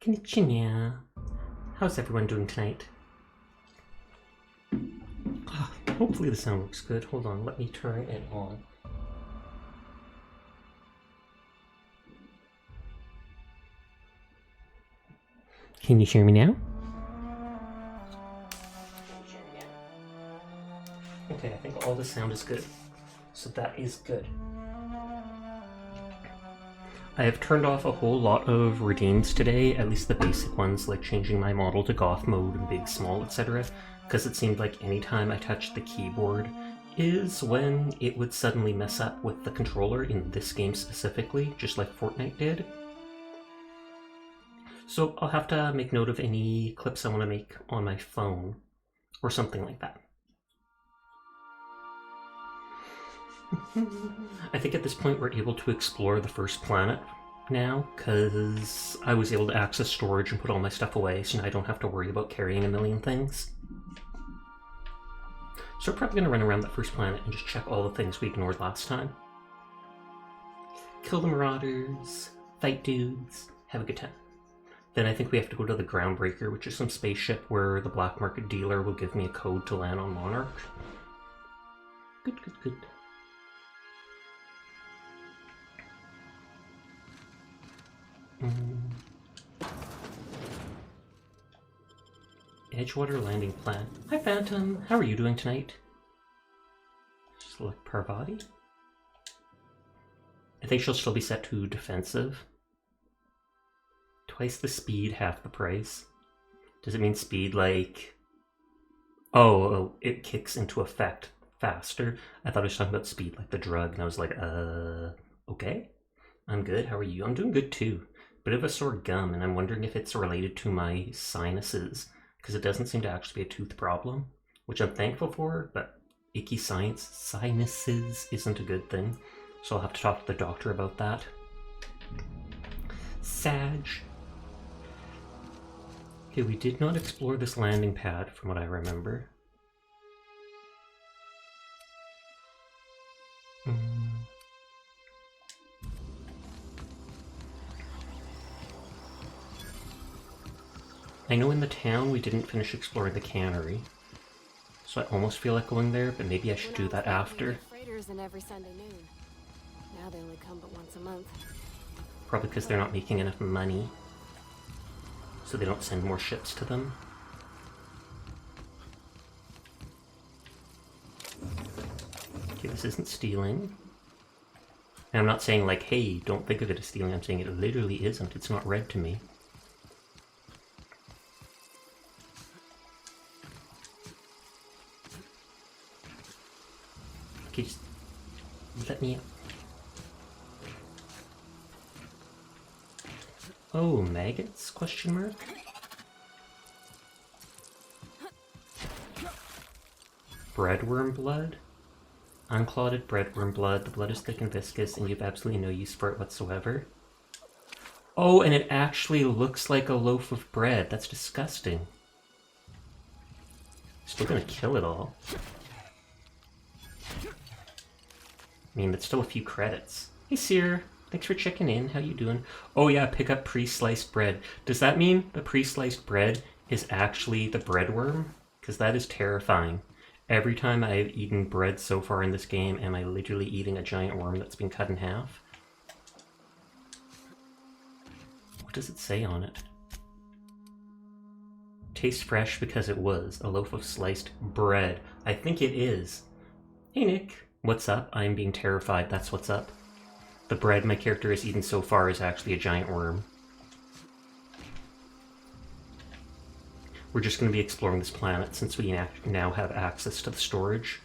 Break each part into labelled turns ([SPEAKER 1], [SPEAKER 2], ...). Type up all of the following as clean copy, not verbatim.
[SPEAKER 1] Konnichiwa. How's everyone doing tonight? Hopefully the sound looks good. Hold on, let me turn it on. Can you hear me now? Okay, I think all the sound is good. So that is good. I have turned off a whole lot of redeems today, at least the basic ones, like changing my model to goth mode and big, small, etc. Because it seemed like anytime I touched the keyboard is when it would suddenly mess up with the controller in this game specifically, just like Fortnite did. So I'll have to make note of any clips I want to make on my phone, or something like that. I think at this point we're able to explore the first planet now, because I was able to access storage and put all my stuff away, so now I don't have to worry about carrying a million things. So we're probably going to run around that first planet and just check all the things we ignored last time. Kill the marauders, fight dudes, have a good time. Then I think we have to go to the Groundbreaker, which is some spaceship where the black market dealer will give me a code to land on Monarch. Good. Edgewater landing plan. Hi Phantom, how are you doing tonight? Select Parvati. I think she'll still be set to defensive. Twice the speed, half the price. Does it mean speed like... Oh, it kicks into effect faster. I thought I was talking about speed like the drug, and I was like, okay. I'm good, how are you? I'm doing good too. Bit of a sore gum, and I'm wondering if it's related to my sinuses, because it doesn't seem to actually be a tooth problem, which I'm thankful for, but icky sinuses isn't a good thing, so I'll have to talk to the doctor about that. Sag. Okay, we did not explore this landing pad from what I remember. I know in the town we didn't finish exploring the cannery, so I almost feel like going there, but maybe I should do that after.
[SPEAKER 2] Freighters in every Sunday noon. Now they only come but once a month.
[SPEAKER 1] Probably because they're not making enough money, so they don't send more ships to them. Okay, this isn't stealing. And I'm not saying like, hey, don't think of it as stealing. I'm saying it literally isn't. It's not red to me. Okay, just let me out. Oh, maggots? Question mark? Breadworm blood? Unclotted breadworm blood. The blood is thick and viscous, and you have absolutely no use for it whatsoever. Oh, and it actually looks like a loaf of bread. That's disgusting. Still gonna kill it all. I mean, that's still a few credits. Hey, Seer. Thanks for checking in. How you doing? Oh yeah, pick up pre-sliced bread. Does that mean the pre-sliced bread is actually the breadworm? Because that is terrifying. Every time I've eaten bread so far in this game, am I literally eating a giant worm that's been cut in half? What does it say on it? Tastes fresh because it was a loaf of sliced bread. I think it is. Hey Nick. What's up? I'm being terrified. That's what's up. The bread my character has eaten so far is actually a giant worm. We're just going to be exploring this planet since we now have access to the storage.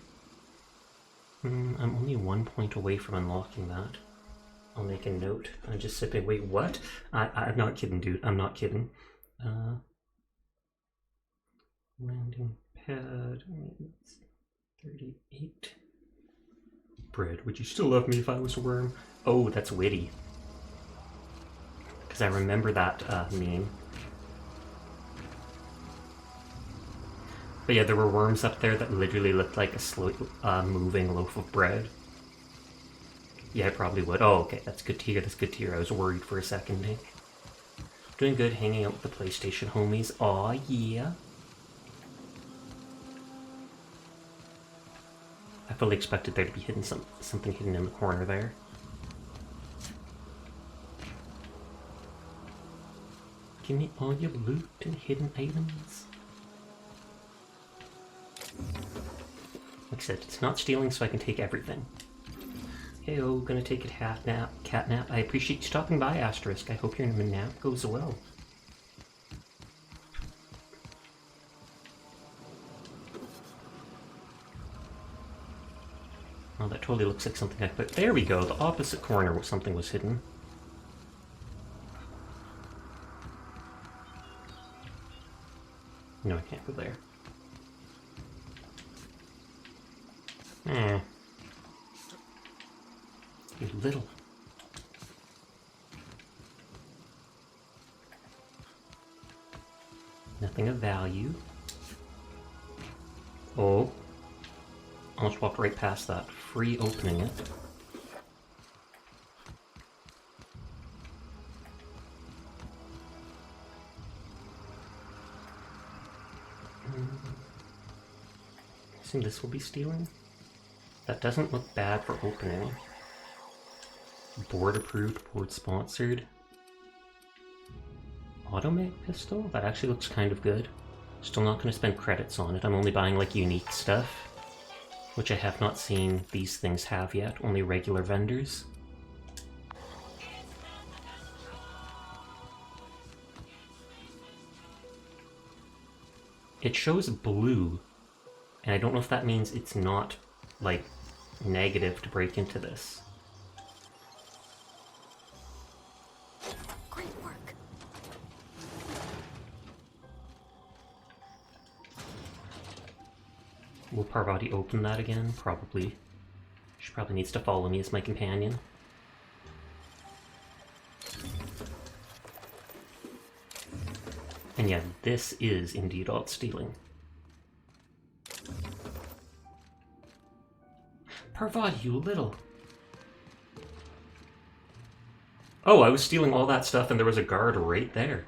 [SPEAKER 1] I'm only 1 point away from unlocking that. I'll make a note. I'm just sipping. Wait, what? I'm not kidding, dude. I'm not kidding. Landing pad. 38. Bread. Would you still love me if I was a worm? Oh, that's witty. Because I remember that meme. But yeah, there were worms up there that literally looked like a slow moving loaf of bread. Yeah, I probably would. Oh, okay, that's good to hear. That's good to hear. I was worried for a second, Nick. Doing good, hanging out with the PlayStation homies. Aw, yeah. I fully expected there to be something hidden in the corner there. Give me all your loot and hidden items. Like I said, it's not stealing, so I can take everything. Heyo, gonna take a cat nap. I appreciate you stopping by, Asterisk. I hope your nap goes well. Oh, that totally looks like something I put. There we go, the opposite corner where something was hidden. No, I can't go there. You little. Nothing of value. Oh. Almost walked right past that. Free opening it. I assume this will be stealing? That doesn't look bad for opening. Board approved, board sponsored. Automag pistol? That actually looks kind of good. Still not going to spend credits on it. I'm only buying like unique stuff, which I have not seen these things have yet. Only regular vendors. It shows blue, and I don't know if that means it's not like negative to break into this.
[SPEAKER 2] Great work.
[SPEAKER 1] Will Parvati open that again? Probably. She probably needs to follow me as my companion. And yeah, this is indeed all stealing. Parvati, you little. Oh, I was stealing all that stuff and there was a guard right there.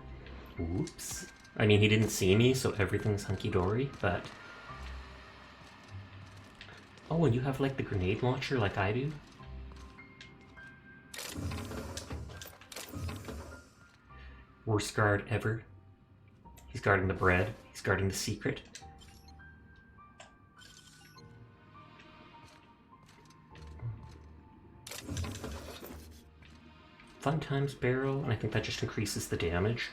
[SPEAKER 1] Oops. I mean, he didn't see me, so everything's hunky-dory, but... Oh, and you have, like, the grenade launcher like I do? Worst guard ever. He's guarding the bread. He's guarding the secret. Fun times barrel, and I think that just increases the damage.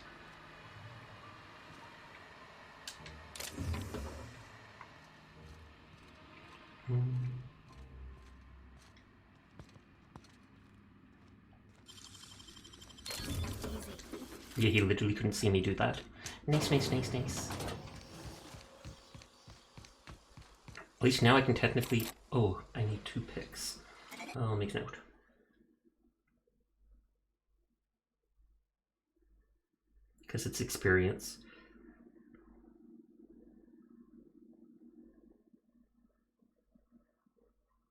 [SPEAKER 1] Yeah, he literally couldn't see me do that. Nice, nice, nice, nice. At least now I can technically... Oh, I need 2 picks. I'll make note. Because it's experience.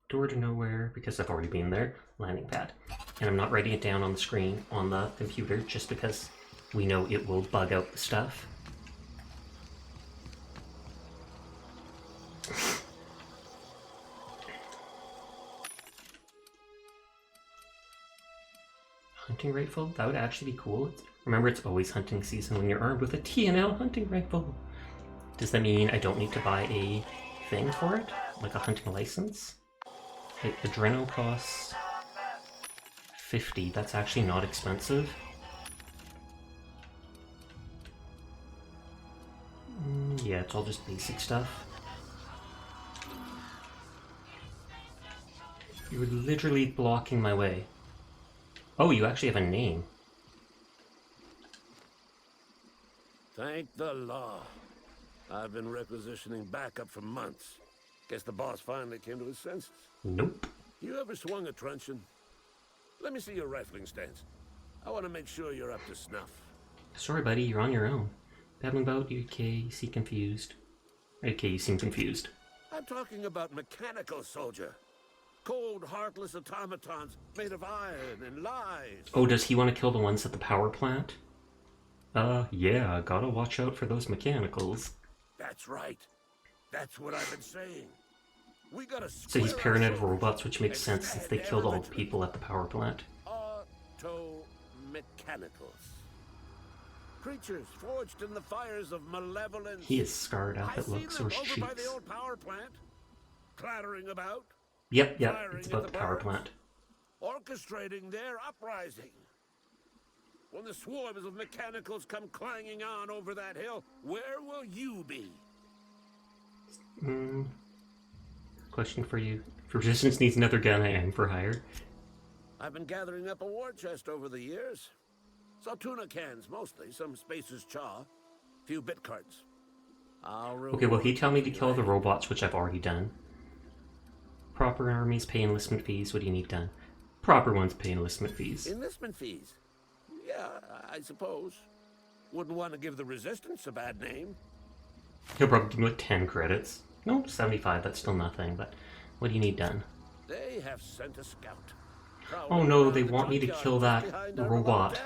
[SPEAKER 1] Door to nowhere, because I've already been there. Landing pad. And I'm not writing it down on the screen on the computer, just because we know it will bug out the stuff. Hunting rifle? That would actually be cool. Remember, it's always hunting season when you're armed with a TNL hunting rifle. Does that mean I don't need to buy a thing for it? Like a hunting license? Like, the Dreno costs 50. That's actually not expensive. Yeah, it's all just basic stuff. You're literally blocking my way. Oh, you actually have a name.
[SPEAKER 3] Thank the law. I've been requisitioning backup for months. Guess the boss finally came to his senses.
[SPEAKER 1] Nope.
[SPEAKER 3] You ever swung a truncheon? Let me see your rifling stance. I want to make sure you're up to snuff.
[SPEAKER 1] Sorry, buddy, you're on your own. Babbling about, okay, you seem confused. Okay, you seem confused.
[SPEAKER 3] I'm talking about mechanical soldier. Cold, heartless automatons made of iron and lies.
[SPEAKER 1] Oh, does he want to kill the ones at the power plant? Yeah, gotta watch out for those mechanicals.
[SPEAKER 3] That's right. That's what I've been saying. We gotta
[SPEAKER 1] So he's
[SPEAKER 3] square our
[SPEAKER 1] paranoid of
[SPEAKER 3] shoulders
[SPEAKER 1] robots, which makes
[SPEAKER 3] and
[SPEAKER 1] sense since
[SPEAKER 3] stand
[SPEAKER 1] they
[SPEAKER 3] their
[SPEAKER 1] killed all the
[SPEAKER 3] religion.
[SPEAKER 1] people at the power plant.
[SPEAKER 3] Auto-mechanicals. Creatures forged in the fires of malevolence.
[SPEAKER 1] He is scarred up,
[SPEAKER 3] I
[SPEAKER 1] it
[SPEAKER 3] see
[SPEAKER 1] looks,
[SPEAKER 3] them
[SPEAKER 1] or
[SPEAKER 3] over by the
[SPEAKER 1] cheeks.
[SPEAKER 3] old power plant, clattering about,
[SPEAKER 1] Yep,
[SPEAKER 3] firing
[SPEAKER 1] it's
[SPEAKER 3] at
[SPEAKER 1] about
[SPEAKER 3] the
[SPEAKER 1] the power
[SPEAKER 3] birds.
[SPEAKER 1] plant.
[SPEAKER 3] Orchestrating their uprising. When the swarms of mechanicals come clanging on over that hill, where will you be?
[SPEAKER 1] Question for you. If Resistance needs another gun, I am for hire.
[SPEAKER 3] I've been gathering up a war chest over the years. Saltuna cans, mostly. Some Spacer's Chaw. Few bit cards.
[SPEAKER 1] Okay, well, he tell me to kill the robots, which I've already done. Proper armies pay enlistment fees. What do you need done? Proper ones pay enlistment fees.
[SPEAKER 3] Enlistment fees? Yeah, I suppose. Wouldn't want to give the Resistance a bad name.
[SPEAKER 1] He'll probably give me like 10 credits. No, 75, that's still nothing, but what do you need done?
[SPEAKER 3] They have sent a scout.
[SPEAKER 1] Oh no, they want me to kill that robot.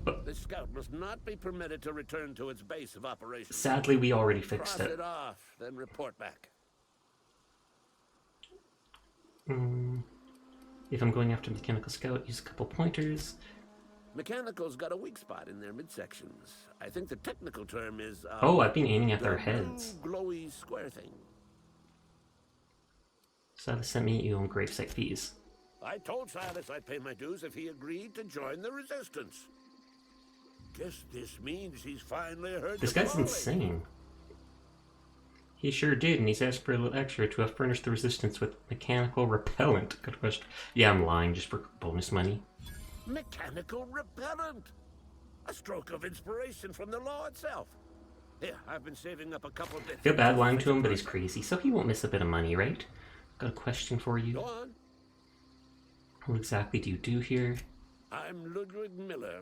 [SPEAKER 1] But
[SPEAKER 3] the scout must not be permitted to return to its base of operations.
[SPEAKER 1] sadly, we already fixed
[SPEAKER 3] Cross
[SPEAKER 1] it.
[SPEAKER 3] it off, then report back.
[SPEAKER 1] If I'm going after Mechanical Scout, use a couple pointers.
[SPEAKER 3] Mechanicals got a weak spot in their midsections. I think the technical term is...
[SPEAKER 1] Oh, I've been aiming at
[SPEAKER 3] the
[SPEAKER 1] their heads.
[SPEAKER 3] blue, glowy square thing.
[SPEAKER 1] Silas sent me your own gravesite fees.
[SPEAKER 3] I told Silas I'd pay my dues if he agreed to join the Resistance. Guess this means he's finally heard
[SPEAKER 1] This
[SPEAKER 3] the
[SPEAKER 1] guy's
[SPEAKER 3] calling.
[SPEAKER 1] insane. He sure did, and he's asked for a little extra to have furnished the Resistance with mechanical repellent. Good question. Yeah, I'm lying just for bonus money.
[SPEAKER 3] Mechanical repellent! A stroke of inspiration from the law itself. Here, I've been saving up a couple bits.
[SPEAKER 1] I feel bad lying to him, but he's crazy, so he won't miss a bit of money, right? Got a question for you.
[SPEAKER 3] Go on.
[SPEAKER 1] What exactly do you do here?
[SPEAKER 3] I'm Ludwig Miller,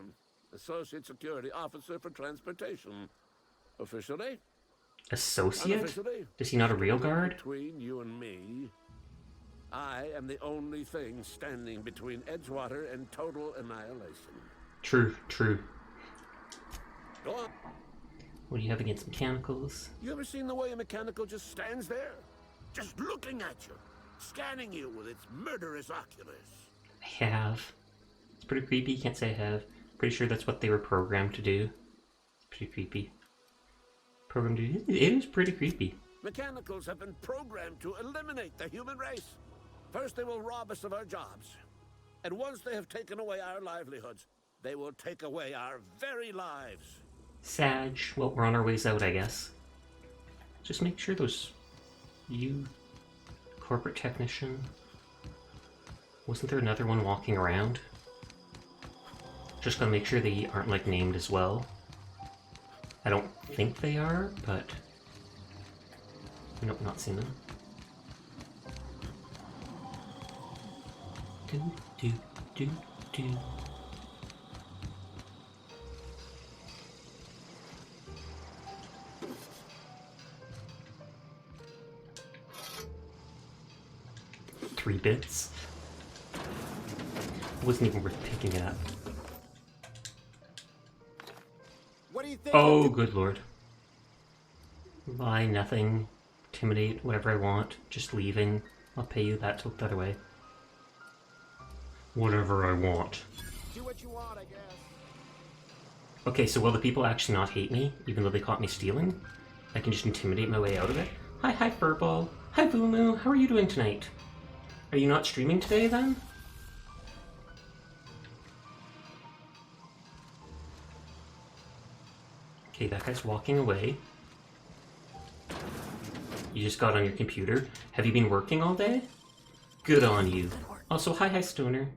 [SPEAKER 3] Associate Security Officer for Transportation. Officially?
[SPEAKER 1] Associate?
[SPEAKER 3] Unofficially?
[SPEAKER 1] Is he not a real guard?
[SPEAKER 3] Between you and me, I am the only thing standing between Edgewater and total annihilation.
[SPEAKER 1] True, true.
[SPEAKER 3] Go on.
[SPEAKER 1] What do you have against mechanicals?
[SPEAKER 3] You ever seen the way a mechanical just stands there? Just looking at you, scanning you with its murderous oculars.
[SPEAKER 1] I have. It's pretty creepy, can't say I have. Pretty sure that's what they were programmed to do. Pretty creepy. Programmed to do? It is pretty creepy.
[SPEAKER 3] Mechanicals have been programmed to eliminate the human race. First they will rob us of our jobs. And once they have taken away our livelihoods, they will take away our very lives.
[SPEAKER 1] Sag. Well, we're on our ways out, I guess. Just make sure those... You... Corporate technician... Wasn't there another one walking around? Just gotta make sure they aren't, like, named as well. I don't think they are, but... Nope, not seen them. Do, do, do, do. Three bits. It wasn't even worth picking it up.
[SPEAKER 4] What do you think?
[SPEAKER 1] Oh, good lord. Lie, nothing. Intimidate, whatever I want. Just leaving. I'll pay you that to look the other way. Whatever I want.
[SPEAKER 4] Do what you want, I guess.
[SPEAKER 1] Okay, so will the people actually not hate me, even though they caught me stealing? I can just intimidate my way out of it? Hi, Furball. Hi, Vumu. How are you doing tonight? Are you not streaming today, then? Okay, that guy's walking away. You just got on your computer. Have you been working all day? Good on you. Also, hi, Stoner.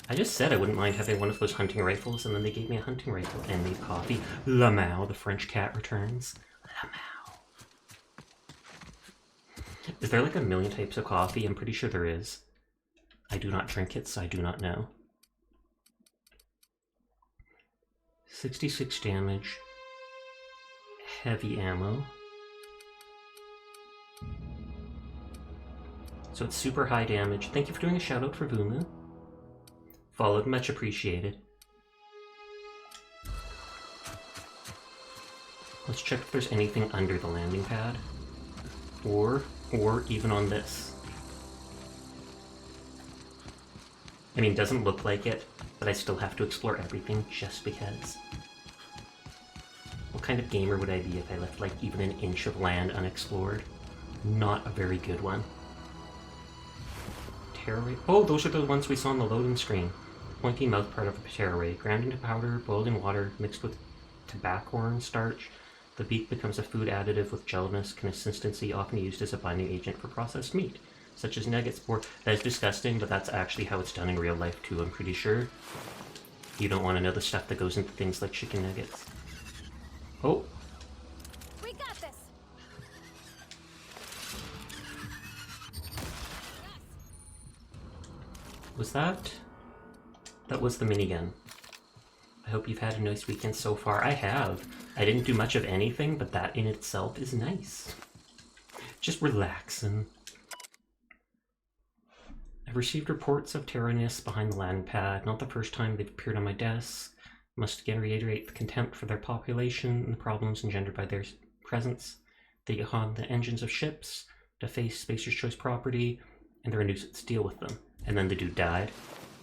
[SPEAKER 1] I just said I wouldn't mind having one of those hunting rifles, and then they gave me a hunting rifle and made coffee. Lamau, the French cat, returns. Lamau. Is there like a million types of coffee? I'm pretty sure there is. I do not drink it, so I do not know. 66 damage. Heavy ammo. So it's super high damage. Thank you for doing a shout out for Vumu. Followed, much appreciated. Let's check if there's anything under the landing pad. Or even on this. I mean, doesn't look like it, but I still have to explore everything just because. What kind of gamer would I be if I left like even an inch of land unexplored? Not a very good one. Terror ray. Oh, those are the ones we saw on the loading screen. Pointy mouth part of a terror ray. Ground into powder, boiled in water, mixed with tobacco starch. The beak becomes a food additive with gelatinous consistency, often used as a binding agent for processed meat, such as nuggets. That is disgusting, but that's actually how it's done in real life too, I'm pretty sure. You don't want to know the stuff that goes into things like chicken nuggets. Oh.
[SPEAKER 2] We got this.
[SPEAKER 1] Was that? That was the minigun. I hope you've had a nice weekend so far. I have. I didn't do much of anything, but that in itself is nice. Just relaxing. I've received reports of terrorists behind the land pad. Not the first time they've appeared on my desk. Must again reiterate the contempt for their population and the problems engendered by their presence. They harm the engines of ships, deface Spacer's Choice property, and they're a nuisance. Deal with them. And then the dude died.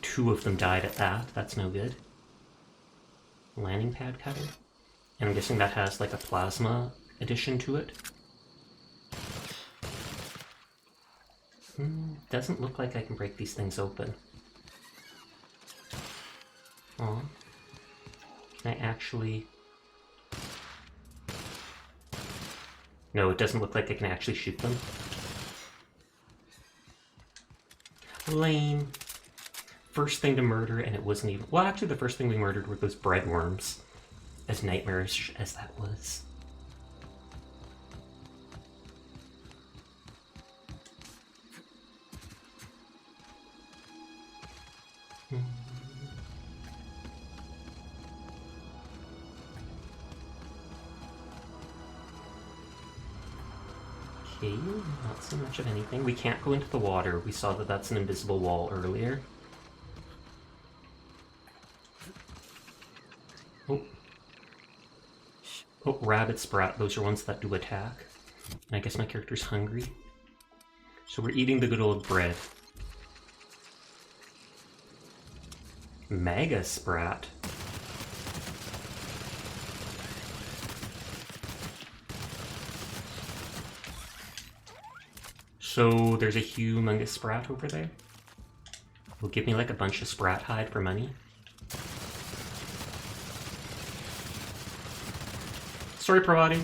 [SPEAKER 1] 2 of them died at that. That's no good. Landing pad cutter. And I'm guessing that has like a plasma addition to it. Doesn't look like I can break these things open. Aw. Can I actually... No, it doesn't look like I can actually shoot them. Lame. First thing to murder, and it wasn't even... Well, actually, the first thing we murdered were those breadworms. As nightmarish as that was. Okay, not so much of anything. We can't go into the water. We saw that that's an invisible wall earlier. Oh. Oh, rabbit sprat. Those are ones that do attack. And I guess my character's hungry. So we're eating the good old bread. Mega sprat. So there's a humongous sprat over there. Will give me like a bunch of sprat hide for money. Sorry, Pravati.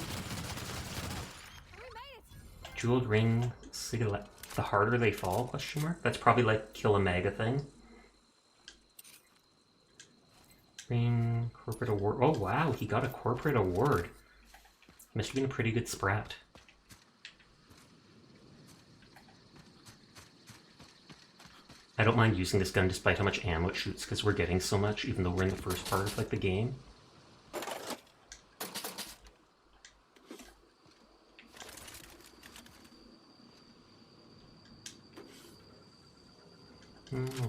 [SPEAKER 1] Jeweled ring, cigarette. The harder they fall? Question mark. That's probably like kill a mega thing. Ring, corporate award. Oh wow, he got a corporate award. Must have been a pretty good sprat. I don't mind using this gun despite how much ammo it shoots because we're getting so much, even though we're in the first part of like the game.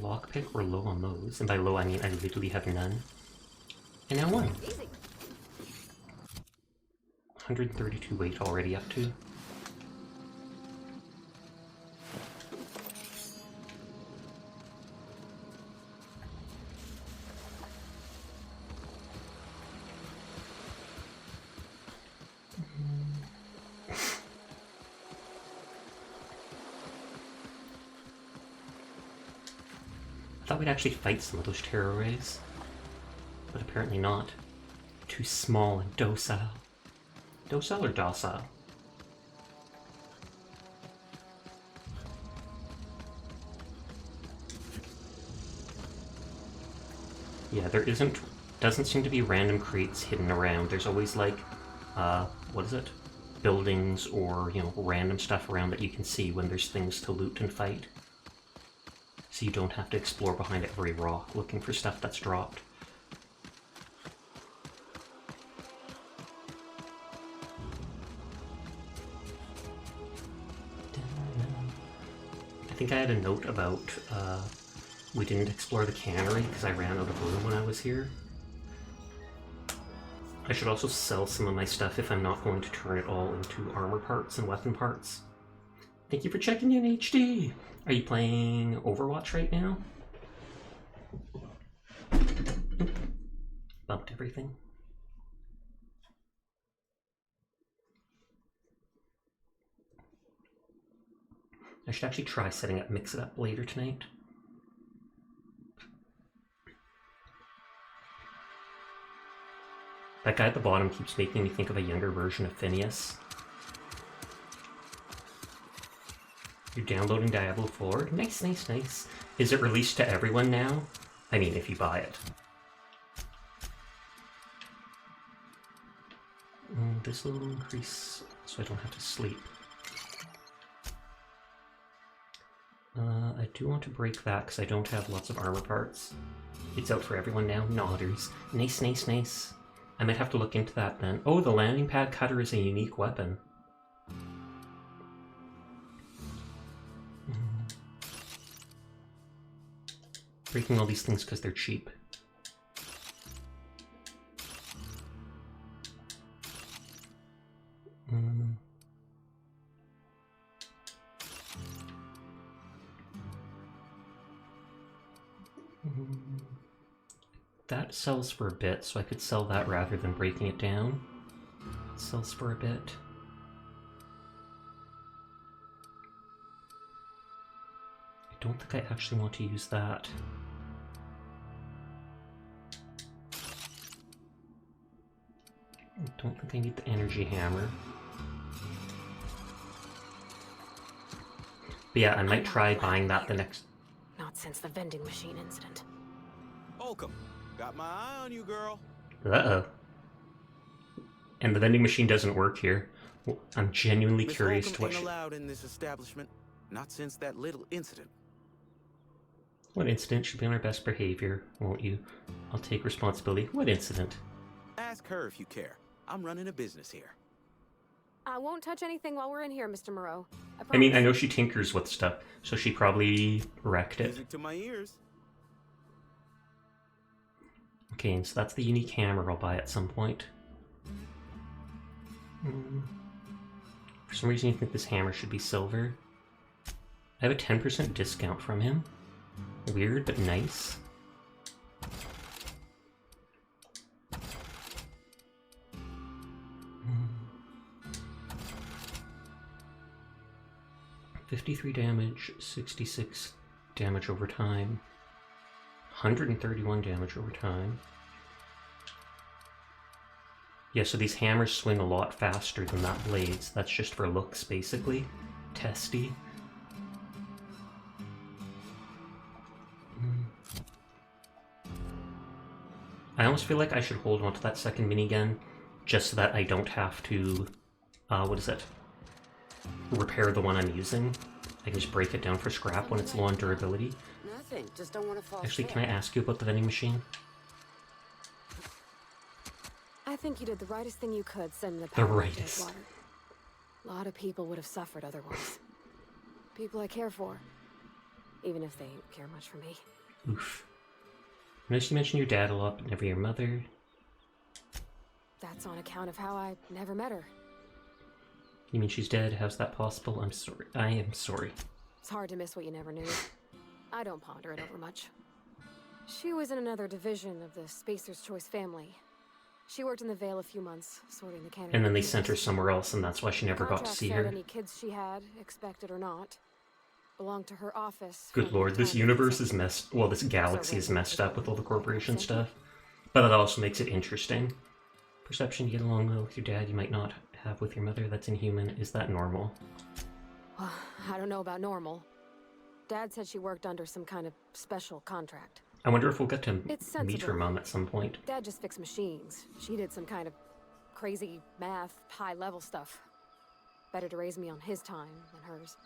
[SPEAKER 1] Lockpick, we're low on those. And by low, I mean I literally have none. And now 1. 132 weight already up to. I thought we'd actually fight some of those terror rays, but apparently not. Too small and docile. Docile or docile? Yeah, there doesn't seem to be random crates hidden around. There's always like, what is it? Buildings or, you know, random stuff around that you can see when there's things to loot and fight. So you don't have to explore behind every rock looking for stuff that's dropped. I think I had a note about we didn't explore the cannery because I ran out of room when I was here. I should also sell some of my stuff if I'm not going to turn it all into armor parts and weapon parts. Thank you for checking in, HD! Are you playing Overwatch right now? Oop. Bumped everything. I should actually try setting up Mix It Up later tonight. That guy at the bottom keeps making me think of a younger version of Phineas. You're downloading Diablo 4? Nice, nice, nice. Is it released to everyone now? I mean, if you buy it. This will increase so I don't have to sleep. I do want to break that because I don't have lots of armor parts. It's out for everyone now. Nodders. Nice, nice, nice. I might have to look into that then. Oh, the landing pad cutter is a unique weapon. Breaking all these things because they're cheap. That sells for a bit, so I could sell that rather than breaking it down. It sells for a bit. I don't think I actually want to use that. I don't think I need the energy hammer. But yeah, I might try buying that the next...
[SPEAKER 2] Not since the vending machine incident.
[SPEAKER 5] Holcomb, got my eye on you, girl.
[SPEAKER 1] Uh-oh. And the vending machine doesn't work here. Well, I'm genuinely
[SPEAKER 5] Miss
[SPEAKER 1] curious
[SPEAKER 5] Holcomb
[SPEAKER 1] to what
[SPEAKER 5] ain't
[SPEAKER 1] she...
[SPEAKER 5] allowed in this establishment. Not since that little incident.
[SPEAKER 1] What incident should be on our best behavior, won't you? I'll take responsibility. What incident?
[SPEAKER 5] Ask her if you care. I'm running a business here.
[SPEAKER 2] I won't touch anything while we're in here, Mr. Moreau.
[SPEAKER 1] I mean, I know she tinkers with stuff, so she probably wrecked it.
[SPEAKER 5] Music to my ears.
[SPEAKER 1] Okay, and so that's the unique hammer I'll buy at some point. For some reason you think this hammer should be silver. I have a 10% discount from him. Weird, but nice. Hmm. 53 damage, 66 damage over time. 131 damage over time. Yeah, so these hammers swing a lot faster than that blades. That's just for looks, basically. Testy. I almost feel like I should hold on to that second minigun just so that I don't have to, what is it? Repair the one I'm using. I can just break it down for scrap when it's low on durability.
[SPEAKER 2] Nothing. Just don't want to fall.
[SPEAKER 1] Actually, can I ask you about the vending machine?
[SPEAKER 2] I think you did the rightest thing you could sending the
[SPEAKER 1] The
[SPEAKER 2] power to
[SPEAKER 1] rightest.
[SPEAKER 2] Edgewater. A lot of people would have suffered otherwise. People I care for. Even if they don't care much for me.
[SPEAKER 1] Oof. I noticed you mentioned your dad a lot, but never your mother.
[SPEAKER 2] That's on account of how I never met her.
[SPEAKER 1] You mean she's dead? How's that possible? I'm sorry. I am sorry.
[SPEAKER 2] It's hard to miss what you never knew. I don't ponder it over much. She was in another division of the Spacer's Choice family. She worked in the Vale a few months, sorting the cannon.
[SPEAKER 1] And then they sent her somewhere else, and that's why she never got to
[SPEAKER 2] Contract
[SPEAKER 1] see
[SPEAKER 2] said
[SPEAKER 1] her.
[SPEAKER 2] Any kids she had, expected or not, belonged to her office.
[SPEAKER 1] Good
[SPEAKER 2] from
[SPEAKER 1] lord, this
[SPEAKER 2] time to
[SPEAKER 1] universe
[SPEAKER 2] time.
[SPEAKER 1] is messed... Well, this galaxy is messed up with all the corporation stuff. But that also makes it interesting. Perception, you get along well with your dad, you might not have with your mother. That's inhuman. Is that normal?
[SPEAKER 2] Well, I don't know about normal. Dad said she worked under some kind of special contract.
[SPEAKER 1] I wonder if we'll get to
[SPEAKER 2] It's
[SPEAKER 1] meet her
[SPEAKER 2] sensible.
[SPEAKER 1] mom at some point.
[SPEAKER 2] Dad just fixed machines. She did some kind of crazy math, high-level stuff. Better to raise me on his time than hers.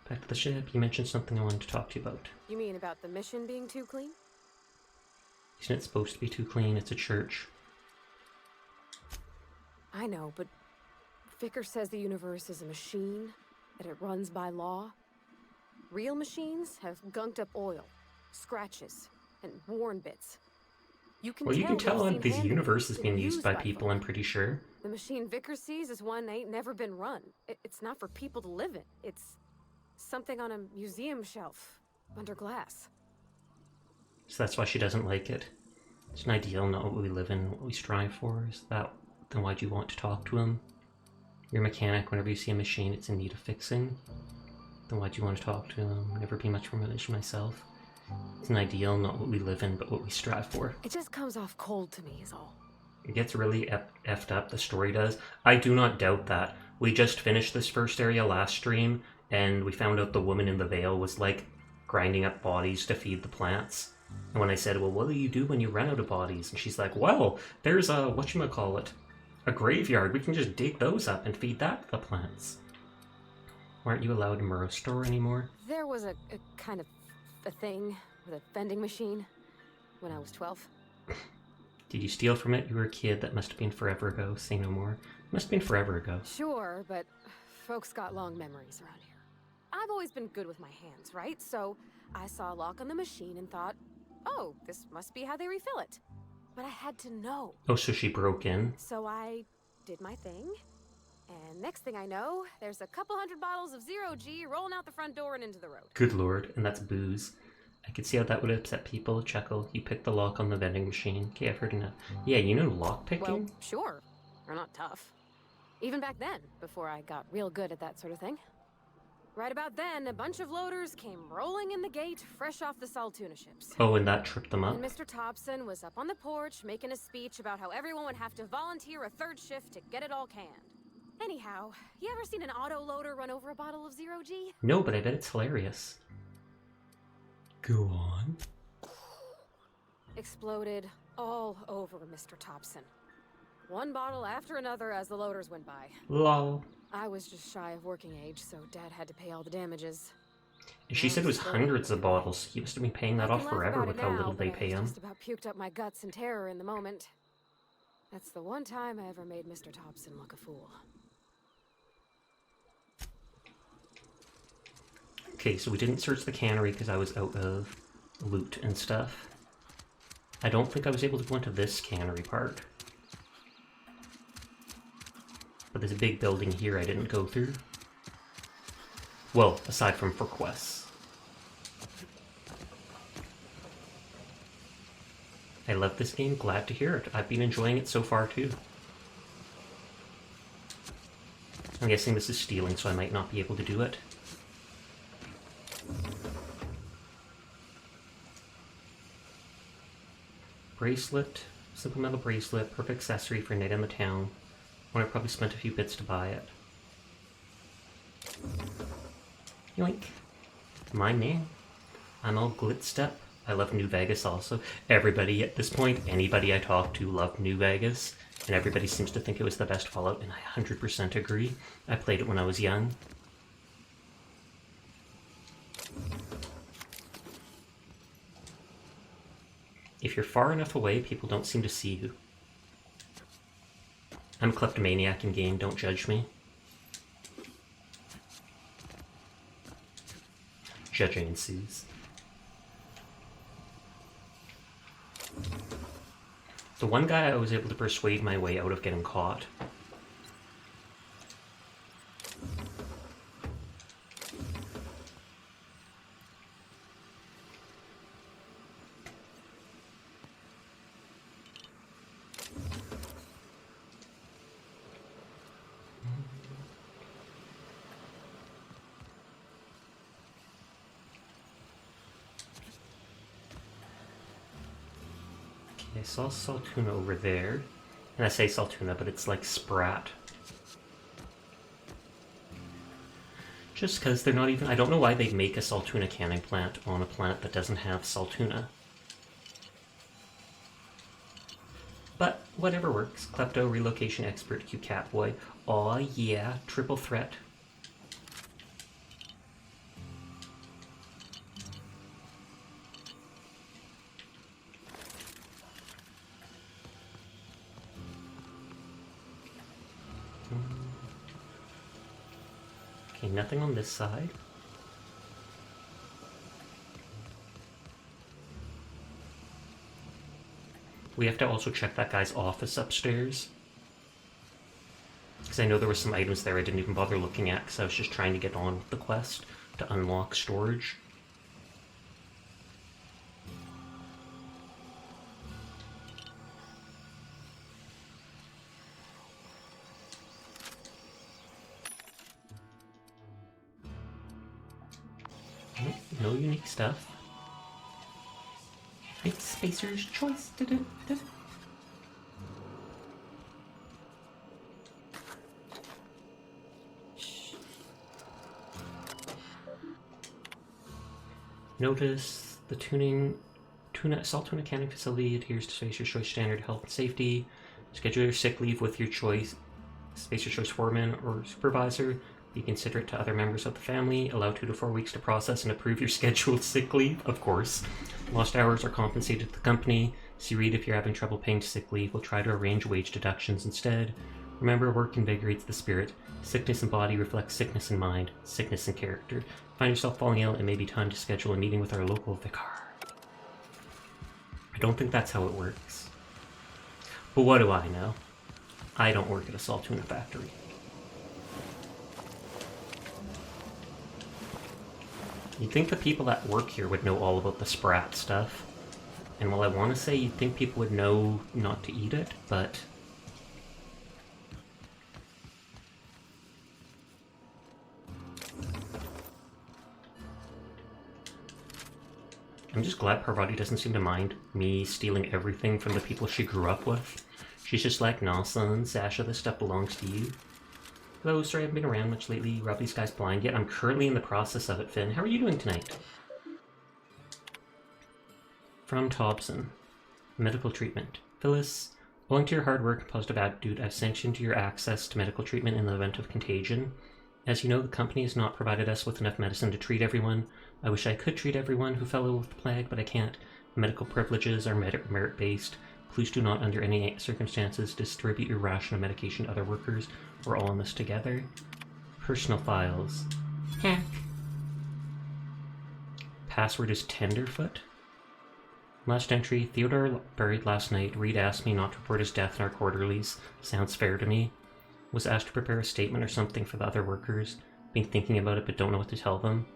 [SPEAKER 1] Back to the ship, you mentioned something I wanted to talk to you about.
[SPEAKER 2] You mean about the mission being too clean?
[SPEAKER 1] Isn't it supposed to be too clean? It's a church.
[SPEAKER 2] I know, but Vicker says the universe is a machine, that it runs by law. Real machines have gunked up oil, scratches, and worn bits. You can
[SPEAKER 1] Well, you can
[SPEAKER 2] tell
[SPEAKER 1] tell
[SPEAKER 2] they've
[SPEAKER 1] this
[SPEAKER 2] seen
[SPEAKER 1] universe
[SPEAKER 2] handlings
[SPEAKER 1] is being used by
[SPEAKER 2] by
[SPEAKER 1] people,
[SPEAKER 2] folk.
[SPEAKER 1] I'm pretty sure.
[SPEAKER 2] The machine Vicker sees is one ain't never been run. It's not for people to live in. It's something on a museum shelf under glass.
[SPEAKER 1] So that's why she doesn't like it. It's an ideal, not what we live in, what we strive for. Is that, then why do you want to talk to him? You're a mechanic. Whenever you see a machine, it's in need of fixing. Then why do you want to talk to him? Never be much more religion myself. It's an ideal, not what we live in, but what we strive for.
[SPEAKER 2] It just comes off cold to me is all.
[SPEAKER 1] It gets really effed up, the story does. I do not doubt that. We just finished this first area last stream, and we found out the woman in the veil was like grinding up bodies to feed the plants. And when I said, well, what do you do when you run out of bodies? And she's like, well, there's a, whatchamacallit, a graveyard. We can just dig those up and feed that to the plants. Aren't you allowed a Murrow store anymore?
[SPEAKER 2] There was a kind of a thing with a vending machine when I was 12.
[SPEAKER 1] Did you steal from it? You were a kid. That must have been forever ago. Say no more. Must have been forever ago.
[SPEAKER 2] Sure, but folks got long memories around here. I've always been good with my hands, right? So I saw a lock on the machine and thought, oh, this must be how they refill it. But I had to know.
[SPEAKER 1] Oh, so she broke in?
[SPEAKER 2] So I did my thing. And next thing I know, there's a couple hundred bottles of 0G rolling out the front door and into the road.
[SPEAKER 1] Good lord, and that's booze. I could see how that would upset people. Chuckle. You picked the lock on the vending machine. Okay, I've heard enough. Yeah, you know lock picking?
[SPEAKER 2] Well, sure. They're not tough. Even back then, before I got real good at that sort of thing. Right about then, a bunch of loaders came rolling in the gate, fresh off the Saltuna ships.
[SPEAKER 1] Oh, and that tripped them up?
[SPEAKER 2] And Mr. Thompson was up on the porch making a speech about how everyone would have to volunteer a third shift to get it all canned. Anyhow, you ever seen an auto loader run over a bottle of 0G?
[SPEAKER 1] No, but I bet it's hilarious. Go on.
[SPEAKER 2] Exploded all over Mr. Thompson. One bottle after another as the loaders went by.
[SPEAKER 1] Lol.
[SPEAKER 2] I was just shy of working age, so Dad had to pay all the damages.
[SPEAKER 1] And she said it was hundreds of bottles. He must have been paying that
[SPEAKER 2] I
[SPEAKER 1] off
[SPEAKER 2] can laugh
[SPEAKER 1] forever
[SPEAKER 2] about
[SPEAKER 1] with
[SPEAKER 2] it
[SPEAKER 1] how
[SPEAKER 2] now,
[SPEAKER 1] little they
[SPEAKER 2] but I
[SPEAKER 1] pay him.
[SPEAKER 2] just about puked up my guts in terror in the moment. That's the one time I ever made Mr. Thompson look a fool.
[SPEAKER 1] Okay, so we didn't search the cannery because I was out of loot and stuff. I don't think I was able to go into this cannery part. But there's a big building here I didn't go through. Well, aside from for quests. I love this game, glad to hear it. I've been enjoying it so far too. I'm guessing this is stealing, so I might not be able to do it. Bracelet, simple metal bracelet, perfect accessory for a night in the town. When I probably spent a few bits to buy it. Yoink. My name. I'm all glitzed up. I love New Vegas also. Everybody at this point, anybody I talk to loved New Vegas, and everybody seems to think it was the best Fallout, and I 100% agree. I played it when I was young. If you're far enough away, people don't seem to see you. I'm a kleptomaniac in game, don't judge me. Judging ensues. The one guy I was able to persuade my way out of getting caught. I saw Saltuna over there. And I say Saltuna, but it's like Sprat. Just because they're not even... I don't know why they make a Saltuna canning plant on a planet that doesn't have Saltuna. But whatever works. Klepto, relocation expert, cute catboy. Aw yeah, triple threat. Okay, nothing on this side. We have to also check that guy's office upstairs. Because I know there were some items there I didn't even bother looking at because I was just trying to get on with the quest to unlock storage. Nope, no unique stuff. It's Spacer's choice. Notice the salt tuna canning facility adheres to Spacer's Choice standard health and safety. Schedule your sick leave with your choice Spacer's Choice foreman or supervisor. Be considerate to other members of the family. Allow 2 to 4 weeks to process and approve your scheduled sick leave, of course. Lost hours are compensated to the company. See read if you're having trouble paying sick leave. We'll try to arrange wage deductions instead. Remember, work invigorates the spirit. Sickness in body reflects sickness in mind, sickness in character. Find yourself falling ill, it may be time to schedule a meeting with our local vicar. I don't think that's how it works. But what do I know? I don't work at a salt tuna factory. You'd think the people that work here would know all about the sprat stuff. And while I want to say you'd think people would know not to eat it, but... I'm just glad Parvati doesn't seem to mind me stealing everything from the people she grew up with. She's just like, nah son, Sasha, this stuff belongs to you. Hello, sorry I haven't been around much lately. Rub these guys blind yet. I'm currently in the process of it, Finn. How are you doing tonight? From Thompson. Medical treatment. Phyllis, owing to your hard work and positive attitude, I've sanctioned your access to medical treatment in the event of contagion. As you know, the company has not provided us with enough medicine to treat everyone. I wish I could treat everyone who fell ill with the plague, but I can't. Medical privileges are merit-based. Please do not, under any circumstances, distribute your ration of medication to other workers. We're all in this together. Personal files. Hack. Password is Tenderfoot. Last entry. Theodore buried last night. Reed asked me not to report his death in our quarterlies. Sounds fair to me. Was asked to prepare a statement or something for the other workers. Been thinking about it but don't know what to tell them.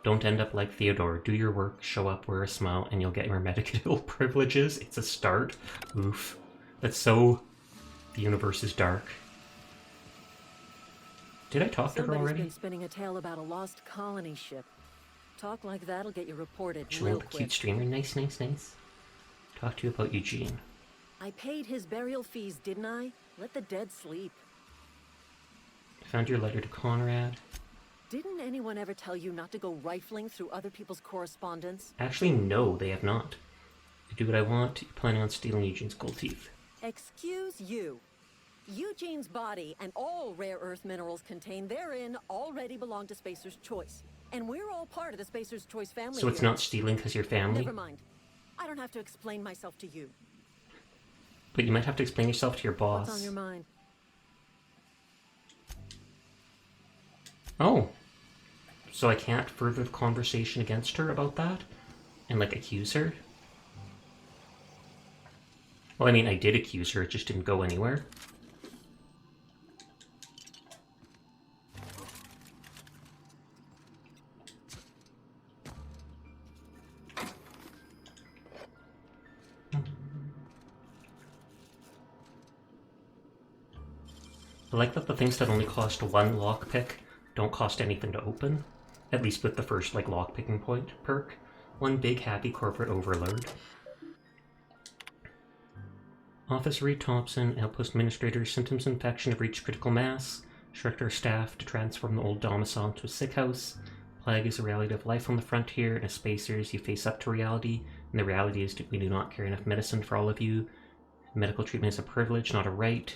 [SPEAKER 1] Don't end up like Theodore. Do your work, show up, wear a smile, and you'll get your medical privileges. It's a start. Oof. That's so... The universe is dark. Did I talk to her already?
[SPEAKER 6] Somebody's been spinning a tale about a lost colony ship. Talk like that'll get you reported
[SPEAKER 1] Julian,
[SPEAKER 6] real
[SPEAKER 1] the
[SPEAKER 6] quick.
[SPEAKER 1] cute streamer. Nice, nice, nice. Talk to you about Eugene.
[SPEAKER 6] I paid his burial fees, didn't I? Let the dead sleep.
[SPEAKER 1] I found your letter to Conrad.
[SPEAKER 6] Didn't anyone ever tell you not to go rifling through other people's correspondence?
[SPEAKER 1] Actually, no, they have not. I do what I want. You're planning on stealing Eugene's gold teeth.
[SPEAKER 6] Excuse you. Eugene's body and all rare earth minerals contained therein already belong to Spacer's Choice. And we're all part of the Spacer's Choice family.
[SPEAKER 1] So it's
[SPEAKER 6] here.
[SPEAKER 1] not stealing because you're family?
[SPEAKER 6] Never mind. I don't have to explain myself to you.
[SPEAKER 1] But you might have to explain yourself to your boss.
[SPEAKER 6] What's on your mind?
[SPEAKER 1] Oh. So I can't further the conversation against her about that? And, like, accuse her? Well, I mean, I did accuse her, it just didn't go anywhere. I like that the things that only cost one lockpick don't cost anything to open. At least with the first, like, lockpicking point perk. One big happy corporate overload. Officer Reed Thompson, Outpost Administrator, symptoms of infection have reached critical mass. Instruct our staff to transform the old domicile into a sick house. Plague is a reality of life on the frontier, and as spacers, you face up to reality, and the reality is that we do not carry enough medicine for all of you. Medical treatment is a privilege, not a right.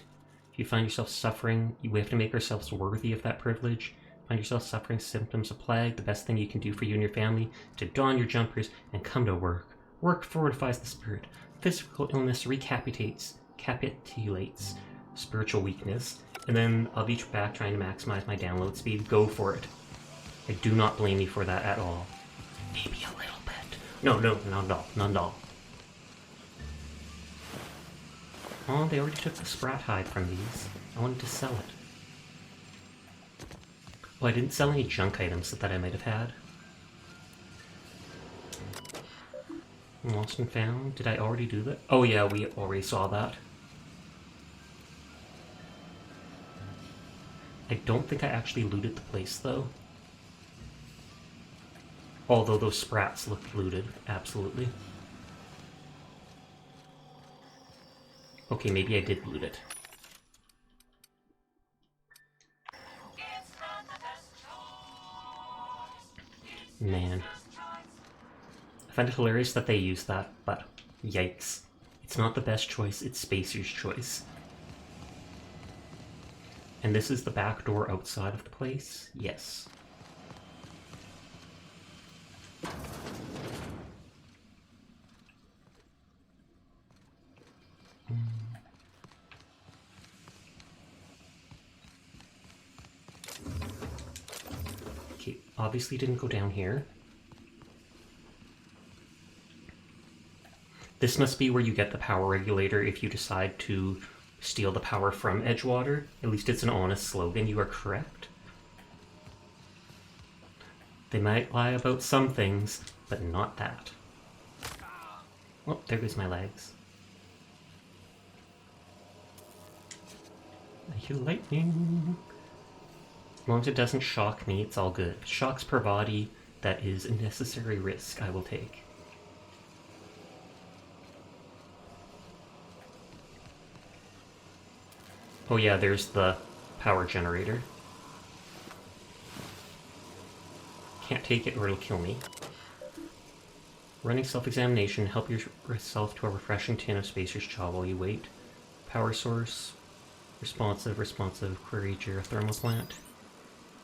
[SPEAKER 1] If you find yourself suffering, we have to make ourselves worthy of that privilege. Find yourself suffering symptoms of plague, the best thing you can do for you and your family is to don your jumpers and come to work. Work fortifies the spirit. Physical illness recapitulates spiritual weakness. And then I'll be back trying to maximize my download speed. Go for it. I do not blame you for that at all. Maybe a little bit. No, not at all. Not at all. Oh, they already took the sprat hide from these. I wanted to sell it. Oh, I didn't sell any junk items that I might have had. Lost and found. Did I already do that? Oh yeah, we already saw that. I don't think I actually looted the place though. Although those sprats looked looted, absolutely. Okay, maybe I did loot it. Man. I find it hilarious that they use that, but yikes. It's not the best choice, it's Spacer's choice. And this is the back door outside of the place? Yes. Okay, obviously didn't go down here. This must be where you get the power regulator if you decide to steal the power from Edgewater. At least it's an honest slogan, you are correct. They might lie about some things, but not that. Oh, there goes my legs. I hear lightning. As long as it doesn't shock me, it's all good. If it shocks per body, that is a necessary risk I will take. Oh yeah, there's the power generator. Can't take it or it'll kill me. Running self-examination, help yourself to a refreshing tin of Spacer's Chaw while you wait. Power source, responsive, query geothermal plant.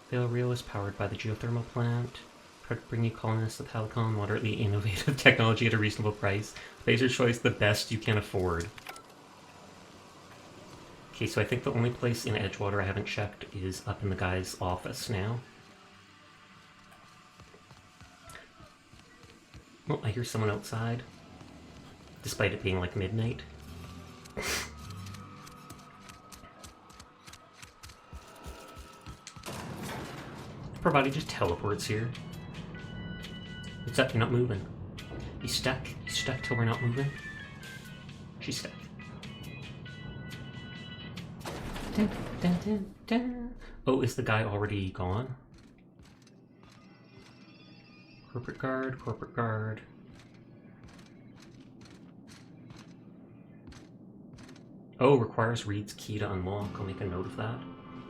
[SPEAKER 1] Vale Reel is powered by the geothermal plant. Proud to bring you colonists of Halicon, moderately innovative technology at a reasonable price. Spacer's Choice, the best you can afford. Okay, so I think the only place in Edgewater I haven't checked is up in the guy's office now. Oh, I hear someone outside. Despite it being like midnight. Poor body just teleports here. What's up? You're not moving. You stuck? You stuck till we're not moving? She's stuck. Dun, dun, dun, dun. Oh, is the guy already gone? Corporate guard, corporate guard. Oh, requires Reed's key to unlock. I'll make a note of that.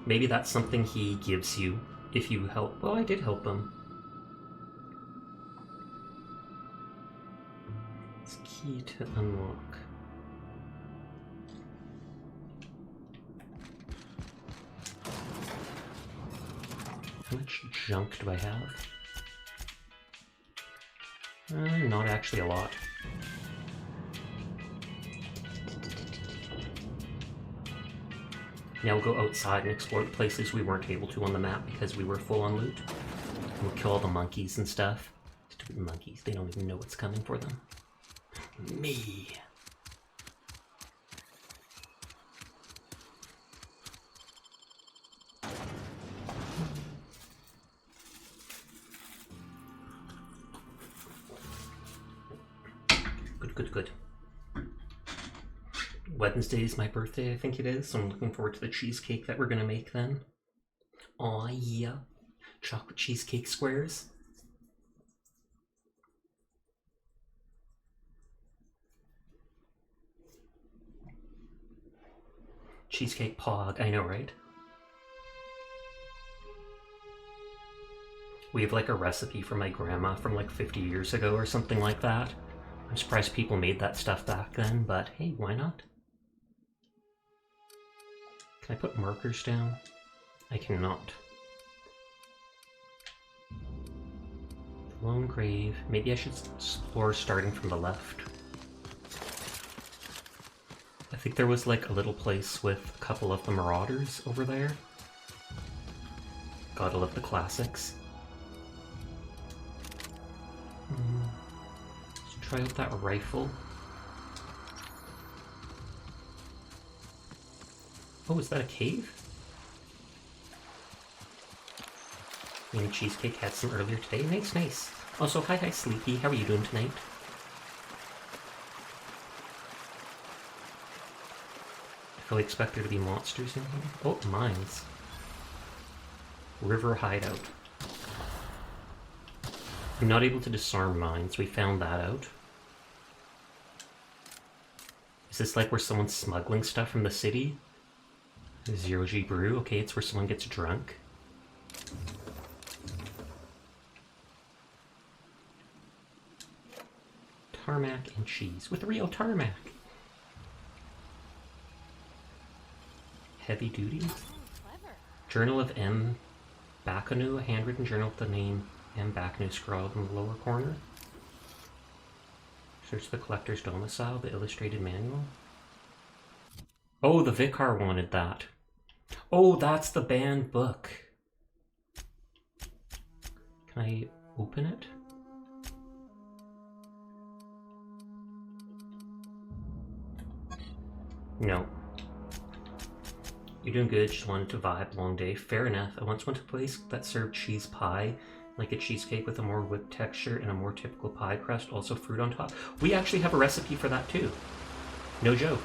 [SPEAKER 1] Maybe that's something he gives you if you help. Well, I did help him. It's key to unlock. How much junk do I have? Not actually a lot. Now we'll go outside and explore the places we weren't able to on the map because we were full on loot. And we'll kill all the monkeys and stuff. Stupid monkeys, they don't even know what's coming for them. Me. Good. Wednesday is my birthday, I think it is, so I'm looking forward to the cheesecake that we're gonna make then. Aw, yeah. Chocolate cheesecake squares. Cheesecake pog, I know, right? We have like a recipe from my grandma from like 50 years ago or something like that. I'm surprised people made that stuff back then, but hey, why not? Can I put markers down? I cannot. Lone grave. Maybe I should explore starting from the left. I think there was like a little place with a couple of the marauders over there. Gotta love the classics. Let's try out that rifle. Oh, is that a cave? Maybe Cheesecake had some earlier today. Nice, nice. Also, hi, Sleepy. How are you doing tonight? I fully expect there to be monsters in here. Oh, mines. River hideout. I'm not able to disarm mines. We found that out. Is this like where someone's smuggling stuff from the city? Zero G brew. Okay, it's where someone gets drunk. Tarmac and cheese with real tarmac. Heavy duty. Journal of M. Bakanu, a handwritten journal with the name M. Bakanu scrawled in the lower corner. Search the collector's domicile, the illustrated manual. Oh, the Vicar wanted that. Oh, that's the banned book. Can I open it? No. You're doing good, just wanted to vibe, long day. Fair enough. I once went to a place that served cheese pie, like a cheesecake with a more whipped texture and a more typical pie crust, also fruit on top. We actually have a recipe for that too. No joke.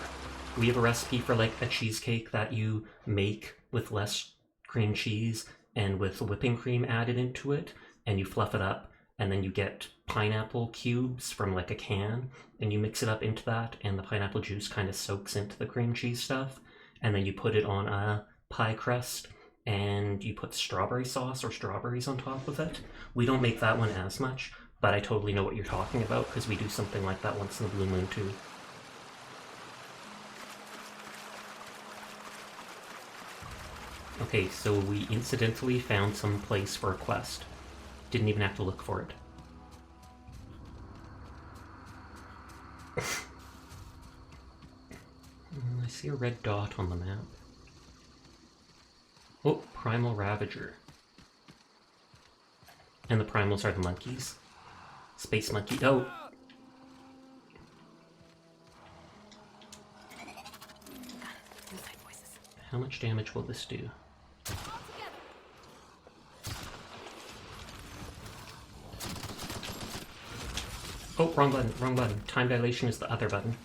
[SPEAKER 1] We have a recipe for like a cheesecake that you make with less cream cheese and with whipping cream added into it, and you fluff it up, and then you get pineapple cubes from like a can, and you mix it up into that, and the pineapple juice kind of soaks into the cream cheese stuff, and then you put it on a pie crust, and you put strawberry sauce or strawberries on top of it. We don't make that one as much, but I totally know what you're talking about, because we do something like that once in a blue moon too. Okay, so we incidentally found some place for a quest. Didn't even have to look for it. I see a red dot on the map. Oh, Primal Ravager. And the primals are the monkeys. Space monkey. Oh! How much damage will this do? Oh, wrong button, wrong button. Time dilation is the other button.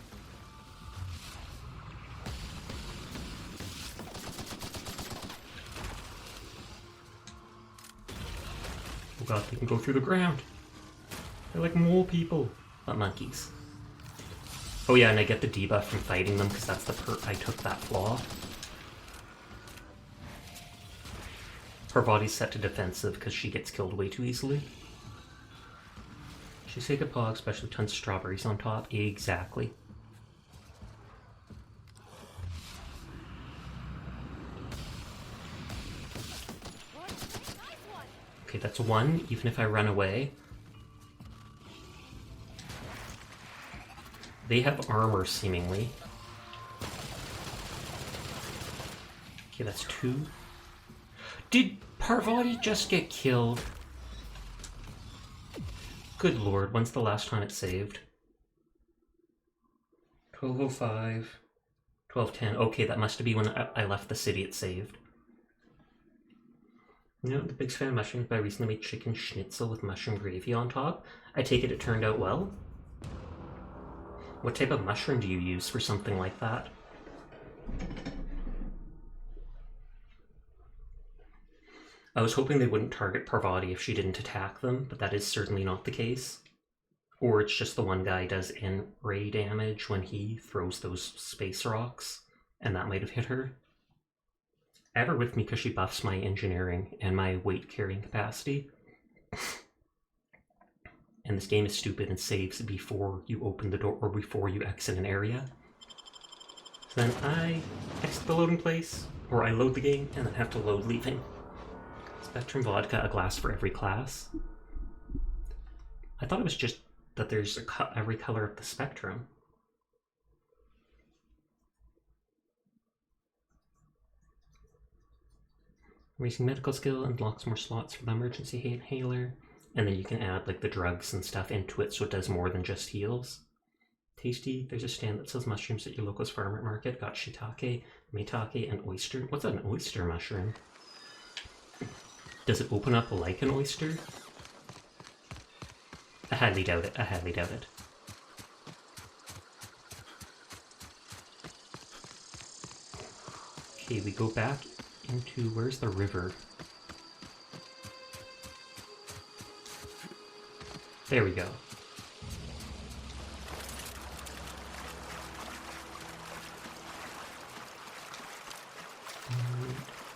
[SPEAKER 1] Oh god, they can go through the ground. They're like mole people, but monkeys. Oh yeah, and I get the debuff from fighting them because that's the I took that flaw. Her body's set to defensive because she gets killed way too easily. She's take a pog, especially tons of strawberries on top. Exactly. Okay, that's one, even if I run away. They have armor, seemingly. Okay, that's two. Did Parvati just get killed? Good lord, when's the last time it saved? 12:05, 12:10. Okay, that must be when I left the city it saved. You know, the biggest fan of mushrooms, but I recently made chicken schnitzel with mushroom gravy on top. I take it turned out well? What type of mushroom do you use for something like that? I was hoping they wouldn't target Parvati if she didn't attack them, but that is certainly not the case. Or it's just the one guy does ray damage when he throws those space rocks, and that might have hit her. I have her with me because she buffs my engineering and my weight carrying capacity. And this game is stupid and saves before you open the door or before you exit an area. So then I exit the loading place, or I load the game and then have to load leaving. Spectrum vodka, a glass for every class. I thought it was just that there's every color of the spectrum. Raising medical skill unlocks more slots for the emergency inhaler, and then you can add like the drugs and stuff into it so it does more than just heals. Tasty. There's a stand that sells mushrooms at your local farmer market. Got shiitake, Maitake and oyster. What's an oyster mushroom? Does it open up like an oyster? I highly doubt it. I highly doubt it. Okay, we go back into... Where's the river? There we go.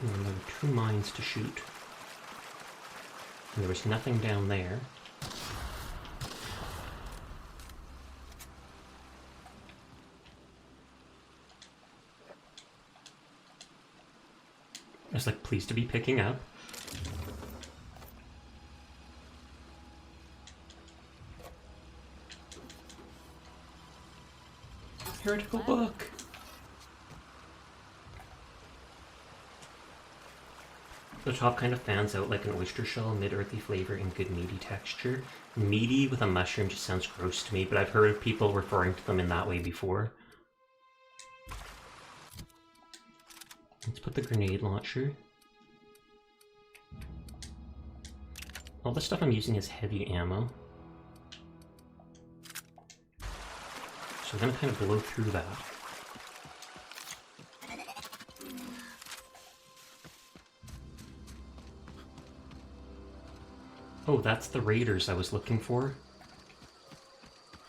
[SPEAKER 1] And there are 2 mines to shoot. And there was nothing down there. I was like, pleased to be picking up. Heretical book! The top kind of fans out like an oyster shell, mid-earthy flavor and good meaty texture. Meaty with a mushroom just sounds gross to me, but I've heard of people referring to them in that way before. Let's put the grenade launcher. All the stuff I'm using is heavy ammo. So I'm gonna kind of blow through that. Oh, that's the raiders I was looking for.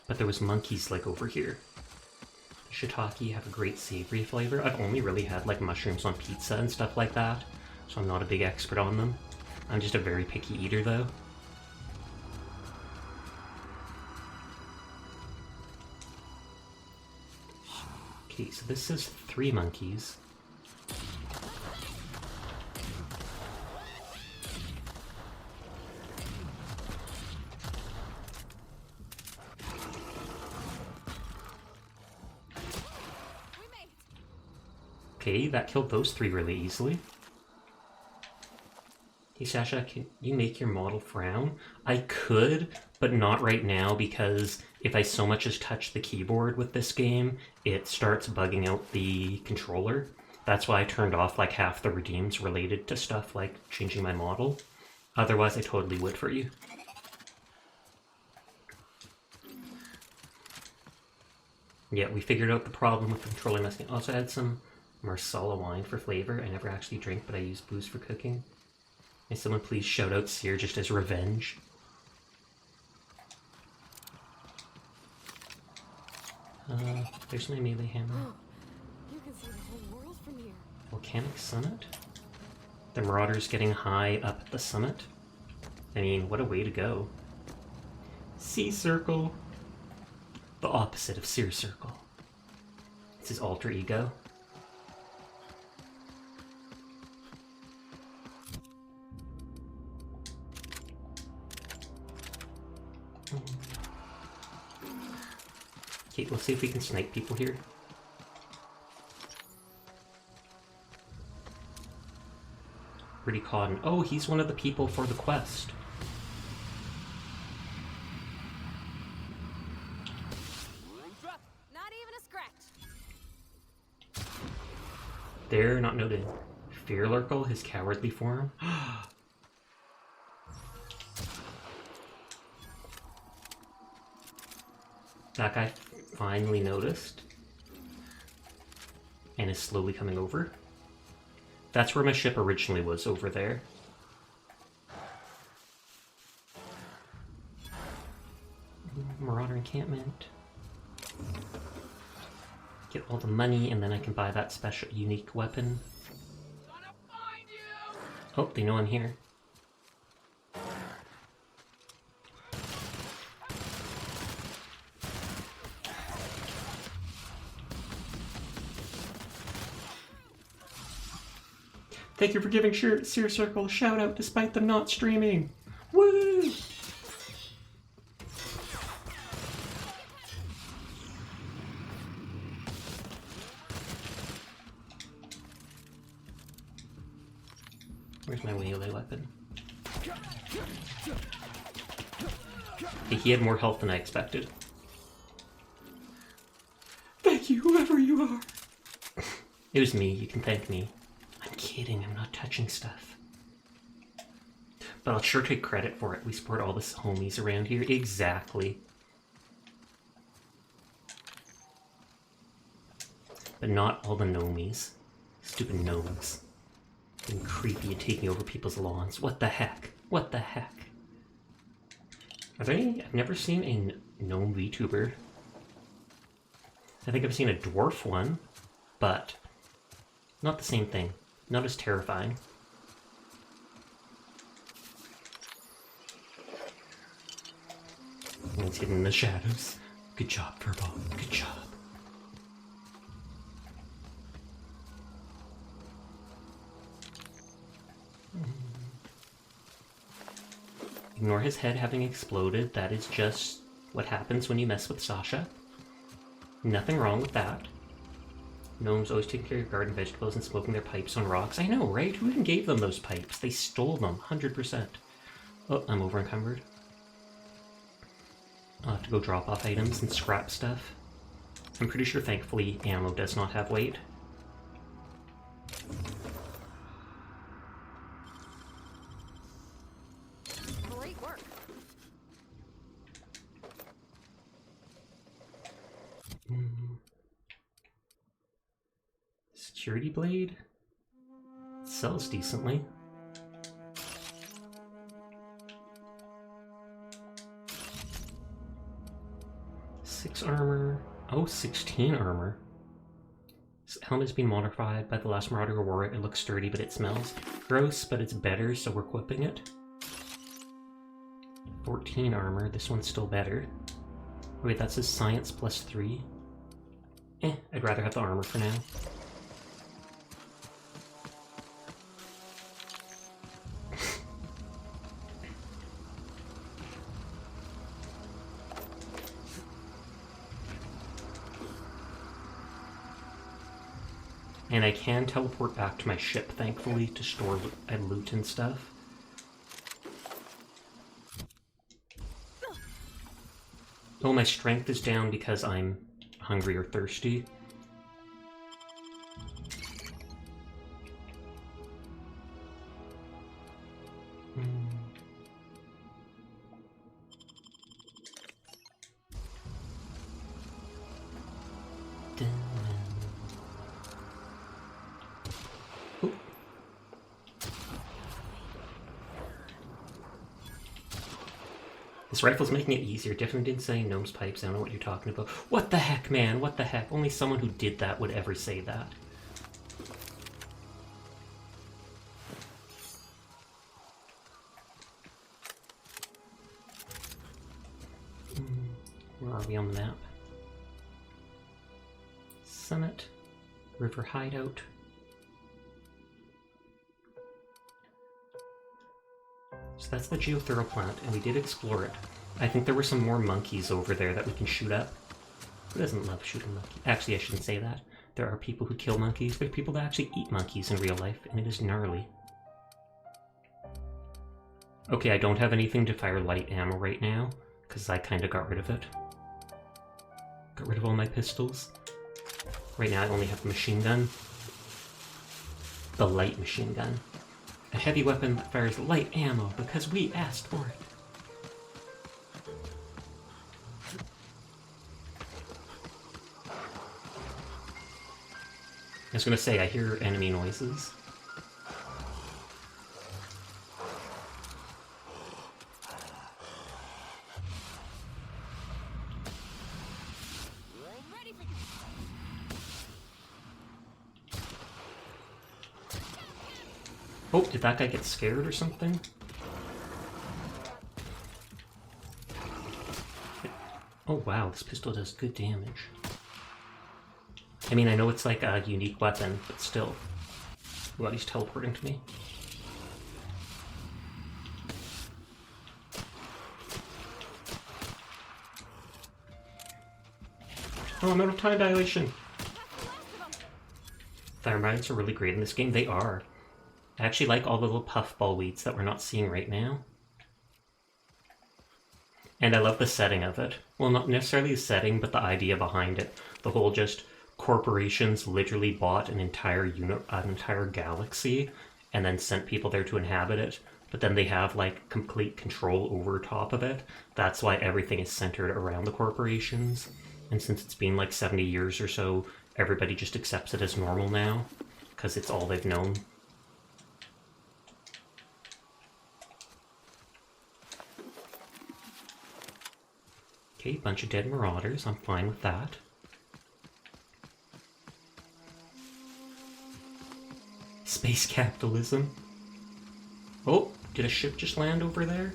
[SPEAKER 1] But there was monkeys like over here. Shiitake have a great savory flavor. I've only really had like mushrooms on pizza and stuff like that, so I'm not a big expert on them. I'm just a very picky eater though. Okay, so this is 3 monkeys. Okay, that killed those 3 really easily. Hey Sasha, can you make your model frown? I could, but not right now because if I so much as touch the keyboard with this game, it starts bugging out the controller. That's why I turned off like half the redeems related to stuff like changing my model. Otherwise I totally would for you. Yeah, we figured out the problem with the controller messing. Also add some Marsala wine for flavor. I never actually drink, but I use booze for cooking. May someone please shout out Seer just as revenge? There's my melee hammer.
[SPEAKER 2] You can see the whole world from here.
[SPEAKER 1] Volcanic summit? The Marauder's getting high up at the summit. I mean, what a way to go. Sea Circle. The opposite of Seer Circle. It's his alter ego. Okay, let's see if we can snipe people here. Pretty Codden. Oh, he's one of the people for the quest.
[SPEAKER 2] Not even a scratch.
[SPEAKER 1] There, not noted. Fearlurkle, his cowardly form. That guy finally noticed and is slowly coming over. That's where my ship originally was, over there. Marauder encampment. Get all the money and then I can buy that special unique weapon. Oh, they know I'm here. Thank you for giving Seer Circle a shout out despite them not streaming. Woo! Where's my melee weapon? Okay, he had more health than I expected. Thank you, whoever you are. It was me, you can thank me. I'm kidding, I'm not touching stuff. But I'll sure take credit for it. We support all the homies around here. Exactly. But not all the gnomies. Stupid gnomes. Being creepy and taking over people's lawns. What the heck? What the heck? Are there any? I've never seen a gnome VTuber. I think I've seen a dwarf one, but not the same thing. Not as terrifying. And it's hidden in the shadows. Good job, Furball. Good job. Ignore his head having exploded. That is just what happens when you mess with Sasha. Nothing wrong with that. Gnomes always taking care of garden vegetables and smoking their pipes on rocks. I know, right? Who even gave them those pipes? They stole them, 100%. Oh, I'm over encumbered. I'll have to go drop off items and scrap stuff. I'm pretty sure, thankfully, ammo does not have weight.
[SPEAKER 2] Great work.
[SPEAKER 1] Security blade? Sells decently. Six armor. Oh, 16 armor. This helmet's been modified by the last Marauder who wore it. It looks sturdy, but it smells gross, but it's better, so we're equipping it. 14 armor. This one's still better. Wait, that says science +3. I'd rather have the armor for now. And I can teleport back to my ship, thankfully, to store loot and stuff. Oh, my strength is down because I'm hungry or thirsty. This rifle's making it easier. Definitely didn't say gnome's pipes. I don't know what you're talking about. What the heck, man? What the heck? Only someone who did that would ever say that. Where are we on the map? Summit. River Hideout. So that's the geothermal plant, and we did explore it. I think there were some more monkeys over there that we can shoot up. Who doesn't love shooting monkeys? Actually, I shouldn't say that. There are people who kill monkeys. There are people that actually eat monkeys in real life, and it is gnarly. Okay, I don't have anything to fire light ammo right now, because I kind of got rid of it. Got rid of all my pistols. Right now I only have the machine gun. The light machine gun. A heavy weapon that fires light ammo because we asked for it. I was gonna say, I hear enemy noises. Oh, did that guy get scared or something? Oh wow, this pistol does good damage. I mean, I know it's like a unique weapon, but still. What, he's teleporting to me? Oh, I'm out of time dilation! Thermites are really great in this game. They are. I actually like all the little puffball weeds that we're not seeing right now. And I love the setting of it. Well, not necessarily the setting, but the idea behind it. The whole just corporations literally bought an entire an entire galaxy and then sent people there to inhabit it, but then they have like complete control over top of it. That's why everything is centered around the corporations. And since it's been like 70 years or so, everybody just accepts it as normal now because it's all they've known. Okay, bunch of dead marauders. I'm fine with that. Space capitalism. Oh, did a ship just land over there?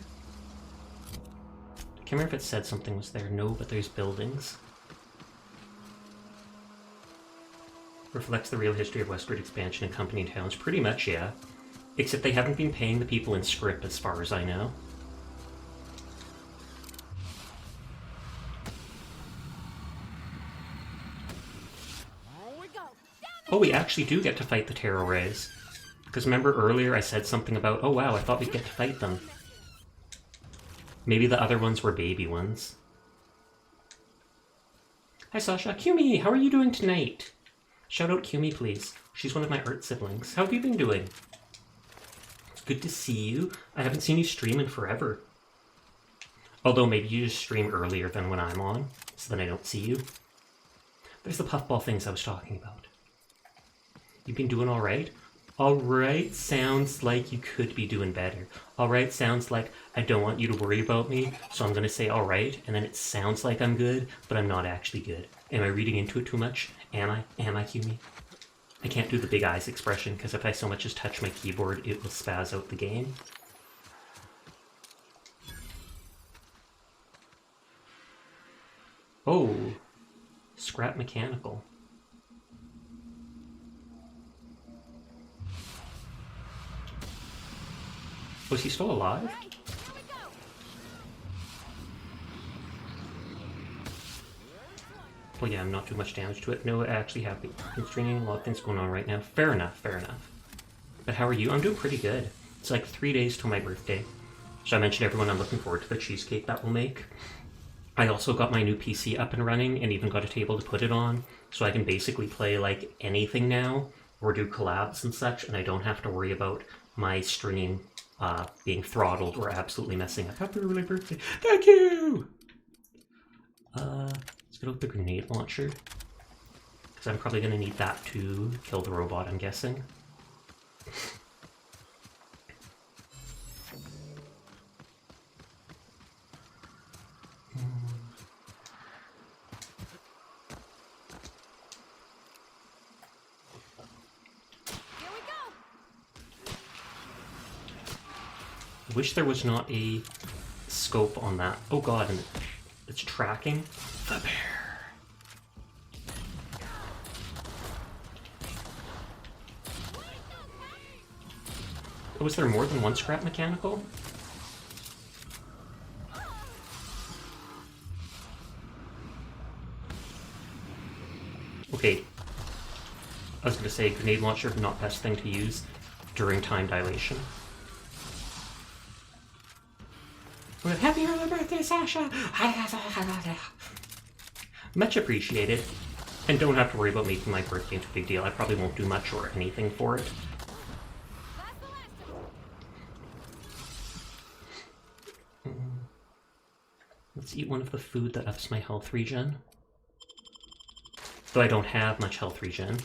[SPEAKER 1] I can't remember if it said something was there. No, but there's buildings. Reflects the real history of westward expansion and company towns. Pretty much, yeah. Except they haven't been paying the people in script as far as I know. Oh, we actually do get to fight the Terror Rays. Because remember earlier I said something about, oh wow, I thought we'd get to fight them. Maybe the other ones were baby ones. Hi Sasha. Kumi, how are you doing tonight? Shout out Kumi, please. She's one of my art siblings. How have you been doing? It's good to see you. I haven't seen you stream in forever. Although maybe you just stream earlier than when I'm on, so then I don't see you. There's the puffball things I was talking about. You've been doing alright? Alright sounds like you could be doing better. Alright sounds like I don't want you to worry about me, so I'm gonna say alright, and then it sounds like I'm good, but I'm not actually good. Am I reading into it too much? Am I? Am I, Humi? I can't do the big eyes expression, because if I so much as touch my keyboard, it will spaz out the game. Oh, scrap mechanical. Was he still alive? Well, yeah, I'm not too much damage to it. No, I actually have been streaming. A lot of things going on right now. Fair enough, fair enough. But how are you? I'm doing pretty good. It's like 3 days till my birthday. So I mentioned everyone I'm looking forward to the cheesecake that we'll make. I also got my new PC up and running and even got a table to put it on. So I can basically play like anything now or do collabs and such, and I don't have to worry about my stream being throttled or absolutely messing up. Happy early birthday. Thank you! Let's get out the grenade launcher. Because I'm probably going to need that to kill the robot, I'm guessing. I wish there was not a scope on that. Oh god, and it's tracking the bear. Oh, was there more than one scrap mechanical? Okay. I was gonna say, grenade launcher, not best thing to use during time dilation. Happy early birthday, Sasha! Much appreciated. And don't have to worry about making my birthday into a big deal. I probably won't do much or anything for it. Let's eat one of the food that ups my health regen. Though I don't have much health regen,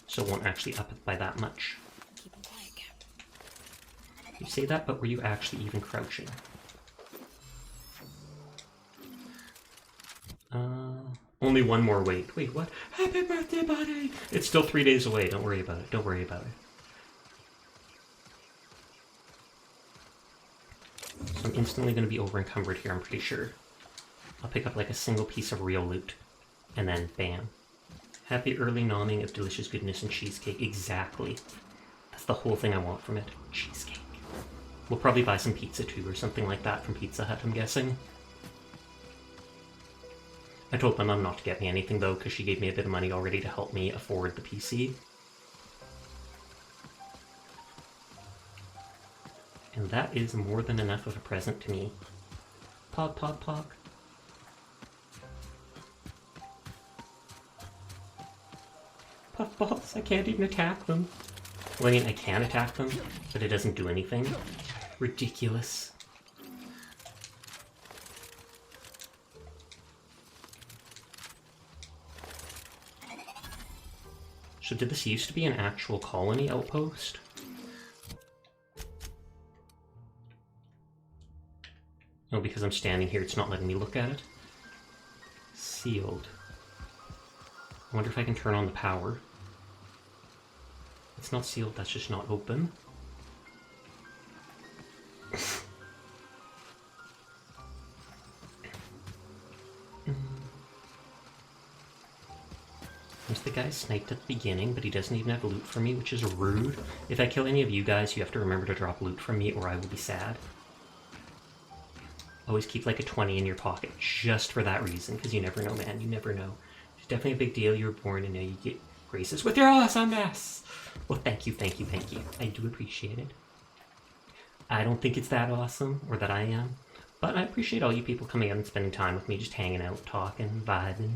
[SPEAKER 1] so it won't actually up it by that much. You say that, but were you actually even crouching? Only one more wait. Wait, what? Happy birthday, buddy! It's still 3 days away. Don't worry about it. Don't worry about it. So I'm instantly going to be over encumbered here, I'm pretty sure. I'll pick up like a single piece of real loot. And then, bam. Happy early nomming of delicious goodness and cheesecake. Exactly. That's the whole thing I want from it. Cheesecake. We'll probably buy some pizza too, or something like that from Pizza Hut, I'm guessing. I told my mum not to get me anything though, because she gave me a bit of money already to help me afford the PC. And that is more than enough of a present to me. Pog, pog, pog. Puffballs, I can't even attack them. Well, I mean, I can attack them, but it doesn't do anything. Ridiculous. So did this used to be an actual colony outpost? No, because I'm standing here, it's not letting me look at it. Sealed. I wonder if I can turn on the power. It's not sealed, that's just not open. There's the guy sniped at the beginning, but he doesn't even have loot for me, which is rude. If I kill any of you guys, you have to remember to drop loot from me, or I will be sad. Always keep like a 20 in your pocket, just for that reason, because you never know, man, you never know. It's definitely a big deal, you were born, and now you get graces with your awesomeness! Well, thank you, thank you, thank you. I do appreciate it. I don't think it's that awesome, or that I am, but I appreciate all you people coming out and spending time with me, just hanging out, talking, vibing.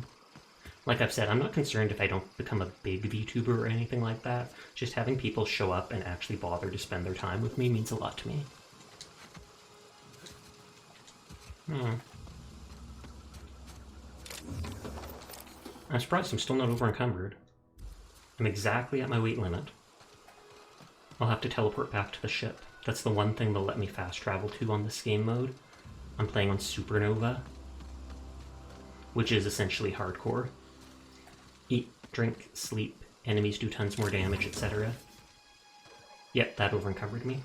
[SPEAKER 1] Like I've said, I'm not concerned if I don't become a big VTuber or anything like that. Just having people show up and actually bother to spend their time with me means a lot to me. I'm surprised I'm still not over encumbered. I'm exactly at my weight limit. I'll have to teleport back to the ship. That's the one thing they'll let me fast travel to on this game mode. I'm playing on Supernova, which is essentially hardcore. Eat, drink, sleep, enemies do tons more damage, etc. Yep, that over encumbered me.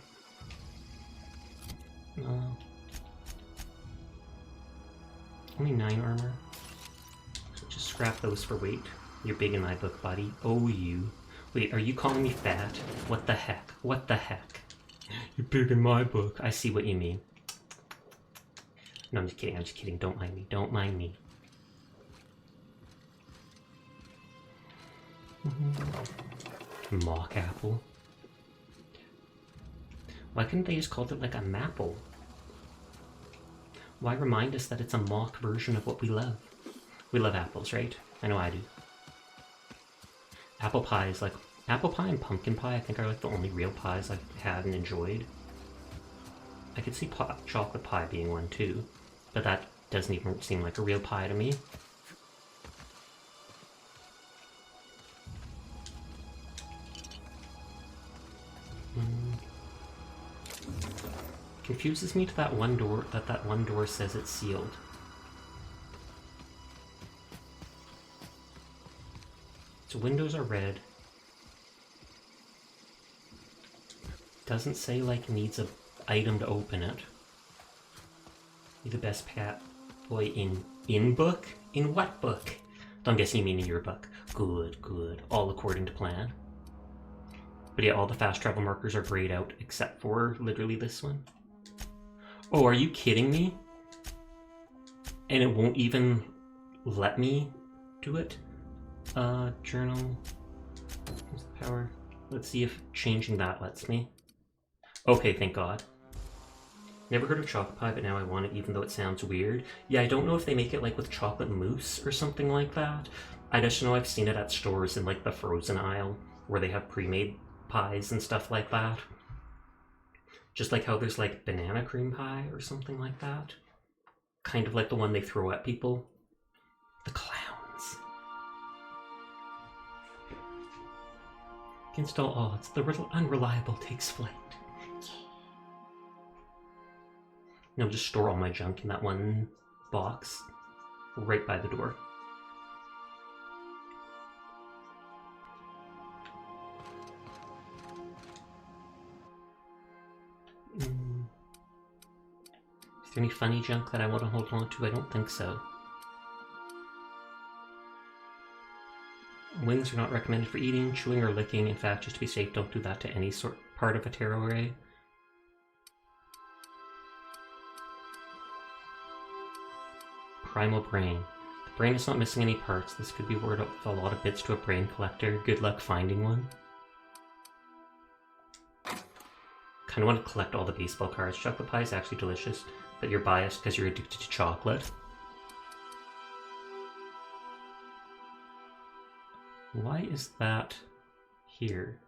[SPEAKER 1] Only 9 armor. So just scrap those for weight. You're big in my book, buddy. Oh, you. Wait, are you calling me fat? What the heck? What the heck? You're big in my book. I see what you mean. No, I'm just kidding. I'm just kidding. Don't mind me. Don't mind me. Mock apple. Why couldn't they just call it like a mapple? Why remind us that it's a mock version of what we love? We love apples, right? I know I do. Apple pie is like... Apple pie and pumpkin pie I think are like the only real pies I've had and enjoyed. I could see chocolate pie being one too, but that doesn't even seem like a real pie to me. Confuses me to that one door, that one door says it's sealed. Its windows are red. Doesn't say like needs a item to open it. You're the best cat boy in book? In what book? I'm guessing you mean in your book. Good, good. All according to plan. But yeah, all the fast travel markers are grayed out except for literally this one. Oh, are you kidding me? And it won't even let me do it? Journal. Where's the power? Let's see if changing that lets me. Okay, thank God. Never heard of chocolate pie, but now I want it, even though it sounds weird. Yeah, I don't know if they make it like with chocolate mousse or something like that. I just know I've seen it at stores in like the frozen aisle, where they have pre-made pies and stuff like that. Just like how there's like banana cream pie or something like that. Kind of like the one they throw at people. The clowns. Against all odds, the unreliable takes flight. No, just store all my junk in that one box right by the door. Is there any funny junk that I want to hold on to? I don't think so. Wings are not recommended for eating, chewing, or licking. In fact, just to be safe, don't do that to any part of a tarot array. Primal brain. The brain is not missing any parts. This could be worth a lot of bits to a brain collector. Good luck finding one. Kind of want to collect all the baseball cards. Chocolate pie is actually delicious, but you're biased because you're addicted to chocolate. Why is that here?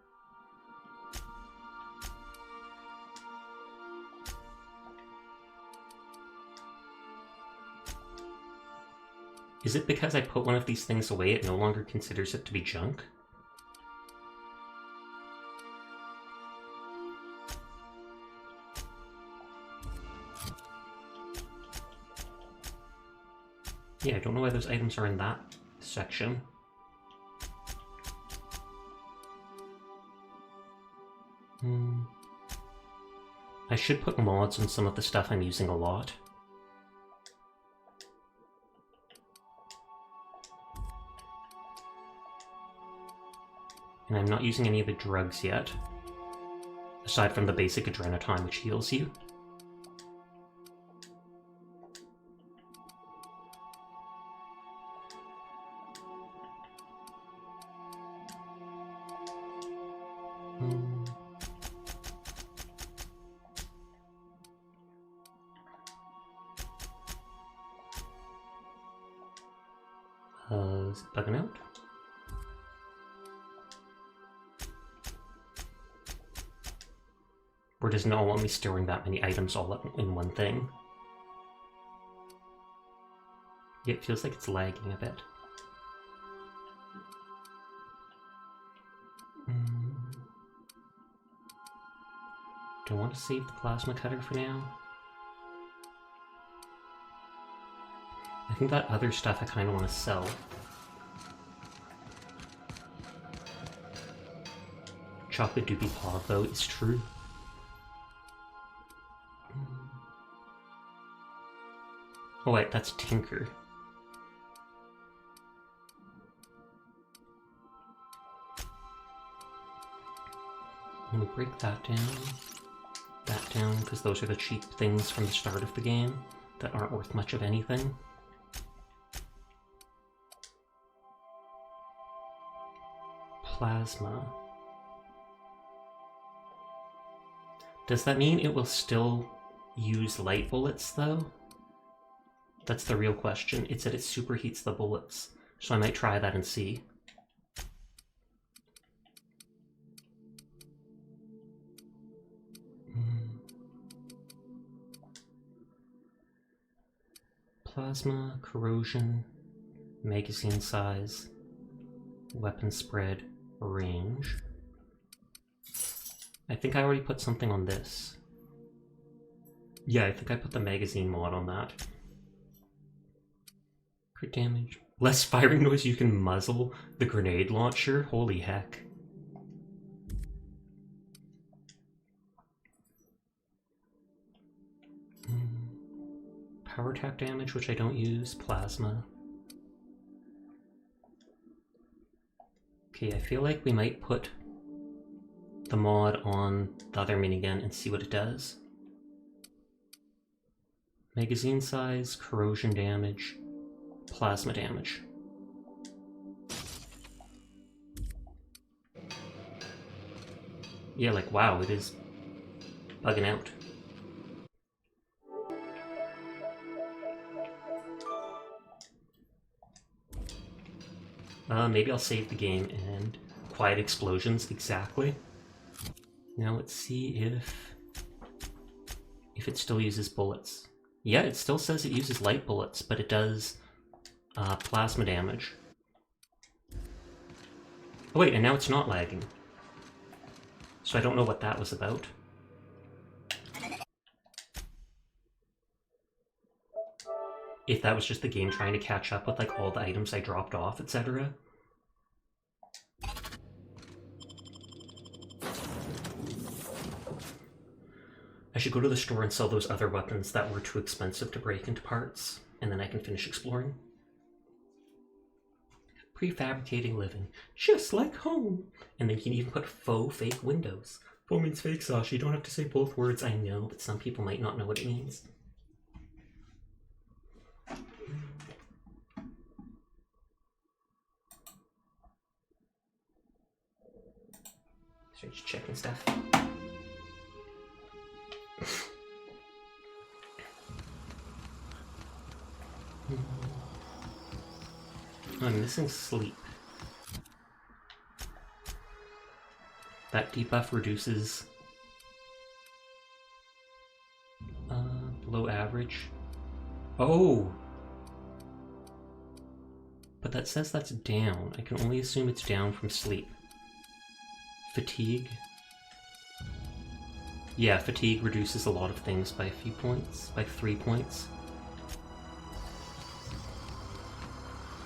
[SPEAKER 1] Is it because I put one of these things away, it no longer considers it to be junk? Yeah, I don't know why those items are in that section. I should put mods on some of the stuff I'm using a lot. And I'm not using any of the drugs yet, aside from the basic adrenochrome, which heals you. Is it bugging out? Or does not want me storing that many items all up in one thing? Yeah, it feels like it's lagging a bit. Do I want to save the plasma cutter for now? I think that other stuff I kind of want to sell. Chocolate Doobie Paw, though, is true. Oh wait, that's Tinker. I'm gonna break that down, because those are the cheap things from the start of the game that aren't worth much of anything. Plasma. Does that mean it will still use light bullets, though? That's the real question. It said it superheats the bullets, so I might try that and see. Plasma, corrosion, magazine size, weapon spread, range. I think I already put something on this. Yeah, I think I put the magazine mod on that. Crit damage. Less firing noise, you can muzzle the grenade launcher? Holy heck. Power attack damage, which I don't use. Plasma. Okay, I feel like we might put the mod on the other minigun and see what it does. Magazine size, corrosion damage, plasma damage. Yeah, like, wow, it is bugging out. Maybe I'll save the game and quiet explosions, exactly. Now let's see if it still uses bullets. Yeah, it still says it uses light bullets, but it does plasma damage. Oh wait, and now it's not lagging. So I don't know what that was about. If that was just the game trying to catch up with like all the items I dropped off, etc. I should go to the store and sell those other weapons that were too expensive to break into parts, and then I can finish exploring. Prefabricating living, just like home. And then you can even put faux fake windows. Faux means fake, Sasha. You don't have to say both words, I know, but some people might not know what it means. So just checking stuff. I'm missing sleep. That debuff reduces below average. Oh! But that says that's down. I can only assume it's down from sleep. Fatigue. Yeah, fatigue reduces a lot of things by a few points, by 3 points.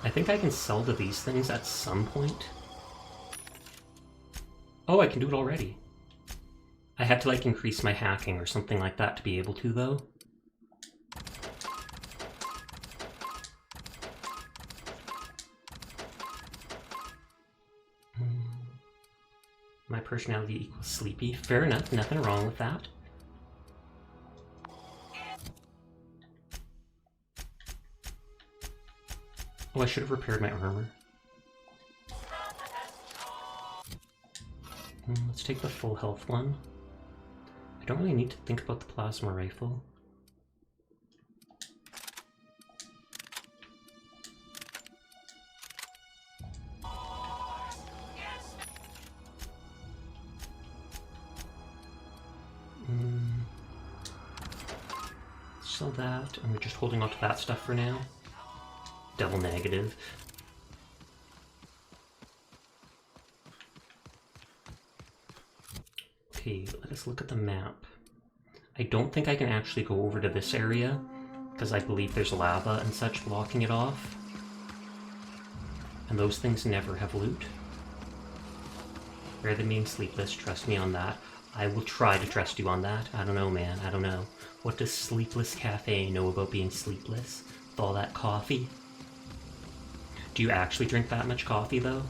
[SPEAKER 1] I think I can sell to these things at some point. Oh, I can do it already. I had to like increase my hacking or something like that to be able to, though. My personality equals sleepy. Fair enough, nothing wrong with that. Oh, I should have repaired my armor. Let's take the full health one. I don't really need to think about the plasma rifle. Sell that, and we're just holding on to that stuff for now. Double negative. Okay, let us look at the map. I don't think I can actually go over to this area, because I believe there's lava and such blocking it off. And those things never have loot. Rather than being sleepless, trust me on that. I will try to trust you on that. I don't know, man, I don't know. What does Sleepless Cafe know about being sleepless? With all that coffee? Do you actually drink that much coffee, though?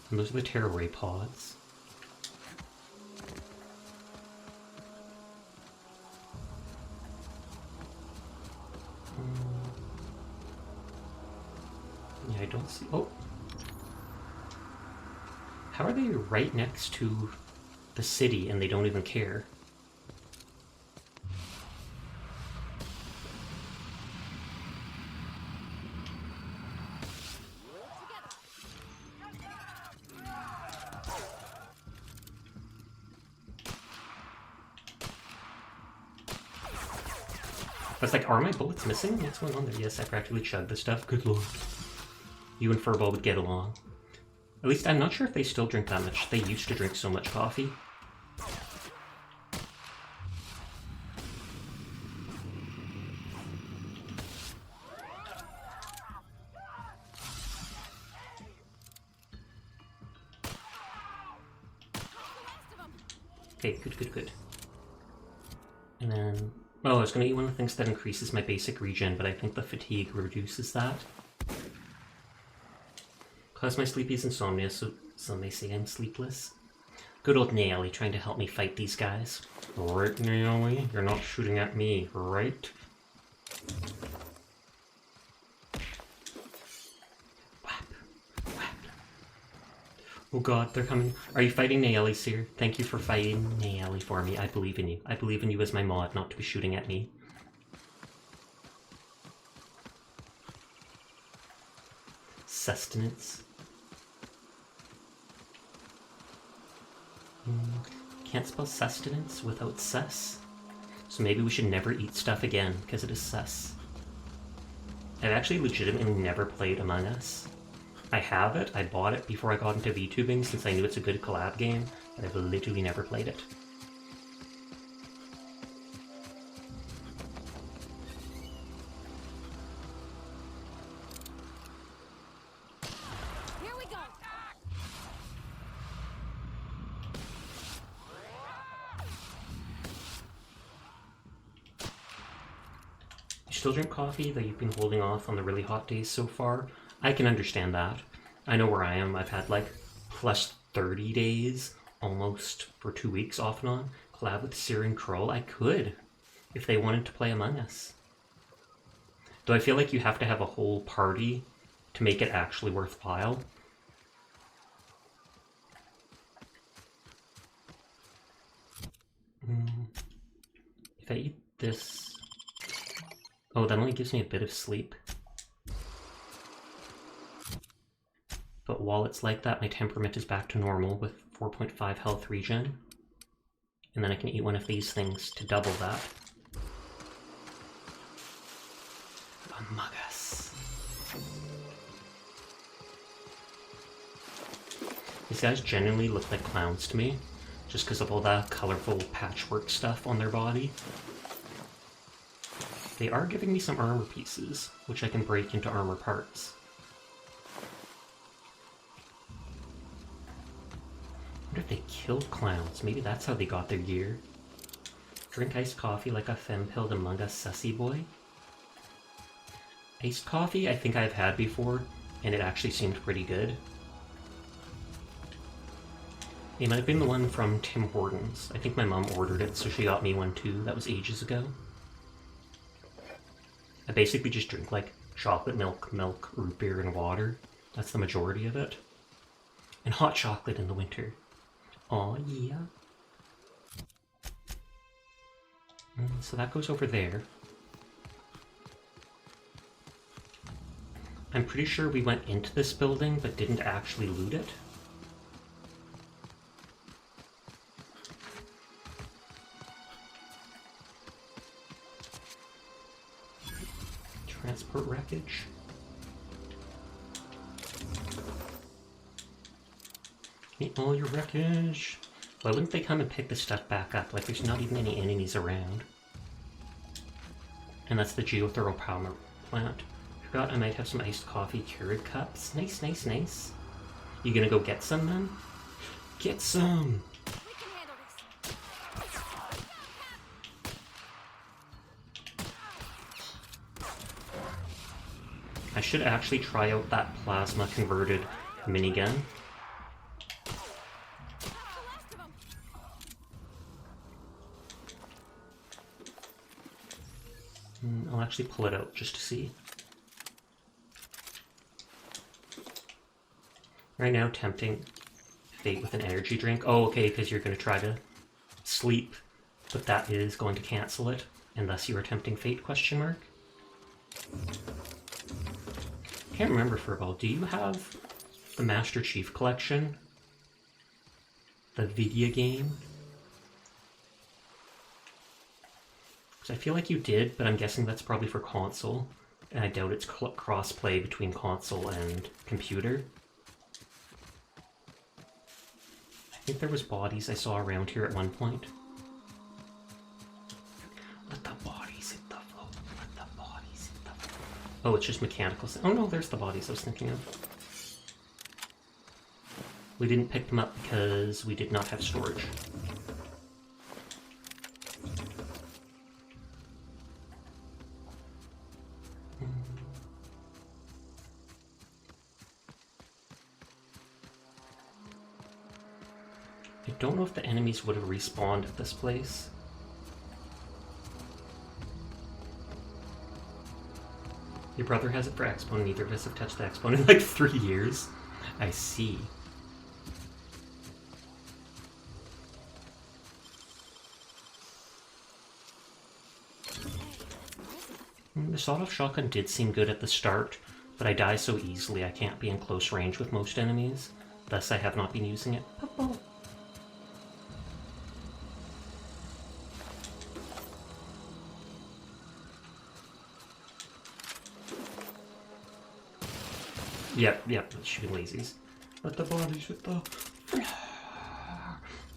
[SPEAKER 1] And those are the tearaway pods. Yeah, I don't see... Oh! How are they right next to the city and they don't even care? I was like, are my bullets missing? What's going on there? Yes, I practically chugged this stuff. Good lord. You and Furball would get along. At least I'm not sure if they still drink that much. They used to drink so much coffee. Okay, good. And then... Oh, I was going to eat one of the things that increases my basic regen, but I think the fatigue reduces that. Cause my sleepies insomnia, so some may say I'm sleepless. Good old Naomi trying to help me fight these guys. Right, Naomi? You're not shooting at me, right? Whap. Whap. Oh god, they're coming. Are you fighting Naomi, sir? Thank you for fighting Naomi for me. I believe in you. I believe in you as my mod, not to be shooting at me. Sustenance. Can't spell sustenance without sus. So maybe we should never eat stuff again, because it is sus. I've actually legitimately never played Among Us. I have it, I bought it before I got into VTubing since I knew it's a good collab game, but I've literally never played it.
[SPEAKER 2] Here we go.
[SPEAKER 1] You still drink coffee, though you've been holding off on the really hot days so far? I can understand that. I know where I am. I've had like plus 30 days almost for 2 weeks off and on. Collab with Sir and Kroll. I could if they wanted to play Among Us. Though I feel like you have to have a whole party to make it actually worthwhile. If I eat this... Oh, that only gives me a bit of sleep. But while it's like that, my temperament is back to normal with 4.5 health regen. And then I can eat one of these things to double that. Among Us. These guys genuinely look like clowns to me, just because of all the colorful patchwork stuff on their body. They are giving me some armor pieces, which I can break into armor parts. I wonder if they killed clowns. Maybe that's how they got their gear. Drink iced coffee like a femme-pilled Among Us sussy boy. Iced coffee I think I've had before, and it actually seemed pretty good. It might have been the one from Tim Hortons. I think my mom ordered it, so she got me one too. That was ages ago. I basically just drink like chocolate milk, root beer, and water. That's the majority of it. And hot chocolate in the winter. Aw, yeah. So that goes over there. I'm pretty sure we went into this building, but didn't actually loot it. Transport wreckage. Eat all your wreckage. Why wouldn't they come and pick the stuff back up? Like, there's not even any enemies around. And that's the geothermal power plant. Forgot I might have some iced coffee Keurig cups. Nice, nice, nice. You gonna go get some, then? Get some! I should actually try out that plasma converted minigun. I'll actually pull it out just to see. Right now, tempting fate with an energy drink. Oh, okay, because you're going to try to sleep, but that is going to cancel it, and thus you are tempting fate, question mark? Can't remember, Furball, do you have the Master Chief Collection? The video game? Because I feel like you did, but I'm guessing that's probably for console, and I doubt it's cross-play between console and computer. I think there was bodies I saw around here at one point. Let the bodies hit the floor. Let the bodies hit the floor. Oh, it's just mechanical. Oh no, there's the bodies I was thinking of. We didn't pick them up because we did not have storage. I don't know if the enemies would have respawned at this place. Your brother has it for Expo, and neither of us have touched the Expo in like 3 years. I see. The sawed-off shotgun did seem good at the start, but I die so easily I can't be in close range with most enemies. Thus I have not been using it. Yep, shooting lazies. Let the bodies hit the... I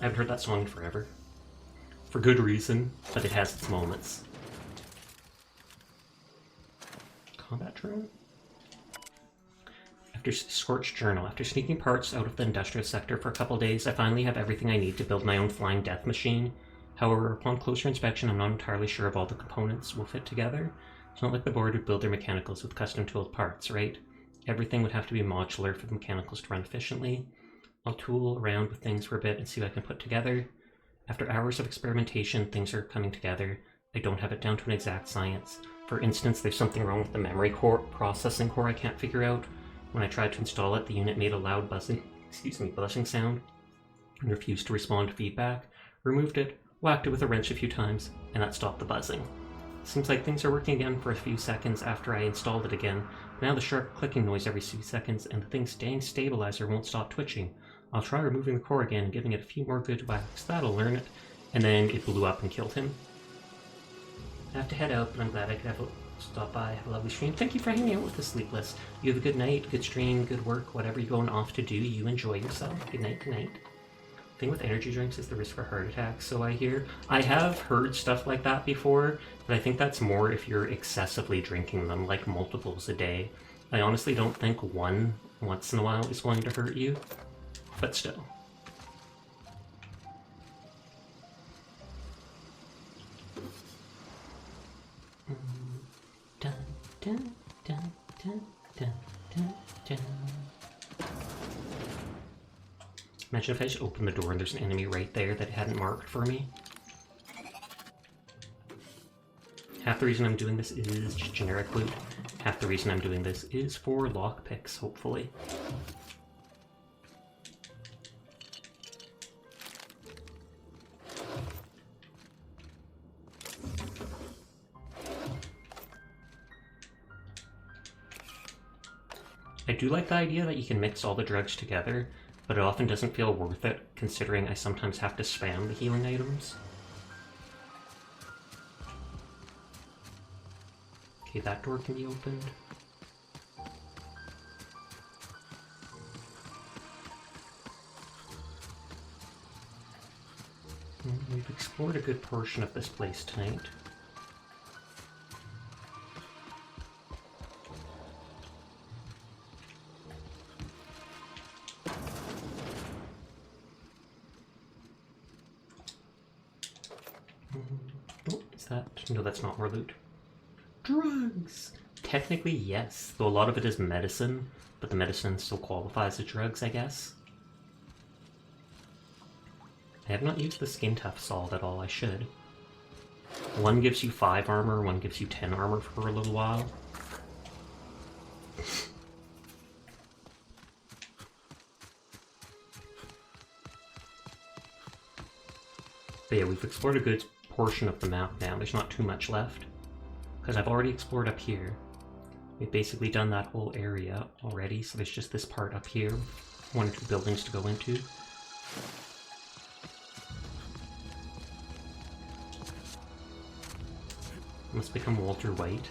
[SPEAKER 1] haven't heard that song in forever. For good reason, but it has its moments. Combat drone? After Scorched Journal. After sneaking parts out of the industrial sector for a couple days, I finally have everything I need to build my own flying death machine. However, upon closer inspection, I'm not entirely sure if all the components will fit together. It's not like the board would build their mechanicals with custom tooled parts, right? Everything would have to be modular for the mechanicals to run efficiently. I'll tool around with things for a bit and see what I can put together. After hours of experimentation, things are coming together. I don't have it down to an exact science. For instance, there's something wrong with the memory core, processing core I can't figure out. When I tried to install it, the unit made a loud buzzing sound and refused to respond to feedback. Removed it, whacked it with a wrench a few times, and that stopped the buzzing. Seems like things are working again for a few seconds after I installed it again. Now the sharp clicking noise every few seconds, and the thing's dang stabilizer won't stop twitching. I'll try removing the core again, giving it a few more good whacks. That'll learn it. And then it blew up and killed him. I have to head out, but I'm glad I could stop by. Have a lovely stream. Thank you for hanging out with us, Sleepless. You have a good night, good stream, good work, whatever you're going off to do. You enjoy yourself. Good night, good night. Thing with energy drinks is the risk for heart attacks, so I hear. I have heard stuff like that before, but I think that's more if you're excessively drinking them, like multiples a day. I honestly don't think one once in a while is going to hurt you, but still. Dun, dun, dun, dun, dun, dun, dun. Imagine if I just open the door and there's an enemy right there that it hadn't marked for me. Half the reason I'm doing this is just generic loot. Half the reason I'm doing this is for lockpicks, hopefully. I do like the idea that you can mix all the drugs together, but it often doesn't feel worth it, considering I sometimes have to spam the healing items. Okay, that door can be opened. We've explored a good portion of this place tonight. Oh, is that? No, that's not more loot. Drugs! Technically, yes, though a lot of it is medicine, but the medicine still qualifies as drugs, I guess. I have not used the skin tough salt at all, I should. One gives you 5 armor, one gives you 10 armor for a little while. But yeah, we've explored a good portion of the map now. There's not too much left, because I've already explored up here. We've basically done that whole area already, so there's just this part up here. 1 or 2 buildings to go into. Must become Walter White.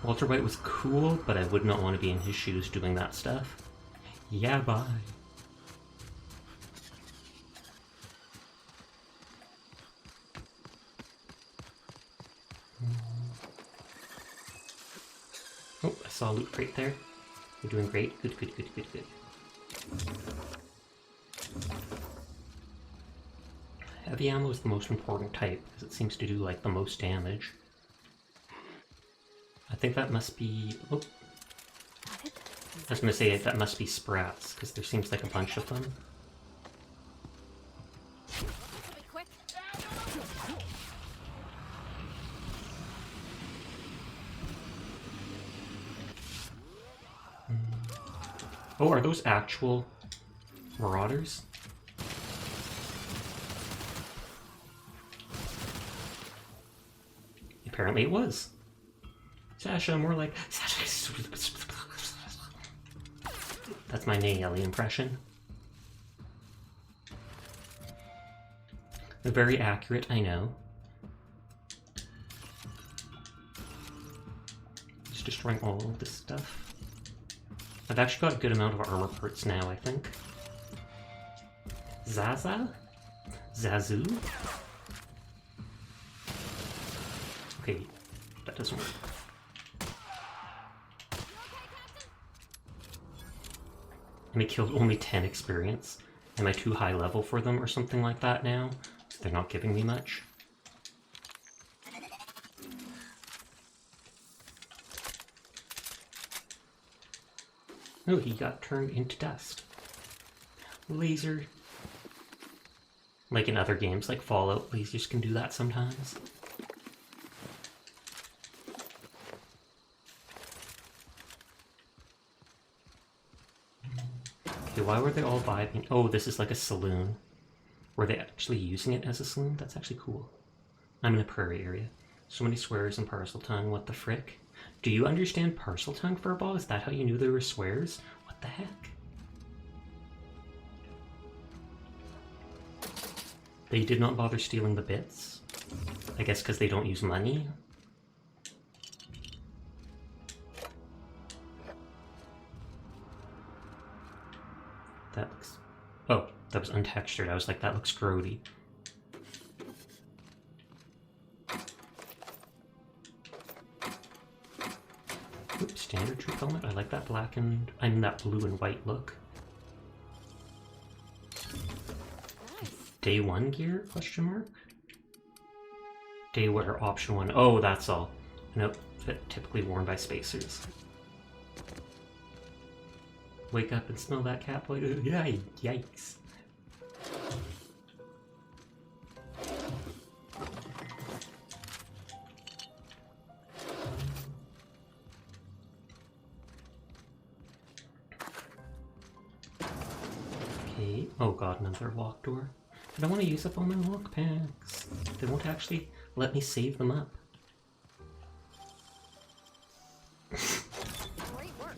[SPEAKER 1] Walter White was cool, but I would not want to be in his shoes doing that stuff. Yeah, bye. Oh, I saw a loot crate there. You're doing great. Good, good, good, good, good. Heavy ammo is the most important type, because it seems to do, like, the most damage. I think that must be... Oh. I was gonna say that must be sprats, because there seems like a bunch of them.
[SPEAKER 2] Quick.
[SPEAKER 1] Oh, are those actual marauders? Apparently it was. Sasha, more like... That's my Nayeli impression. They're very accurate, I know. Just destroying all of this stuff. I've actually got a good amount of armor parts now, I think. Zaza? Zazu? Okay, that doesn't work. And I killed only 10 experience. Am I too high level for them or something like that now? So they're not giving me much. Oh, he got turned into dust. Laser. Like in other games, like Fallout, lasers can do that sometimes. Okay, why were they all vibing? Oh, this is like a saloon. Were they actually using it as a saloon? That's actually cool. I'm in a prairie area. So many swears in parcel tongue, what the frick? Do you understand parcel tongue, Furball? Is that how you knew there were swears? What the heck? They did not bother stealing the bits? I guess because they don't use money? That looks... Oh, that was untextured. I was like, that looks grody. Oops, standard troop helmet. I like that black and... I mean that blue and white look.
[SPEAKER 2] Nice.
[SPEAKER 1] Day 1 gear? Question mark? Day what or option 1? Oh, that's all. Nope, typically worn by spacers. Wake up and smell that cat boy. Yikes. Okay. Oh god, another lock door. I don't want to use up all my lock packs. They won't actually let me save them up.
[SPEAKER 2] Great work.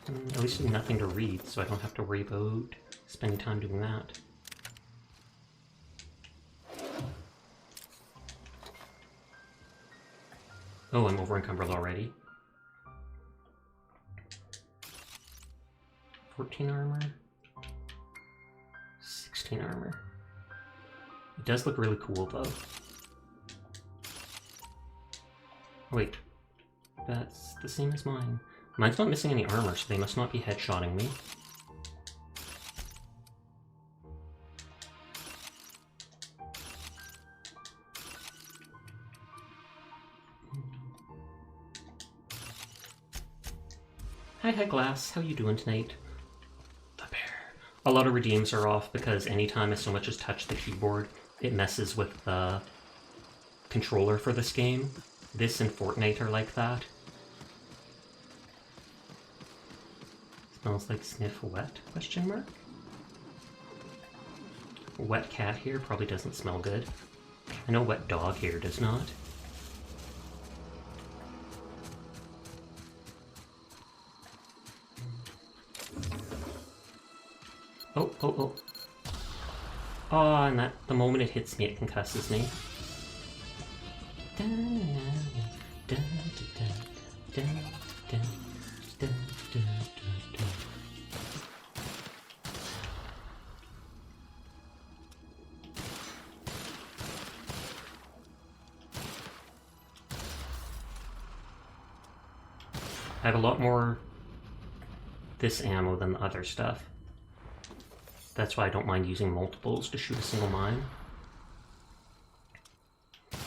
[SPEAKER 1] At least there's nothing to read, so I don't have to worry about spending time doing that. Oh, I'm over encumbered already. 14 armor. 16 armor. It does look really cool, though. Wait. That's the same as mine. Mine's not missing any armor, so they must not be headshotting me. Hi Glass, how you doing tonight? The bear. A lot of redeems are off because anytime I so much as touch the keyboard, it messes with the controller for this game. This and Fortnite are like that. Smells like sniff wet, question mark? Wet cat hair probably doesn't smell good. I know wet dog hair does not. Oh, oh, oh. Oh, and that, the moment it hits me, it concusses me. I have a lot more this ammo than the other stuff. That's why I don't mind using multiples to shoot a single mine.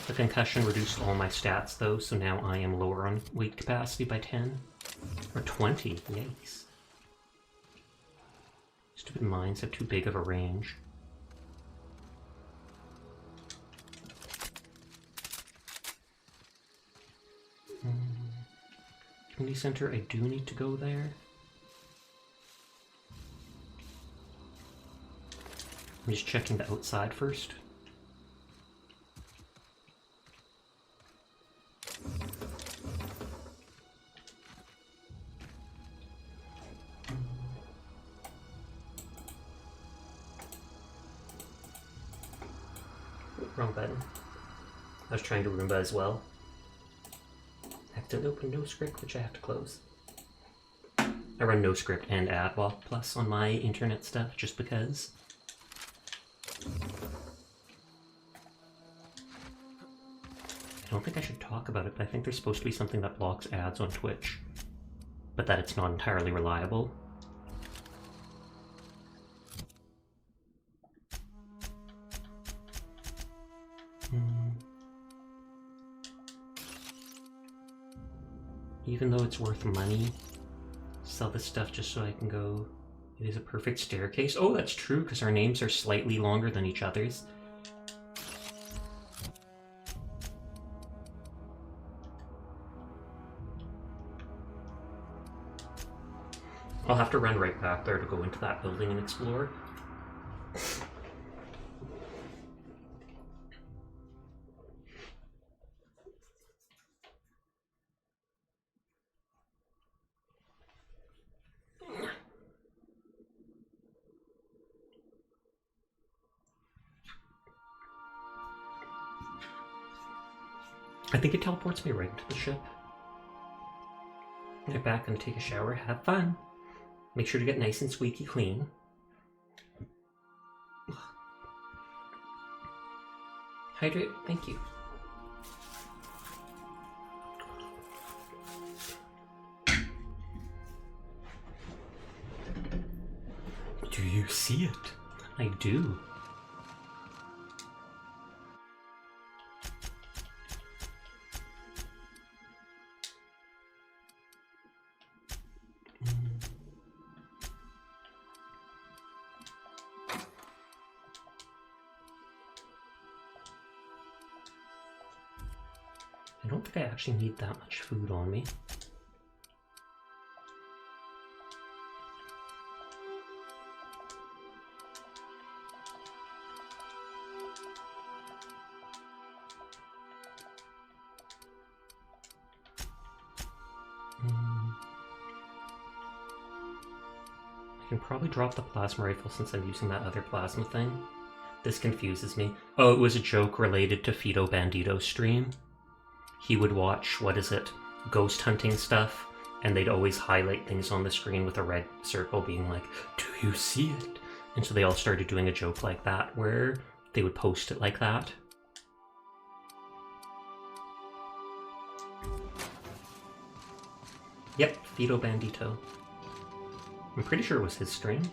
[SPEAKER 1] The concussion reduced all my stats though, so now I am lower on weight capacity by 10. Or 20, yikes. Stupid mines have too big of a range. Community center, I do need to go there. I'm just checking the outside first. Wrong button. I was trying to Roomba as well. I have to open no script, which I have to close. I run no script and AdWalk Plus on my internet stuff just because. I don't think I should talk about it, but I think there's supposed to be something that blocks ads on Twitch, but that it's not entirely reliable. Even though it's worth money, sell this stuff just so I can go. It is a perfect staircase. Oh, that's true, because our names are slightly longer than each other's. I'll have to run right back there to go into that building and explore. I think it teleports me right into the ship. Get back and take a shower, have fun. Make sure to get nice and squeaky clean. Hydrate, thank you. Do you see it? I do. I don't think I actually need that much food on me. I can probably drop the plasma rifle since I'm using that other plasma thing. This confuses me. Oh, it was a joke related to Fido Bandito's stream. He would watch, what is it, ghost hunting stuff, and they'd always highlight things on the screen with a red circle being like, do you see it? And so they all started doing a joke like that where they would post it like that. Yep, Fido Bandito. I'm pretty sure it was his stream.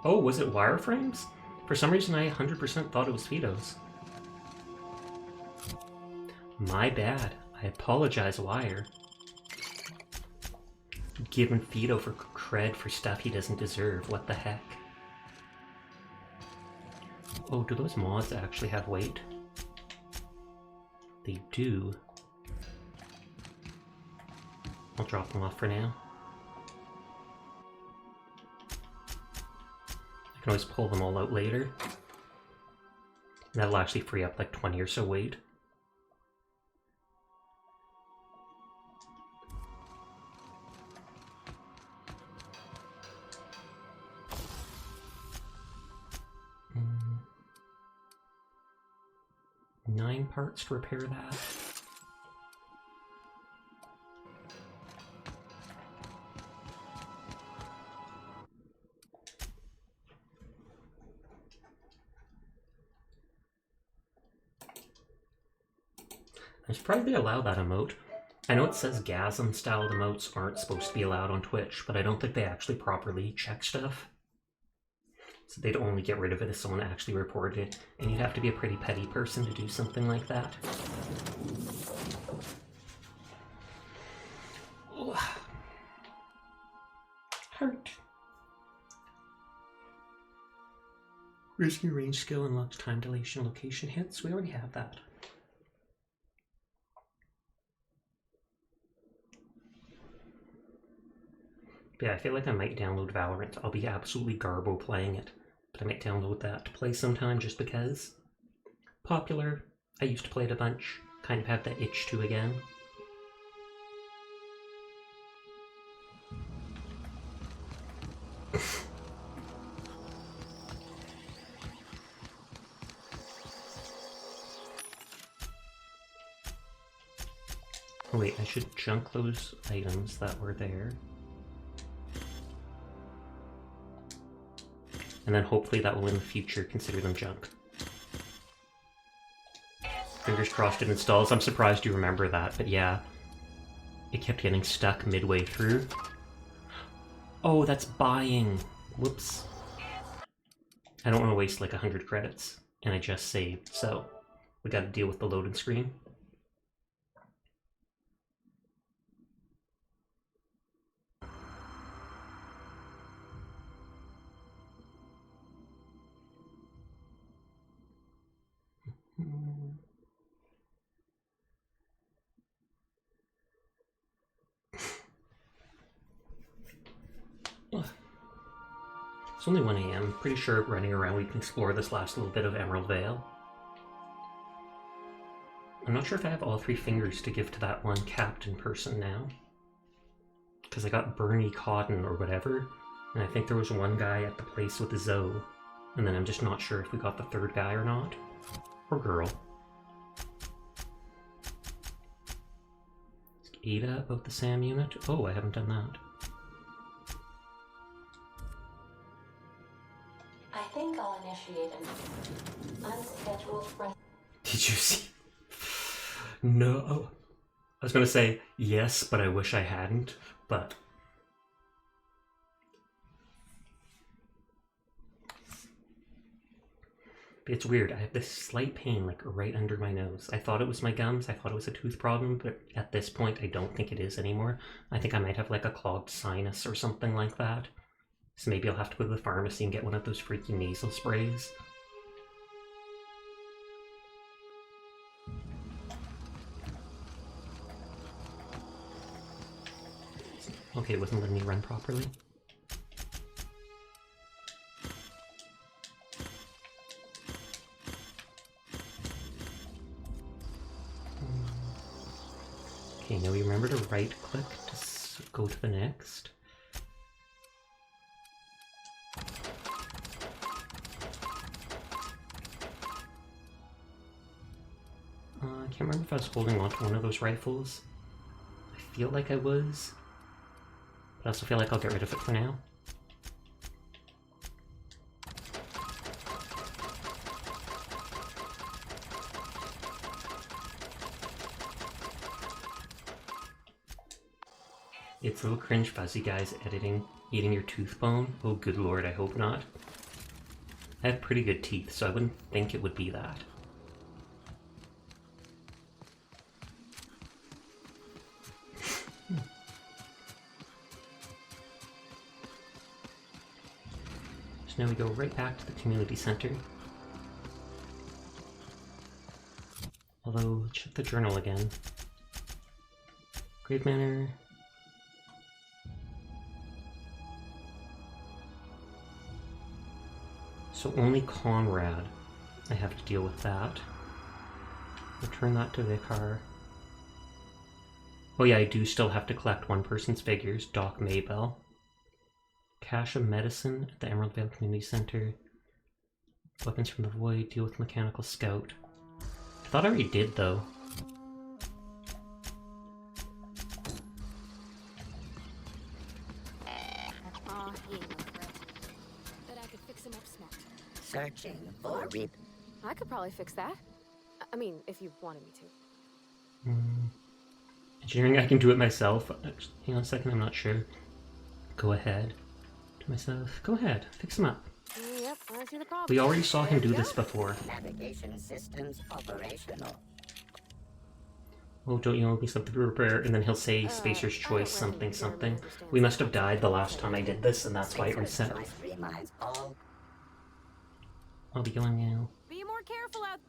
[SPEAKER 1] Oh, was it wireframes? For some reason I 100% thought it was Fido's. My bad. I apologize, Wire. Giving Fido for cred for stuff he doesn't deserve. What the heck? Oh, do those mods actually have weight? They do. I'll drop them off for now. I can always pull them all out later. And that'll actually free up like 20 or so weight. Mm. 9 parts to repair that. I should probably allow that emote. I know it says Gasm style emotes aren't supposed to be allowed on Twitch, but I don't think they actually properly check stuff. So they'd only get rid of it if someone actually reported it, and you'd have to be a pretty petty person to do something like that. Hurt. Risky range skill unlocks time dilation location hits. We already have that. Yeah, I feel like I might download Valorant. I'll be absolutely garbo playing it, but I might download that to play sometime just because. Popular. I used to play it a bunch. Kind of have that itch to again. Oh wait, I should junk those items that were there. And then hopefully that will in the future consider them junk. Fingers crossed it installs. I'm surprised you remember that, but yeah. It kept getting stuck midway through. Oh, that's buying. Whoops. I don't want to waste like 100 credits, and I just saved, so we gotta deal with the loading screen. It's only 1 a.m. Pretty sure running around we can explore this last little bit of Emerald Vale. I'm not sure if I have all 3 fingers to give to that one captain person now. Because I got Bernie Cotton or whatever, and I think there was one guy at the place with the Zoe, and then I'm just not sure if we got the 3rd guy or not. Or girl. Ask Ada about the SAM unit. Oh, I haven't done that.
[SPEAKER 7] I think I'll initiate an unscheduled rest.
[SPEAKER 1] Did you see? No. I was gonna say yes, but I wish I hadn't, but... It's weird, I have this slight pain like right under my nose. I thought it was my gums, I thought it was a tooth problem, but at this point I don't think it is anymore. I think I might have like a clogged sinus or something like that. So maybe I'll have to go to the pharmacy and get one of those freaking nasal sprays. Okay, it wasn't letting me run properly. Okay, now we remember to right click to go to the next. I can't remember if I was holding on to one of those rifles. I feel like I was. But I also feel like I'll get rid of it for now. It's a little cringe fuzzy, guys, eating your tooth bone. Oh, good lord, I hope not. I have pretty good teeth, so I wouldn't think it would be that. So now we go right back to the community center. Although, check the journal again. Grave Manor. So only Conrad. I have to deal with that. Return that to Vicar. Oh yeah, I do still have to collect one person's figures. Doc Maybell. Cache of medicine at the Emerald Vale Community Center. Weapons from the Void. Deal with Mechanical Scout. I thought I already did, though.
[SPEAKER 2] Aw, he ain't no threat. Bet I could fix him up smart.
[SPEAKER 8] Searching for rip.
[SPEAKER 2] I could probably fix that. I mean, if you wanted me to.
[SPEAKER 1] Engineering, I can do it myself. Hang on a second, I'm not sure. Go ahead. To myself. Go ahead, fix him up.
[SPEAKER 2] Yep, I see the problem.
[SPEAKER 1] We already saw him do
[SPEAKER 2] There you
[SPEAKER 1] this
[SPEAKER 2] go.
[SPEAKER 1] before.
[SPEAKER 8] Navigation systems operational.
[SPEAKER 1] Oh, don't you owe me something to repair? And then he'll say Spacer's
[SPEAKER 2] I don't
[SPEAKER 1] Choice,
[SPEAKER 2] really
[SPEAKER 1] something,
[SPEAKER 2] think
[SPEAKER 1] something.
[SPEAKER 2] Jeremy understands
[SPEAKER 1] We must have
[SPEAKER 2] that.
[SPEAKER 1] died the last time I did this, and that's why it reset.
[SPEAKER 8] Choice streamlines all.
[SPEAKER 1] I'll be going now.
[SPEAKER 2] Be more careful out.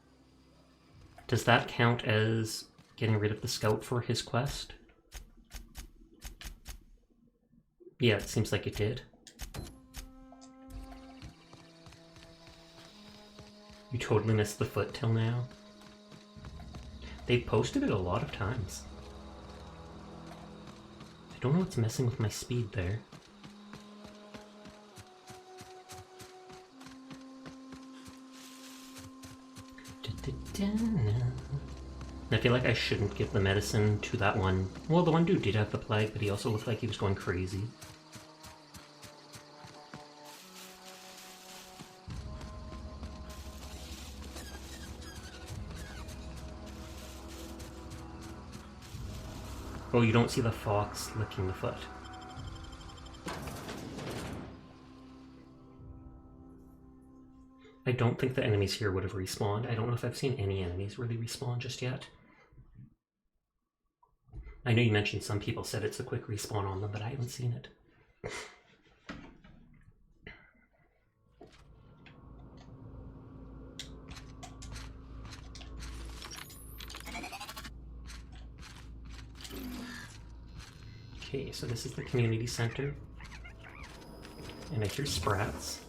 [SPEAKER 1] Does that count as getting rid of the scout for his quest? Yeah, it seems like it did. You totally missed the foot till now. They've posted it a lot of times. I don't know what's messing with my speed there. I feel like I shouldn't give the medicine to that one. Well, the one dude did have the plague, but he also looked like he was going crazy. Oh, you don't see the fox licking the foot. I don't think the enemies here would have respawned. I don't know if I've seen any enemies really respawn just yet. I know you mentioned some people said it's a quick respawn on them, but I haven't seen it. Okay, so this is the community center. And I hear sprats.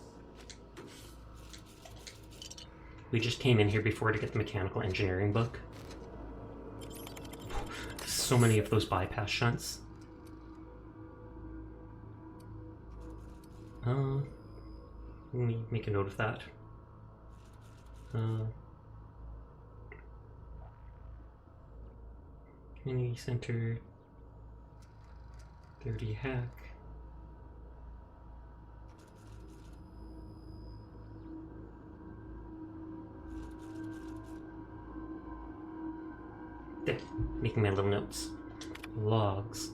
[SPEAKER 1] We just came in here before to get the mechanical engineering book. So many of those bypass shunts. Let me make a note of that. Community center, 30 hack. There, making my little notes. Logs.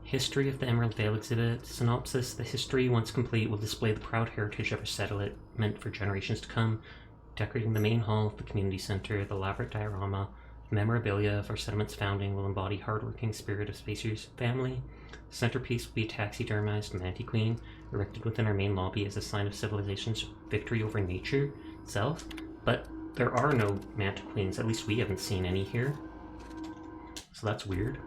[SPEAKER 1] History of the Emerald Vale exhibit. Synopsis. The history, once complete, will display the proud heritage of our settlement for generations to come, decorating the main hall of the community center. The elaborate diorama, memorabilia of our settlement's founding will embody hardworking spirit of Spacer's family. Centerpiece will be a taxidermized Manti Queen, erected within our main lobby as a sign of civilization's victory over nature itself. But there are no Manti Queens, at least we haven't seen any here. So that's weird.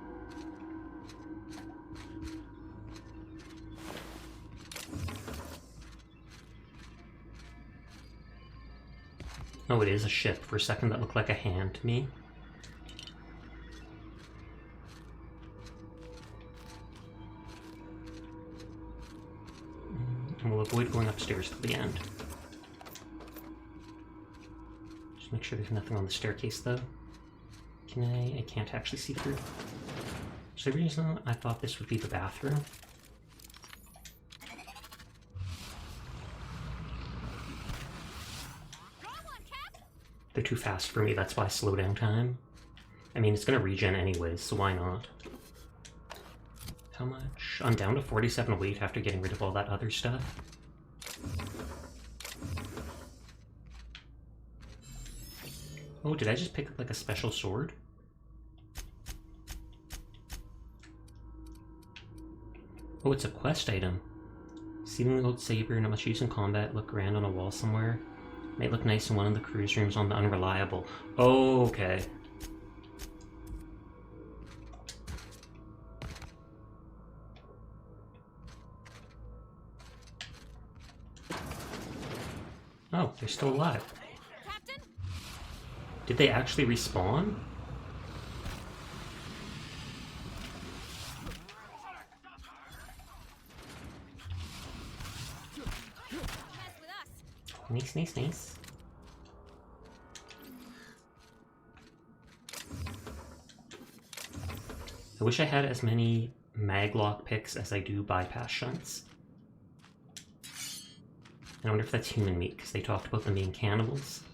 [SPEAKER 1] Oh, it is a ship. For a second that looked like a hand to me. And we'll avoid going upstairs to the end. Just make sure there's nothing on the staircase though. Can I can't actually see through. For some reason I thought this would be the bathroom. They're too fast for me, that's why slow down time. I mean, it's gonna regen anyways, so why not? How much? I'm down to 47 weight after getting rid of all that other stuff. Oh, did I just pick up like a special sword? Oh, it's a quest item. Seemingly old saber, not much use in combat, look grand on a wall somewhere. Might look nice in one of the cruise rooms on the Unreliable. Oh, okay. Oh, they're still alive.
[SPEAKER 2] Captain?
[SPEAKER 1] Did they actually respawn? Nice, nice, nice. I wish I had as many maglock picks as I do bypass shunts. I wonder if that's human meat, because they talked about them being cannibals.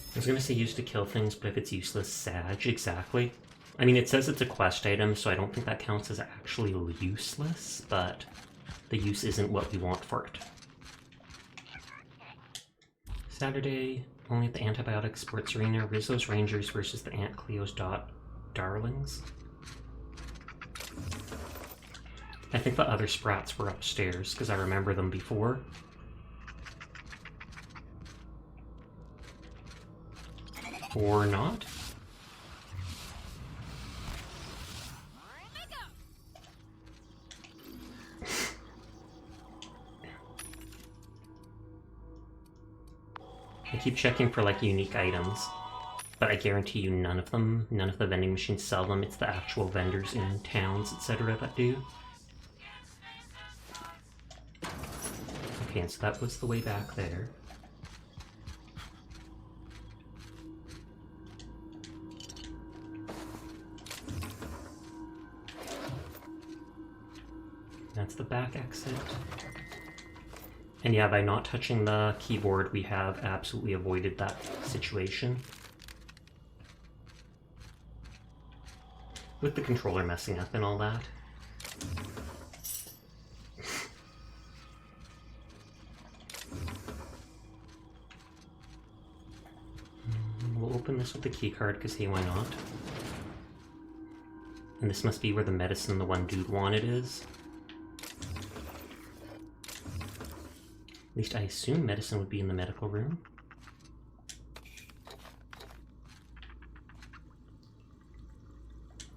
[SPEAKER 1] I was gonna say used to kill things, but if it's useless, Sag, exactly. I mean, it says it's a quest item, so I don't think that counts as actually useless, but the use isn't what we want for it. Saturday, only at the Antibiotic Sports Arena, Rizzo's Rangers versus the Aunt Cleo's Darlings. I think the other Sprats were upstairs, because I remember them before. Or not. I keep checking for like unique items, but I guarantee you none of the vending machines sell them. It's the actual vendors in towns, etc. that do. Okay, and so that was the way back there. That's the back exit. And yeah, by not touching the keyboard, we have absolutely avoided that situation. With the controller messing up and all that. We'll open this with the keycard, because hey, why not? And this must be where the medicine the one dude wanted is. At least I assume medicine would be in the medical room.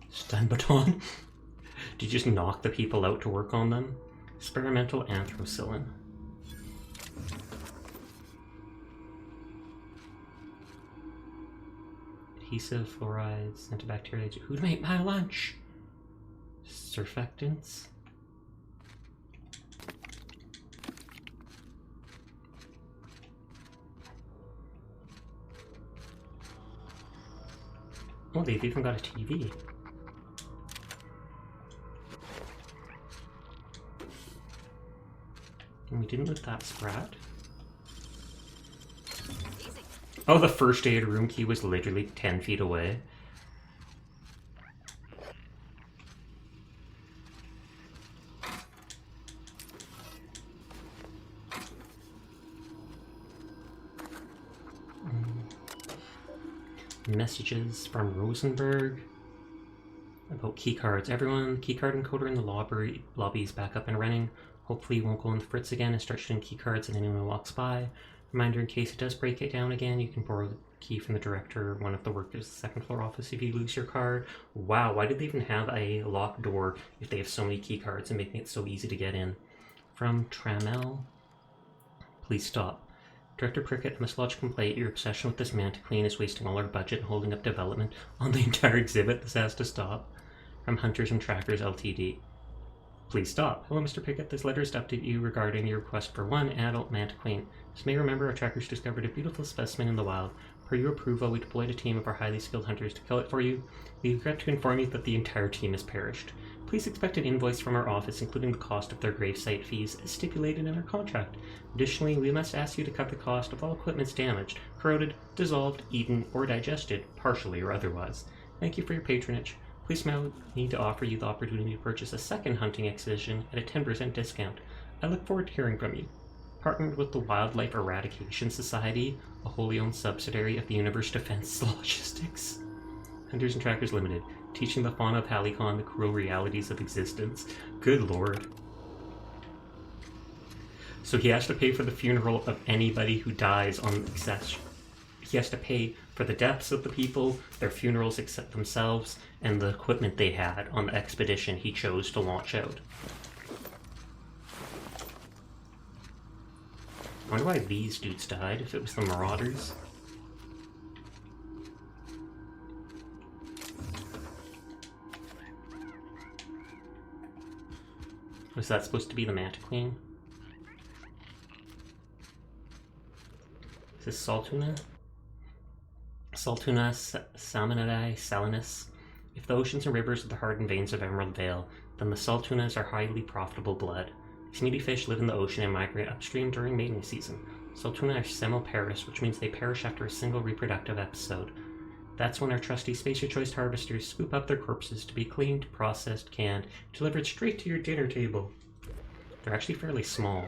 [SPEAKER 1] Stun baton? Did you just knock the people out to work on them? Experimental anthracillin. Adhesive, fluorides, antibacterial. Who'd make my lunch? Surfactants. Oh, they've even got a TV. And we didn't loot that sprat. Oh, the first aid room key was literally 10 feet away. Messages from Rosenberg about keycards. Everyone, keycard encoder in the lobby is back up and running. Hopefully you won't go on the fritz again and start shooting keycards at anyone who walks by. Reminder, in case it does break it down again, you can borrow the key from the director or one of the workers' second floor office if you lose your card. Wow, why did they even have a locked door if they have so many keycards and making it so easy to get in? From Tramel. Please stop. Director Prickett, I must lodge a complaint. Your obsession with this Manticlean is wasting all our budget and holding up development on the entire exhibit. This has to stop. From Hunters and Trackers Ltd. Please stop. Hello, Mr. Pickett. This letter is to update you regarding your request for one adult Manticlean. As you may remember, our trackers discovered a beautiful specimen in the wild. Per your approval, we deployed a team of our highly skilled hunters to kill it for you. We regret to inform you that the entire team has perished. Please expect an invoice from our office, including the cost of their gravesite fees, as stipulated in our contract. Additionally, we must ask you to cut the cost of all equipments damaged, corroded, dissolved, eaten, or digested, partially or otherwise. Thank you for your patronage. Please allow me to offer you the opportunity to purchase a second hunting expedition at a 10% discount. I look forward to hearing from you. Partnered with the Wildlife Eradication Society, a wholly owned subsidiary of the Universe Defense Logistics. Hunters and Trackers Limited, teaching the fauna of Halicon the cruel realities of existence. Good lord. So he has to pay for the funeral of anybody who dies on accession. He has to pay for the deaths of the people, their funerals except themselves, and the equipment they had on the expedition he chose to launch out. I wonder why these dudes died, if it was the Marauders. Was that supposed to be the Manticlean? Is this Saltuna? Saltuna salmonidae salinus. If the oceans and rivers are the heart and veins of Emerald Vale, then the Saltunas are highly profitable blood. These meaty fish live in the ocean and migrate upstream during mating season. Saltuna are semiparous, which means they perish after a single reproductive episode. That's when our trusty Spacer Choice harvesters scoop up their corpses to be cleaned, processed, canned, delivered straight to your dinner table. They're actually fairly small.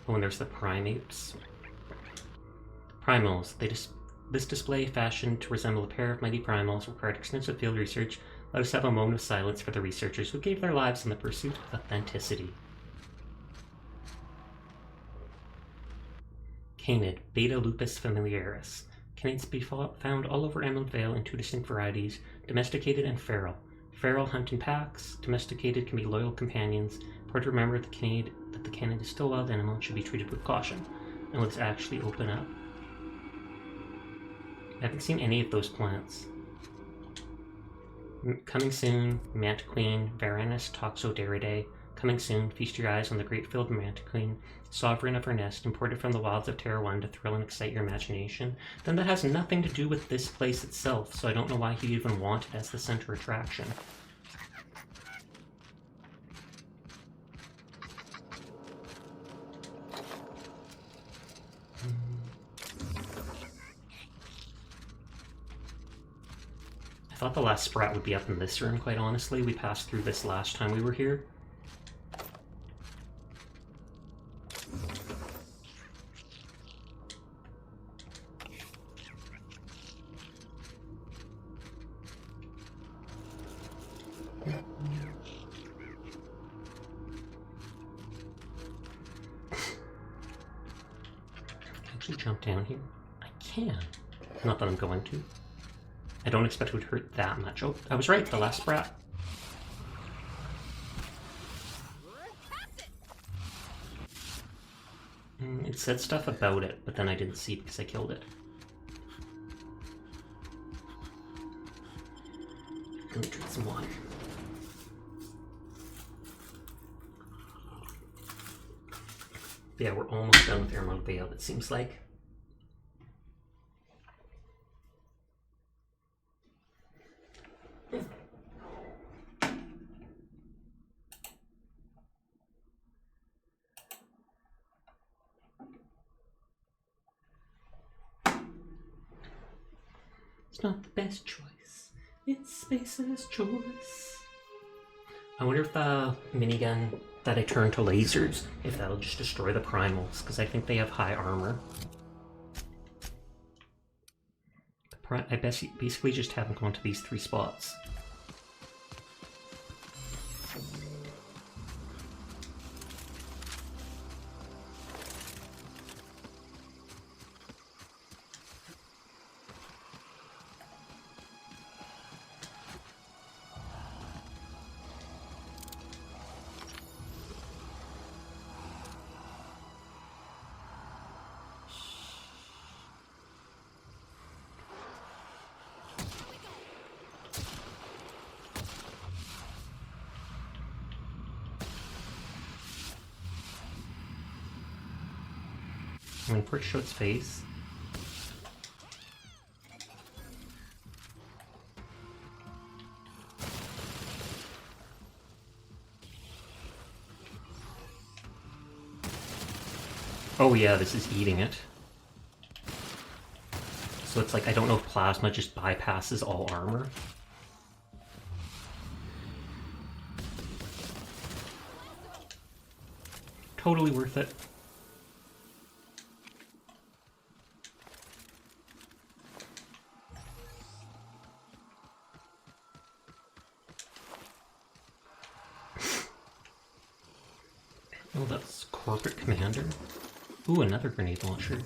[SPEAKER 1] Oh, and there's the primates. Primals. This display, fashioned to resemble a pair of mighty primals, required extensive field research. Let us have a moment of silence for the researchers who gave their lives in the pursuit of authenticity. Canid, Beta lupus familiaris. Canids be found all over Emerald Vale in two distinct varieties, domesticated and feral. Feral hunt in packs, domesticated can be loyal companions. Important to remember that the canid is still a wild animal and should be treated with caution. And let's actually open up. I haven't seen any of those plants. Coming soon, Manticlean, Varanus toxoderidae. Coming soon, feast your eyes on the great-filled Manticlean, sovereign of her nest, imported from the wilds of Terra 1 to thrill and excite your imagination. Then that has nothing to do with this place itself, so I don't know why he even wanted it as the center attraction. I thought the last sprat would be up in this room, quite honestly. We passed through this last time we were here. actually jump down here? I can. Not that I'm going to. I don't expect it would hurt that much. Oh, I was right, the last sprat. It said stuff about it, but then I didn't see it because I killed it. Let me drink some water. Yeah, we're almost done with Emerald Vale, it seems like. It's not the best choice. It's Spacer's choice. I wonder if the minigun that I turn to lasers, if that'll just destroy the primals, because I think they have high armor. I basically just haven't gone to these 3 spots. I'm going for it to show its face. Oh yeah, this is eating it. So it's like, I don't know if plasma just bypasses all armor. Totally worth it. Oh, that's Corporate Commander. Ooh, another grenade launcher.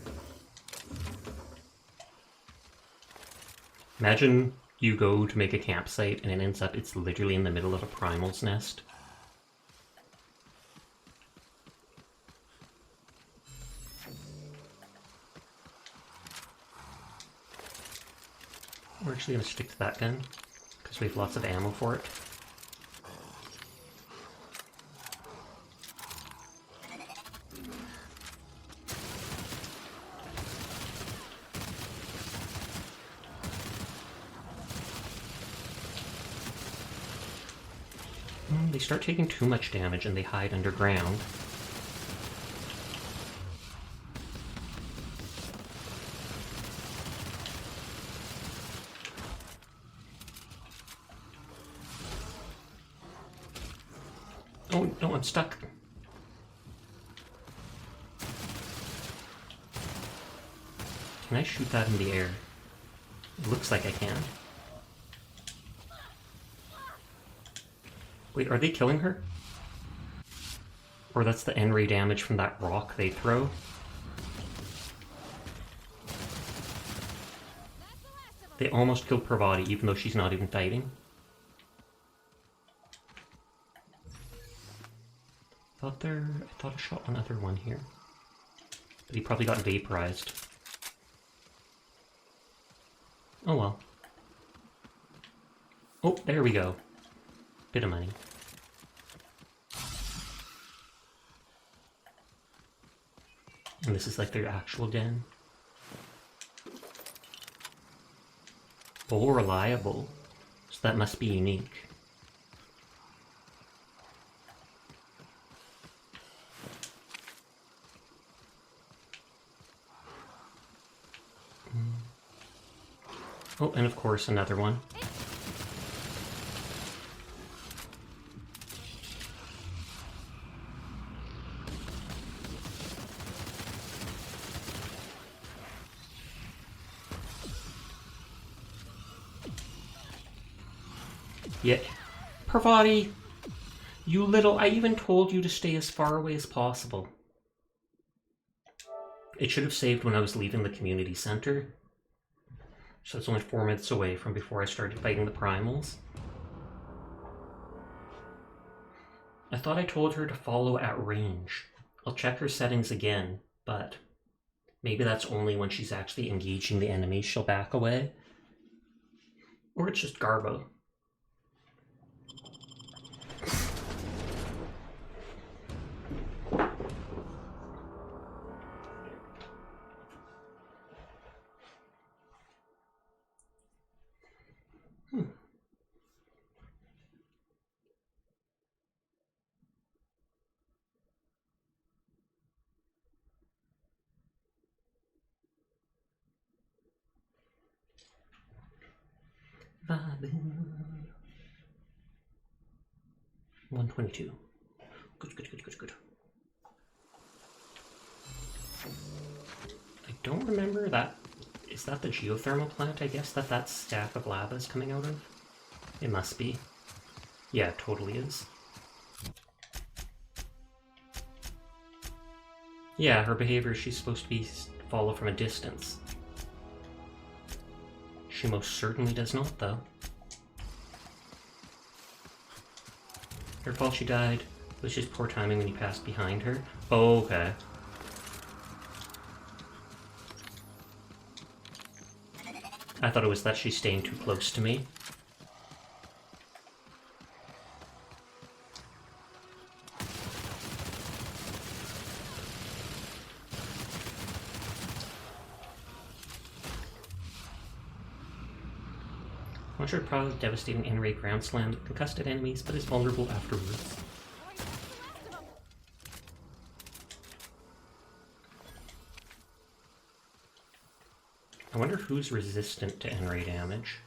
[SPEAKER 1] Imagine you go to make a campsite and it ends up it's literally in the middle of a primal's nest. We're actually going to stick to that gun because we have lots of ammo for it. They start taking too much damage and they hide underground. Oh no, I'm stuck. Can I shoot that in the air? It looks like I can. Wait, are they killing her? Or that's the N-ray damage from that rock they throw? They almost killed Parvati, even though she's not even fighting. I thought I shot one other one here. But he probably got vaporized. Oh well. Oh, there we go. Bit of money. And this is like their actual den. Oh, reliable. So that must be unique. Oh, and of course another one. Yeah. Parvati! You little... I even told you to stay as far away as possible. It should have saved when I was leaving the community center. So it's only 4 minutes away from before I started fighting the primals. I thought I told her to follow at range. I'll check her settings again, but maybe that's only when she's actually engaging the enemy she'll back away. Or it's just Garbo. Vibing. 122. Good. I don't remember that. Is that the geothermal plant, I guess, that stack of lava is coming out of? It must be. Yeah, it totally is. Yeah, her behavior, she's supposed to be follow from a distance. She most certainly does not, though. Her fault she died. It was just poor timing when you passed behind her. Oh, okay. I thought it was that she's staying too close to me. Launcher product devastating N-ray ground slam concussed at enemies, but is vulnerable afterwards. I wonder who's resistant to N-ray damage.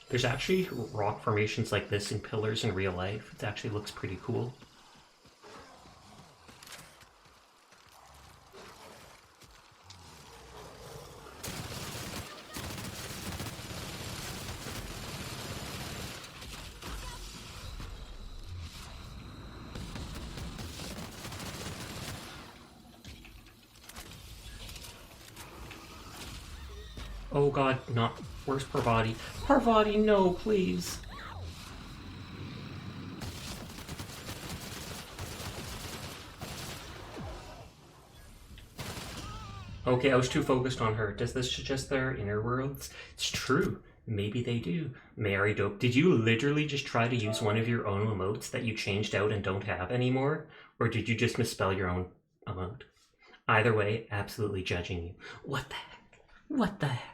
[SPEAKER 1] There's actually rock formations like this in pillars in real life. It actually looks pretty cool. Oh god, not. Where's Parvati? Parvati, no, please. Okay, I was too focused on her. Does this suggest there are inner worlds? It's true. Maybe they do. Mary Dope, did you literally just try to use one of your own emotes that you changed out and don't have anymore? Or did you just misspell your own emote? Either way, absolutely judging you. What the heck? What the heck?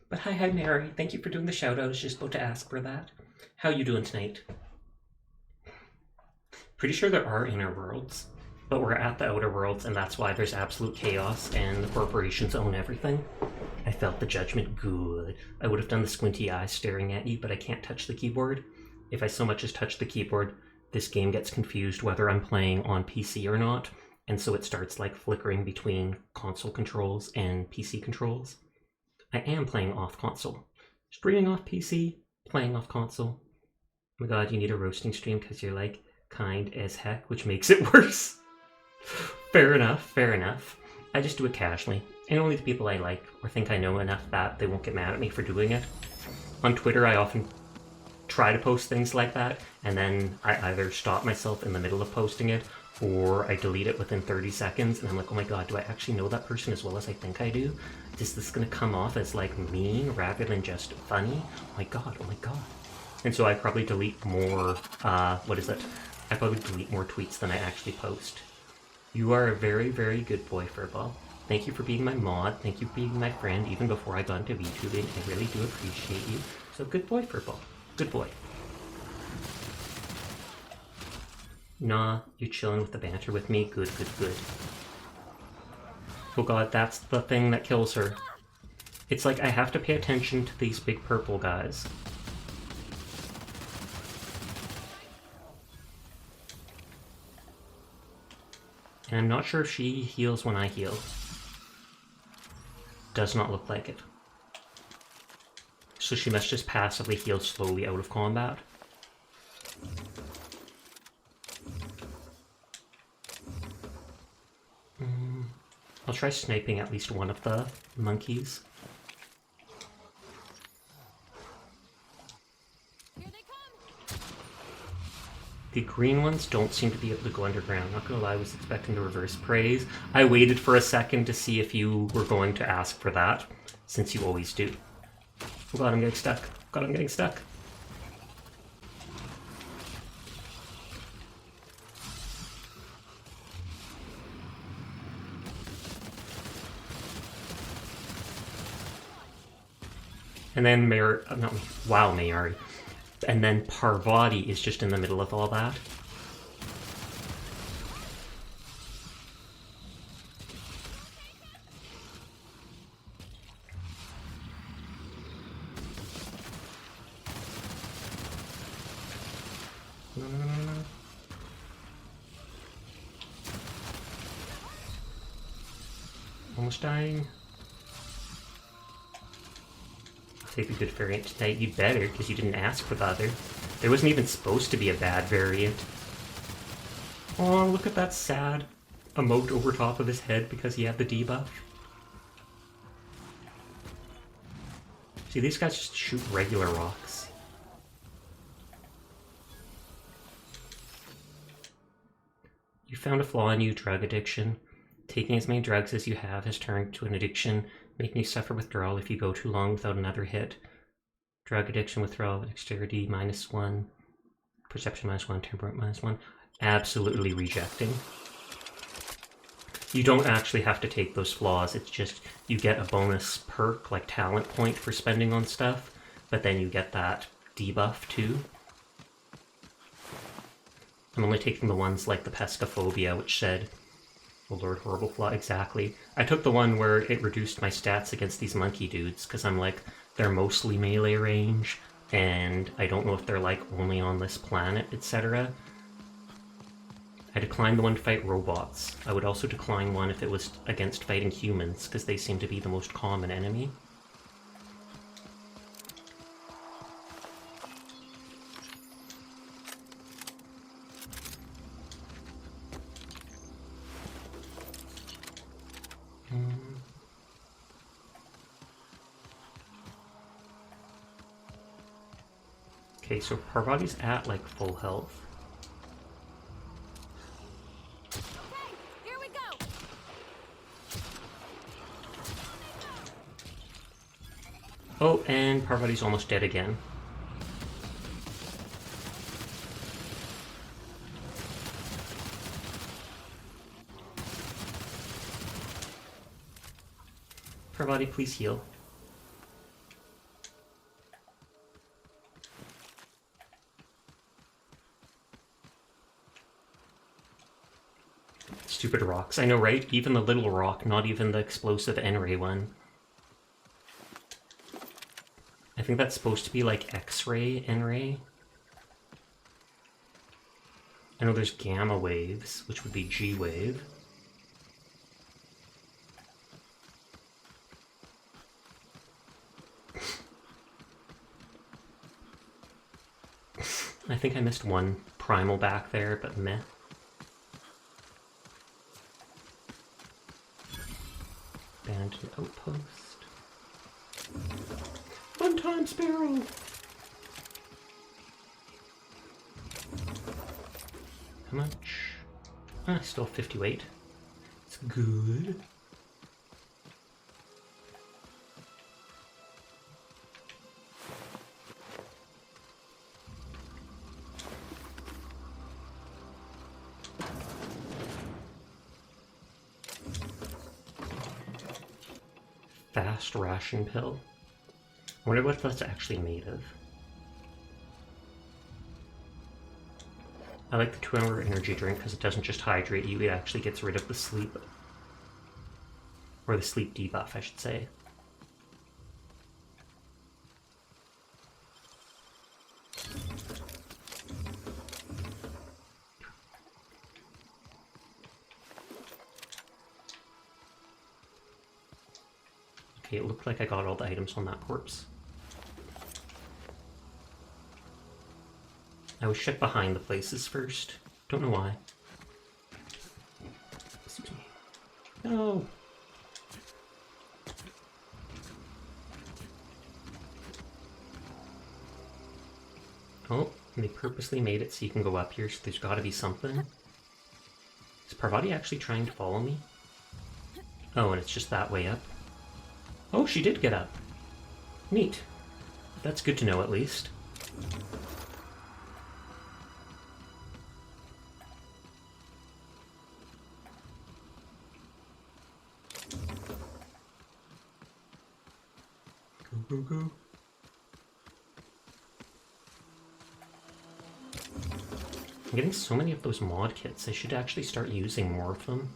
[SPEAKER 1] But hi Mary, thank you for doing the shout out. I was just about to ask for that. How you doing tonight? Pretty sure there are inner worlds, but we're at the outer worlds and that's why there's absolute chaos and the corporations own everything. I felt the judgment good. I would have done the squinty eyes staring at you, but I can't touch the keyboard. If I so much as touch the keyboard, this game gets confused whether I'm playing on PC or not, and so it starts like flickering between console controls and PC controls. I am playing off console. Streaming off PC, playing off console. Oh my god, you need a roasting stream because you're like kind as heck, which makes it worse. Fair enough, fair enough. I just do it casually, and only the people I like or think I know enough that they won't get mad at me for doing it. On Twitter, I often try to post things like that, and then I either stop myself in the middle of posting it, or I delete it within 30 seconds, and I'm like, oh my god, do I actually know that person as well as I think I do? Is this gonna come off as like mean rather than just funny? Oh my god, oh my god. And so I probably delete more, I probably delete more tweets than I actually post. You are a very, very good boy, Furball. Thank you for being my mod, thank you for being my friend, even before I got into VTubing. I really do appreciate you. So good boy, Furball. Good boy. Nah, you chilling with the banter with me? Good. Oh god, that's the thing that kills her. It's like I have to pay attention to these big purple guys. And I'm not sure if she heals when I heal. Does not look like it. So she must just passively heal slowly out of combat. I'll try sniping at least one of the monkeys.
[SPEAKER 2] Here they come.
[SPEAKER 1] The green ones don't seem to be able to go underground. Not gonna lie, I was expecting the reverse praise. I waited for a second to see if you were going to ask for that, since you always do. Oh god, I'm getting stuck. God, I'm getting stuck. And then Mayari. And then Parvati is just in the middle of all that. No. Almost dying. Take a good variant tonight. You better, because you didn't ask for the other. There wasn't even supposed to be a bad variant. Oh, look at that sad emote over top of his head because he had the debuff. See, these guys just shoot regular rocks. You found a flaw in you, drug addiction. Taking as many drugs as you have has turned to an addiction, making you suffer withdrawal if you go too long without another hit. Drug addiction, withdrawal, dexterity -1, perception -1, temperament -1. Absolutely rejecting. You don't actually have to take those flaws, it's just you get a bonus perk, like talent point for spending on stuff, but then you get that debuff too. I'm only taking the ones like the Pescophobia, which said, oh lord, horrible flaw, exactly. I took the one where it reduced my stats against these monkey dudes, because I'm like, they're mostly melee range, and I don't know if they're like only on this planet, etc. I declined the one to fight robots. I would also decline one if it was against fighting humans, because they seem to be the most common enemy. Okay, so Parvati's at like full health.
[SPEAKER 2] Okay, here we go.
[SPEAKER 1] Oh, and Parvati's almost dead again. Parvati, please heal. Stupid rocks. I know, right? Even the little rock, not even the explosive N-ray one. I think that's supposed to be like X-ray N-ray. I know there's gamma waves, which would be G-wave. I think I missed one primal back there, but meh. Abandoned outpost. One-time sparrow! How much? Ah, still 58. It's good. Fast ration pill. I wonder what that's actually made of. I like the 2-hour energy drink because it doesn't just hydrate you, it actually gets rid of the sleep. Or the sleep debuff, I should say. Okay, it looked like I got all the items on that corpse. I always check behind the places first. Don't know why. Excuse me. No! Oh, and they purposely made it so you can go up here, so there's gotta be something. Is Parvati actually trying to follow me? Oh, and it's just that way up. Oh, she did get up. Neat. That's good to know, at least. Go, go, go. I'm getting so many of those mod kits. I should actually start using more of them.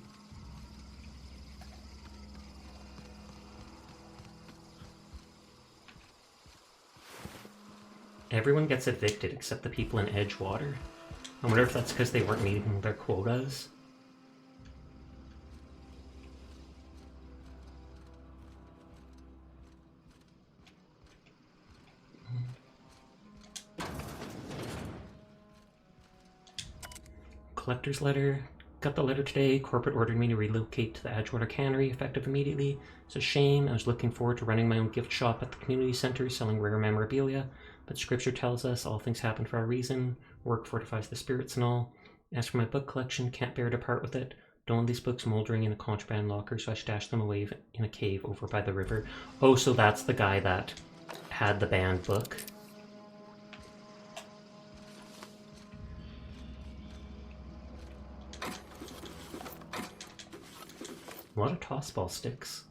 [SPEAKER 1] Everyone gets evicted except the people in Edgewater. I wonder if that's because they weren't meeting their quotas. Collector's letter. Got the letter today. Corporate ordered me to relocate to the Edgewater cannery, effective immediately. It's a shame. I was looking forward to running my own gift shop at the community center, selling rare memorabilia. But scripture tells us all things happen for a reason. Work fortifies the spirits and all. As for my book collection, can't bear to part with it. Don't want these books moldering in a contraband locker, so I stashed them away in a cave over by the river. Oh, so that's the guy that had the banned book. A lot of tossball sticks.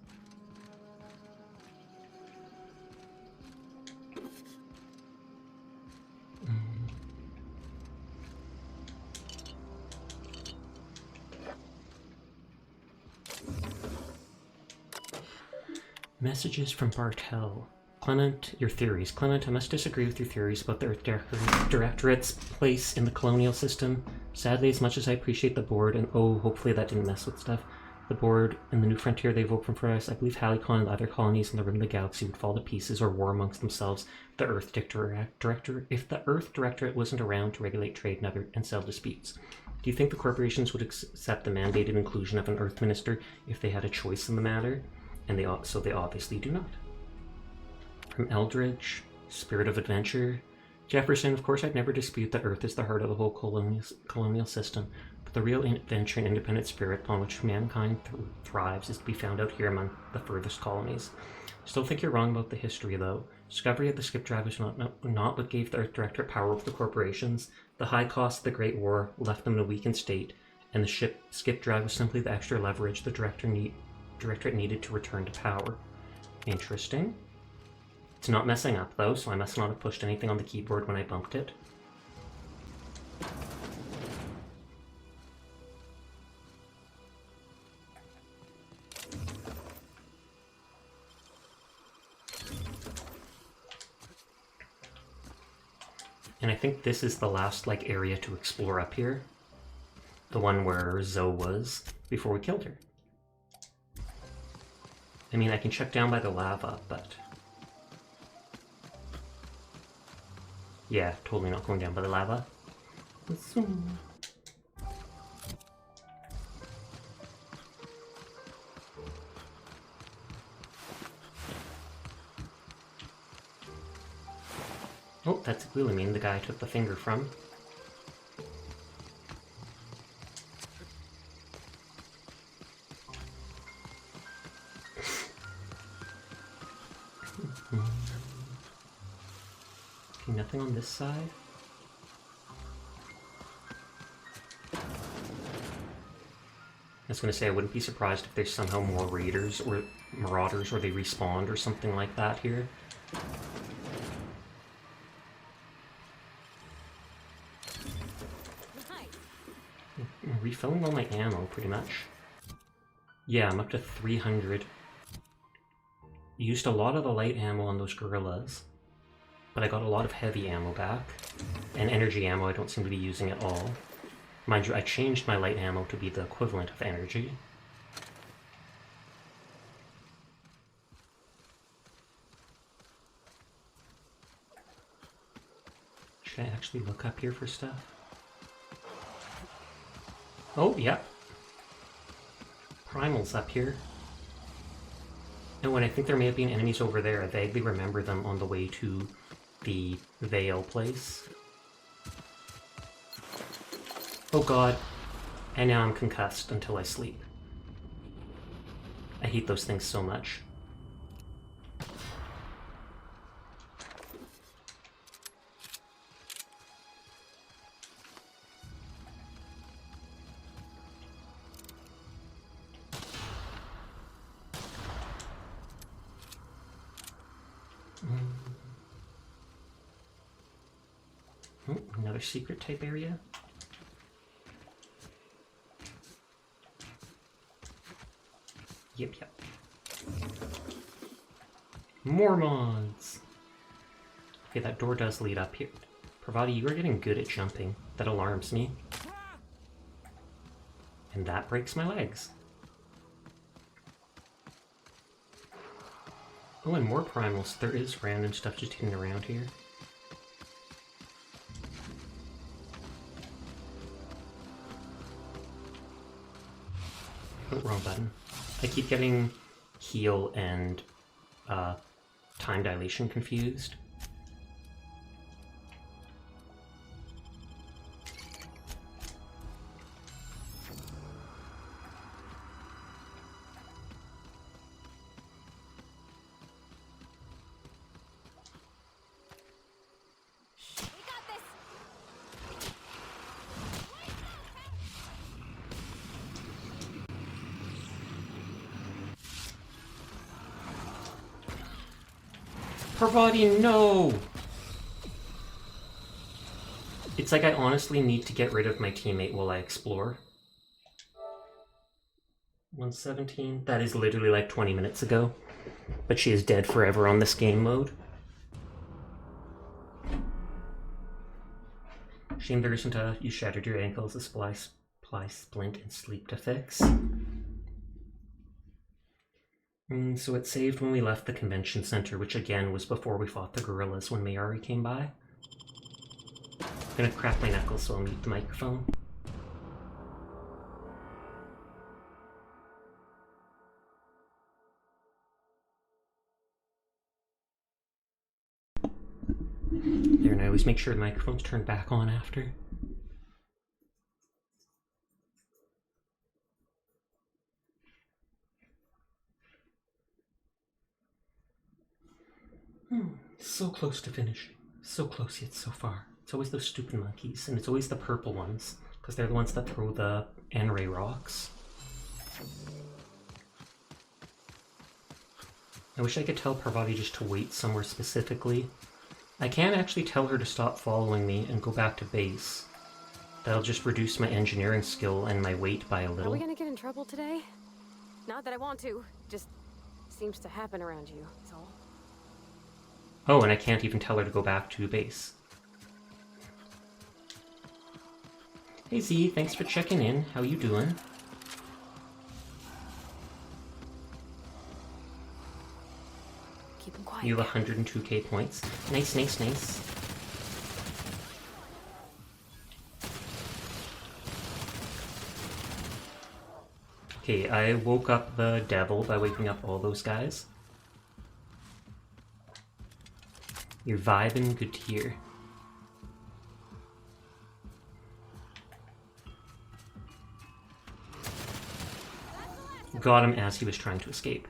[SPEAKER 1] Messages from Bartel. Clement, your theories. Clement, I must disagree with your theories about the Earth Directorate's place in the colonial system. Sadly, as much as I appreciate the board, and oh, hopefully that didn't mess with stuff, the board and the new frontier they evoke from us, I believe Halicon and other colonies in the rim of the galaxy would fall to pieces or war amongst themselves. If the Earth Directorate wasn't around to regulate trade and settle disputes. Do you think the corporations would accept the mandated inclusion of an Earth Minister if they had a choice in the matter? And they obviously do not. From Eldridge, Spirit of Adventure. Jefferson, of course I'd never dispute that Earth is the heart of the whole colonial system, but the real adventure and independent spirit upon which mankind thrives is to be found out here among the furthest colonies. Still think you're wrong about the history, though. Discovery of the skip drive was not what gave the Earth Directorate power over the corporations. The high cost of the Great War left them in a weakened state, and the skip drive was simply the extra leverage the Directorate needed to return to power. Interesting. It's not messing up, though, so I must not have pushed anything on the keyboard when I bumped it. And I think this is the last, area to explore up here. The one where Zoe was before we killed her. I mean, I can check down by the lava, but... yeah, totally not going down by the lava. Oh, that's Glutamine, the guy I took the finger from. Okay, nothing on this side. I was going to say, I wouldn't be surprised if there's somehow more raiders or marauders or they respawned or something like that here. I'm refilling all my ammo, pretty much. Yeah, I'm up to 300. Used a lot of the light ammo on those gorillas, but I got a lot of heavy ammo back. And energy ammo I don't seem to be using at all. Mind you, I changed my light ammo to be the equivalent of energy. Should I actually look up here for stuff? Oh, yeah. Primal's up here. And when I think there may have been enemies over there, I vaguely remember them on the way to the Veil place. Oh god. And now I'm concussed until I sleep. I hate those things so much. Oh, another secret type area. Yep. More mods! Okay, that door does lead up here. Pravati, you are getting good at jumping. That alarms me. And that breaks my legs. Oh, and more primals. There is random stuff just hidden around here. Oh, wrong button. I keep getting heal and time dilation confused. Pravati, no! It's like I honestly need to get rid of my teammate while I explore. 117? That is literally like 20 minutes ago. But she is dead forever on this game mode. Shame there isn't a you shattered your ankles, a ply splint, and sleep to fix. So it saved when we left the convention center, which again was before we fought the gorillas when Mayari came by. I'm gonna crack my knuckles so I'll mute the microphone. There, and I always make sure the microphone's turned back on after. So close to finishing. So close yet so far. It's always those stupid monkeys, and it's always the purple ones, because they're the ones that throw the N-ray rocks. I wish I could tell Parvati just to wait somewhere specifically. I can actually tell her to stop following me and go back to base. That'll just reduce my engineering skill and my weight by a little.
[SPEAKER 2] Are we gonna get in trouble today? Not that I want to, just seems to happen around you, that's all.
[SPEAKER 1] Oh, and I can't even tell her to go back to base. Hey Z, thanks for checking in. How you doing?
[SPEAKER 2] Keep them quiet.
[SPEAKER 1] You have 102k points. Nice, nice, nice. Okay, I woke up the devil by waking up all those guys. You're vibing, good to hear. Got him as he was trying to escape.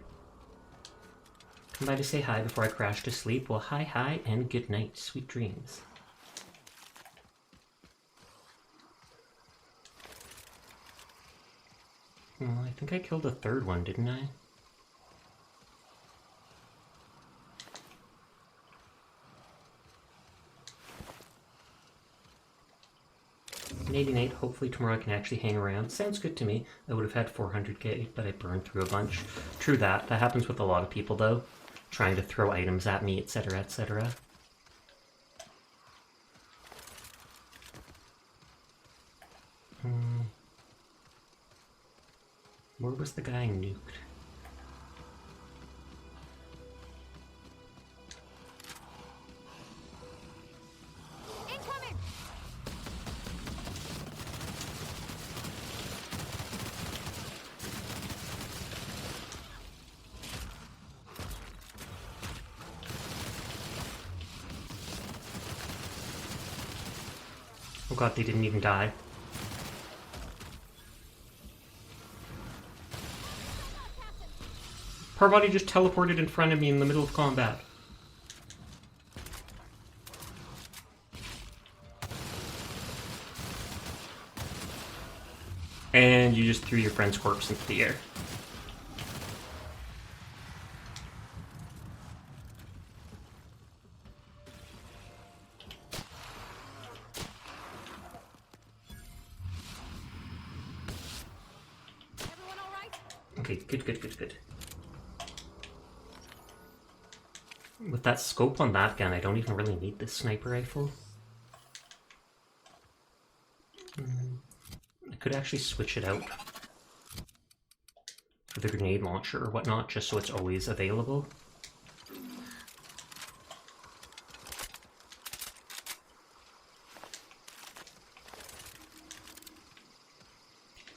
[SPEAKER 1] Come by to say hi before I crash to sleep. Well, hi, and good night. Sweet dreams. Well, I think I killed a third one, didn't I? Night, hopefully tomorrow I can actually hang around. Sounds good to me. I would have had 400k, but I burned through a bunch. True that. That happens with a lot of people, though. Trying to throw items at me, etc., etc. Where was the guy nuked?
[SPEAKER 2] Incoming!
[SPEAKER 1] Oh god, they didn't even die. Parvati just teleported in front of me in the middle of combat. And you just threw your friend's corpse into the air.
[SPEAKER 2] Everyone all right?
[SPEAKER 1] Okay, good. With that scope on that gun, I don't even really need this sniper rifle. I could actually switch it out for the grenade launcher or whatnot, just so it's always available.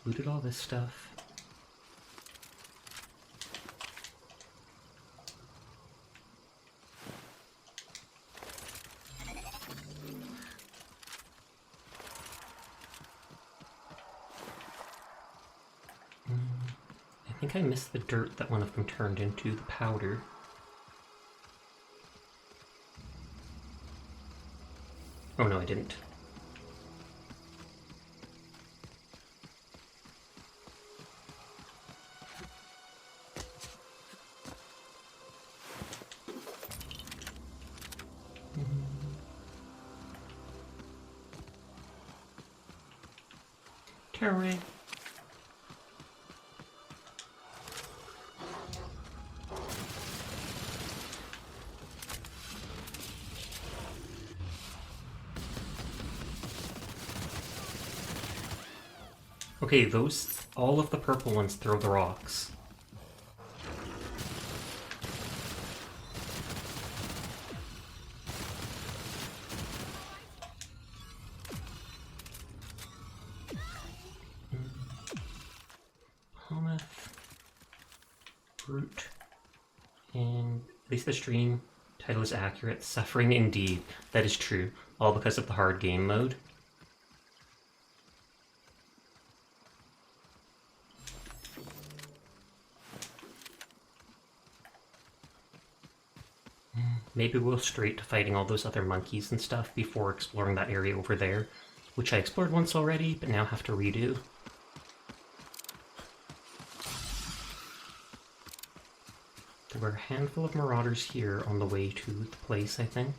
[SPEAKER 1] Looted all this stuff. I think I missed the dirt that one of them turned into, the powder. Oh no, I didn't. Terrain. Okay, all of the purple ones throw the rocks. Brute. And at least the stream title is accurate. Suffering indeed. That is true. All because of the hard game mode. Maybe we'll straight to fighting all those other monkeys and stuff before exploring that area over there, which I explored once already, but now have to redo. There were a handful of marauders here on the way to the place, I think.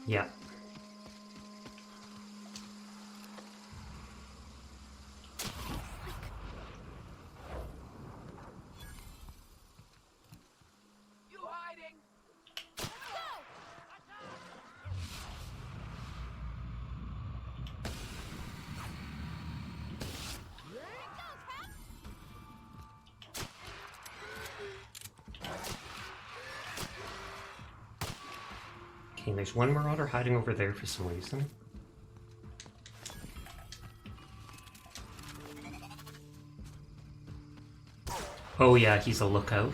[SPEAKER 1] Yeah. Okay, there's one marauder hiding over there for some reason. Oh yeah, he's a lookout.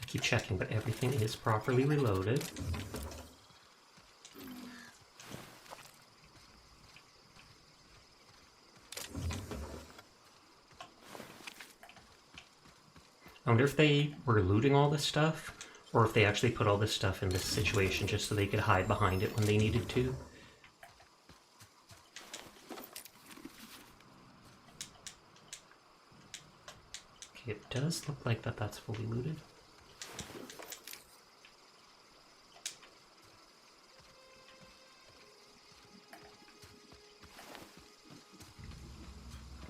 [SPEAKER 1] Keep checking, but everything is properly reloaded. I wonder if they were looting all this stuff, or if they actually put all this stuff in this situation just so they could hide behind it when they needed to. Okay, it does look like that's fully looted.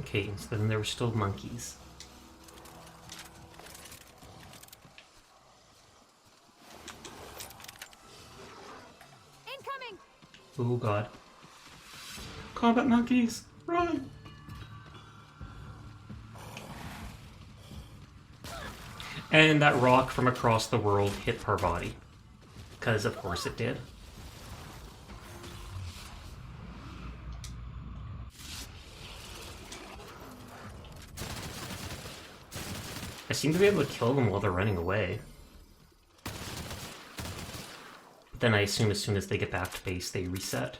[SPEAKER 1] Okay, so then there were still monkeys.
[SPEAKER 2] Incoming!
[SPEAKER 1] Oh god. Combat monkeys! Run! And that rock from across the world hit our body. Because of course it did. I seem to be able to kill them while they're running away. But then I assume as soon as they get back to base, they reset.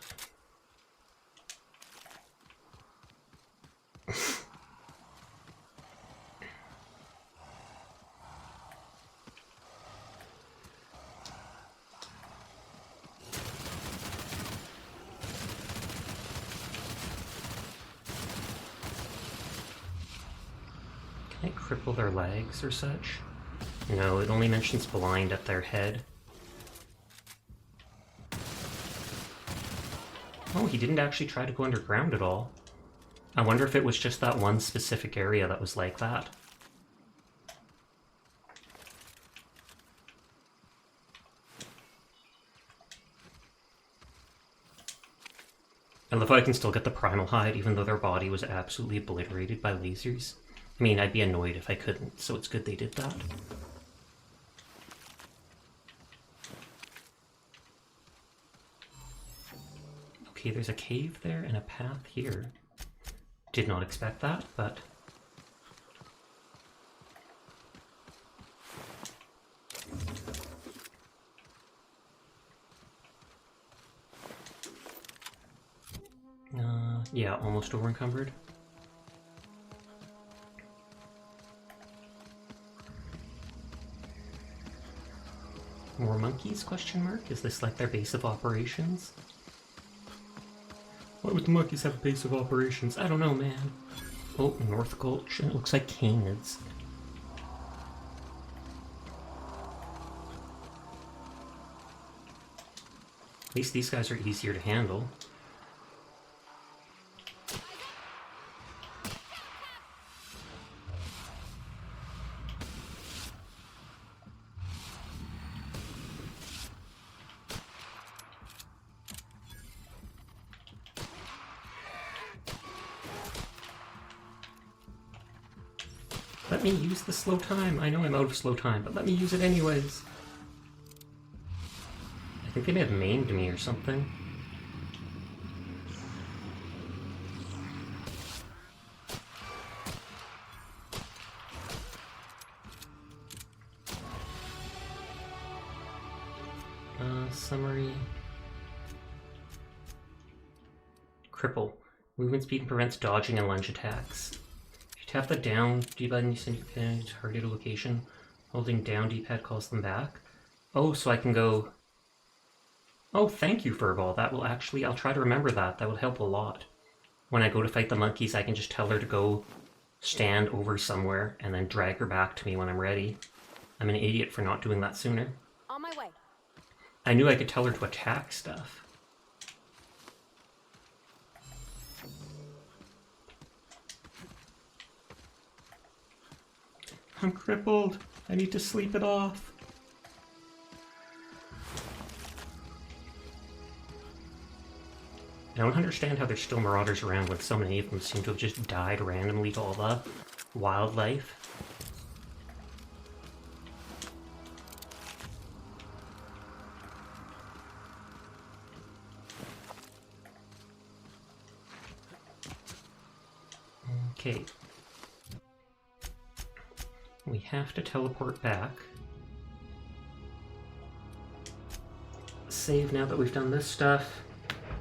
[SPEAKER 1] Can I cripple their legs or such? No, it only mentions blind at their head. Oh, he didn't actually try to go underground at all. I wonder if it was just that one specific area that was like that. I love how I can still get the primal hide even though their body was absolutely obliterated by lasers. I mean, I'd be annoyed if I couldn't, so it's good they did that. Okay, there's a cave there and a path here. Did not expect that, but... yeah, almost over encumbered. More monkeys, question mark? Is this like their base of operations? Why would the monkeys have a base of operations? I don't know, man. Oh, North Gulch, and it looks like canids. At least these guys are easier to handle. Let me use the slow time. I know I'm out of slow time, but let me use it anyways. I think they may have maimed me or something. Summary. Cripple. Movement speed prevents dodging and lunge attacks. Tap the down D button, you send your pin to target a location. Holding down D-pad calls them back. Oh, so I can go... Oh, thank you, Furball. That will actually... I'll try to remember that. That will help a lot. When I go to fight the monkeys, I can just tell her to go stand over somewhere and then drag her back to me when I'm ready. I'm an idiot for not doing that sooner.
[SPEAKER 2] On my way.
[SPEAKER 1] I knew I could tell her to attack stuff. I'm crippled. I need to sleep it off. I don't understand how there's still marauders around when so many of them seem to have just died randomly to all the wildlife. Okay. We have to teleport back. Save now that we've done this stuff.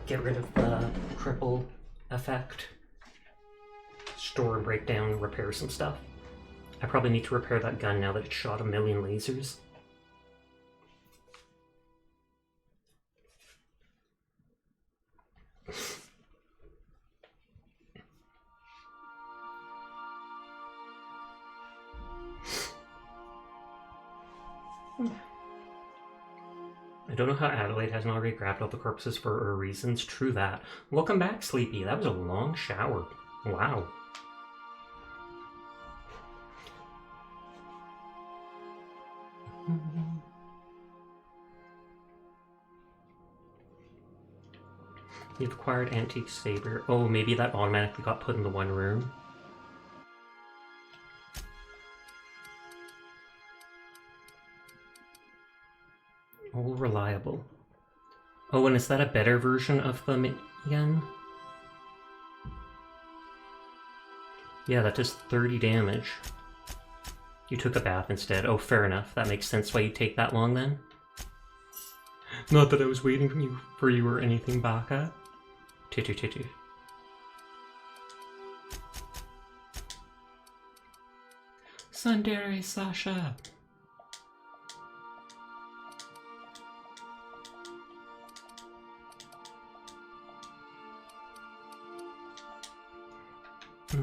[SPEAKER 1] Get rid of the cripple effect. Store and break down, repair some stuff. I probably need to repair that gun now that it shot 1,000,000 lasers. I don't know how Adelaide hasn't already grabbed all the corpses for her reasons. True that. Welcome back, Sleepy. That was a long shower. Wow. You've acquired antique saber. Oh, maybe that automatically got put in the one room. All reliable. Oh, and is that a better version of the minion? Yeah, that does 30 damage. You took a bath instead. Oh, fair enough. That makes sense why you take that long then. Not that I was waiting for you or anything, Baka. Titu. Sundere Sasha. I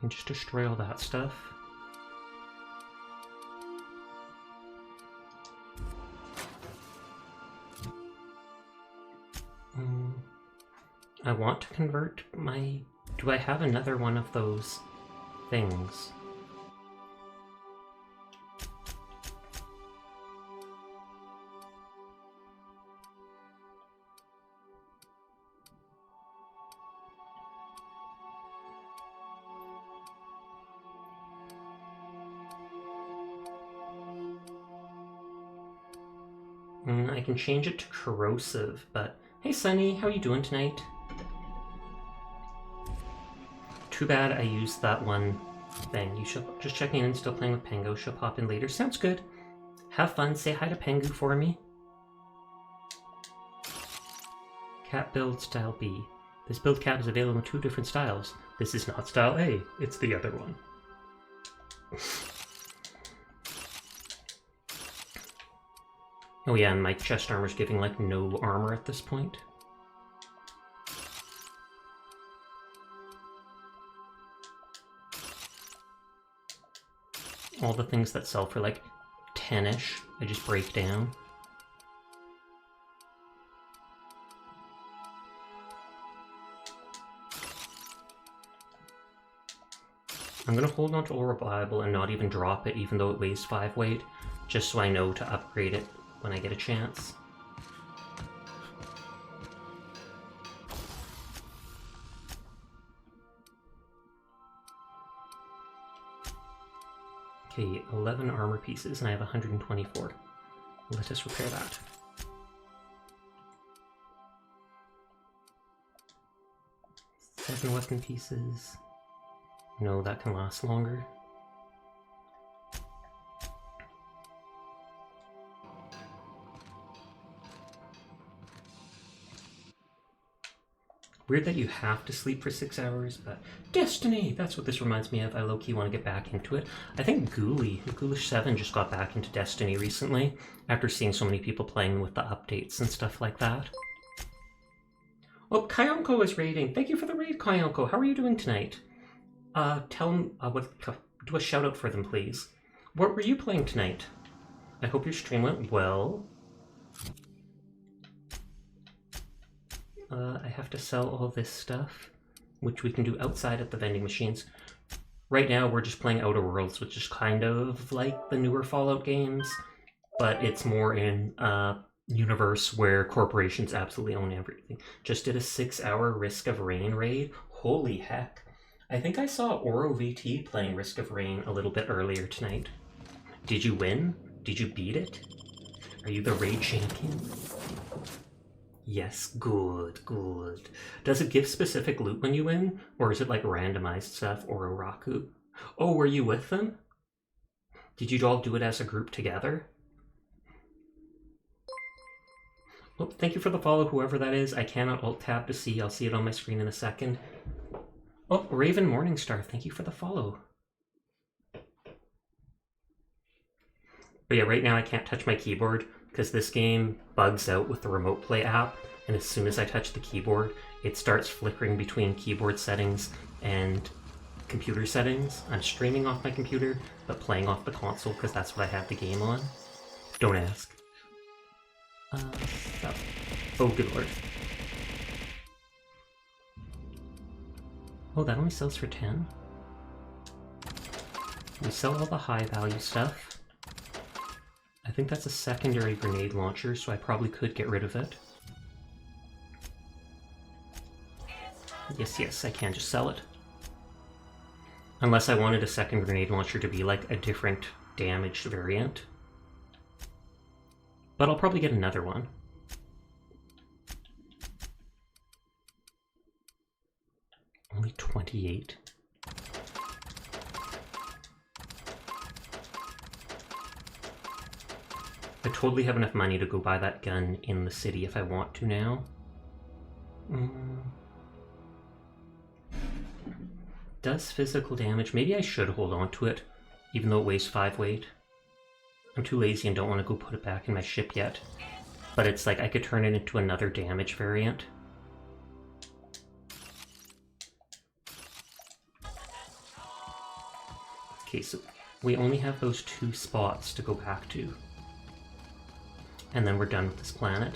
[SPEAKER 1] can just destroy all that stuff. I want to convert my... Do I have another one of those things? I can change it to corrosive, but... Hey Sunny, how are you doing tonight? Too bad I used that one thing. You should just checking in, still playing with Pengu. She'll pop in later. Sounds good. Have fun. Say hi to Pengu for me. Cat build style B. This build cap is available in 2 different styles. This is not style A. It's the other one. Oh yeah, and my chest armor's giving like no armor at this point. All the things that sell for like 10-ish, I just break down. I'm gonna hold on to All Reliable and not even drop it even though it weighs 5 weight, just so I know to upgrade it when I get a chance. Okay, 11 armor pieces, and I have 124. Let us repair that. Seven weapon pieces. No, that can last longer. Weird that you have to sleep for 6 hours, but Destiny! That's what this reminds me of. I low-key want to get back into it. I think Ghoulish7 just got back into Destiny recently, after seeing so many people playing with the updates and stuff like that. Oh, Kayonko is raiding. Thank you for the raid, Kayonko. How are you doing tonight? Tell them, do a shout out for them, please. What were you playing tonight? I hope your stream went well. I have to sell all this stuff, which we can do outside at the vending machines. Right now, we're just playing Outer Worlds, which is kind of like the newer Fallout games, but it's more in a universe where corporations absolutely own everything. Just did a 6-hour Risk of Rain raid. Holy heck. I think I saw Oro VT playing Risk of Rain a little bit earlier tonight. Did you win? Did you beat it? Are you the raid champion? Yes, good. Does it give specific loot when you win? Or is it like randomized stuff or Oraku? Oh, were you with them? Did you all do it as a group together? Oh, thank you for the follow, whoever that is. I cannot alt-tab to see. I'll see it on my screen in a second. Oh, Raven Morningstar, thank you for the follow. But yeah, right now I can't touch my keyboard because this game bugs out with the Remote Play app, and as soon as I touch the keyboard, it starts flickering between keyboard settings and computer settings. I'm streaming off my computer, but playing off the console because that's what I have the game on. Don't ask. Oh, good lord. Oh, that only sells for 10? We sell all the high value stuff. I think that's a secondary grenade launcher, so I probably could get rid of it. Yes, I can just sell it. Unless I wanted a second grenade launcher to be like a different damaged variant. But I'll probably get another one. Only 28. I totally have enough money to go buy that gun in the city if I want to now. Does physical damage. Maybe I should hold on to it, even though it weighs 5 weight. I'm too lazy and don't want to go put it back in my ship yet. But it's like I could turn it into another damage variant. Okay, so we only have those 2 spots to go back to. And then we're done with this planet.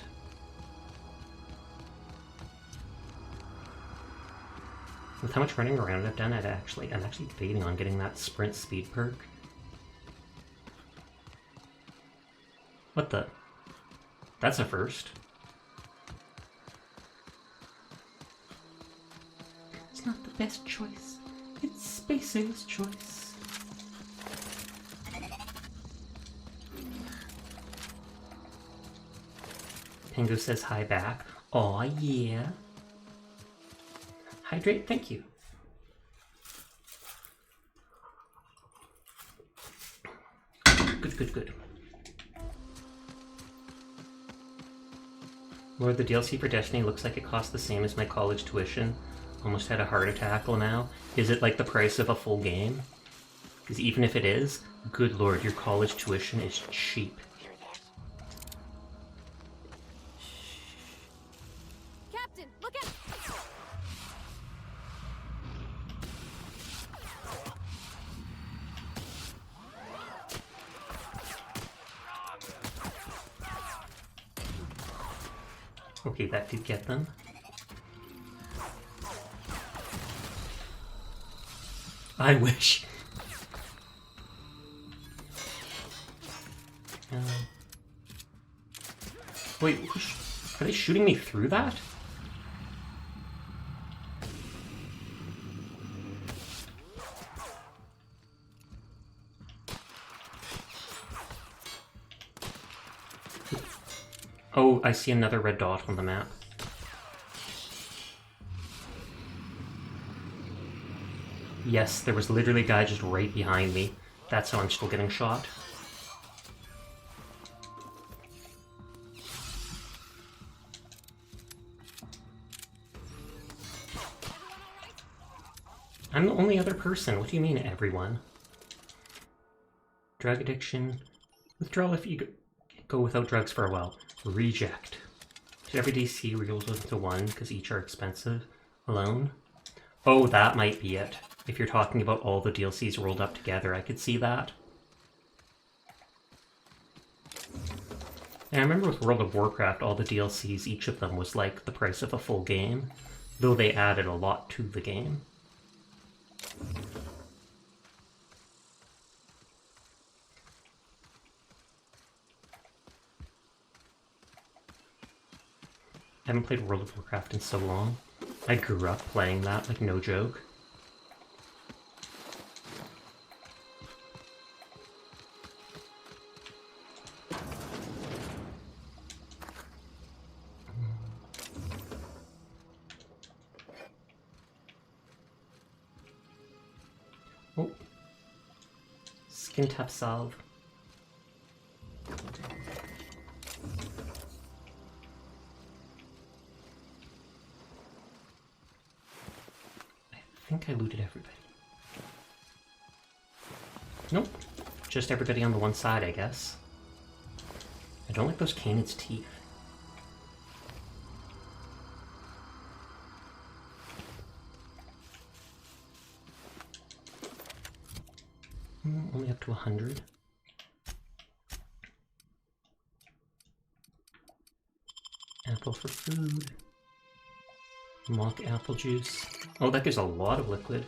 [SPEAKER 1] With how much running around I've done, I'm actually debating on getting that sprint speed perk. What the? That's a first. It's not the best choice. It's Spacer's choice. Pingo says hi back. Aw, yeah. Hydrate, thank you. Good, good, good. Lord, the DLC for Destiny looks like it costs the same as my college tuition. Almost had a heart attack now. Is it like the price of a full game? Because even if it is, good lord, your college tuition is cheap.
[SPEAKER 2] Captain, look out!
[SPEAKER 1] Okay, that did get them. I wish. Wait, are they shooting me through that? Oh, I see another red dot on the map. Yes, there was literally a guy just right behind me. That's how I'm still getting shot. I'm the only other person. What do you mean, everyone? Drug addiction. Withdrawal if you go without drugs for a while. Reject. Did every DC rolls into 1 because each are expensive? Alone? Oh, that might be it. If you're talking about all the DLCs rolled up together, I could see that. And I remember with World of Warcraft, all the DLCs, each of them was like the price of a full game, though they added a lot to the game. I haven't played World of Warcraft in so long. I grew up playing that, like no joke. Oh. Skin tap salve. I think I looted everybody. Nope. Just everybody on the one side, I guess. I don't like those Canids' teeth. Only up to 100. Apple for food. Mock apple juice. Oh, that gives a lot of liquid.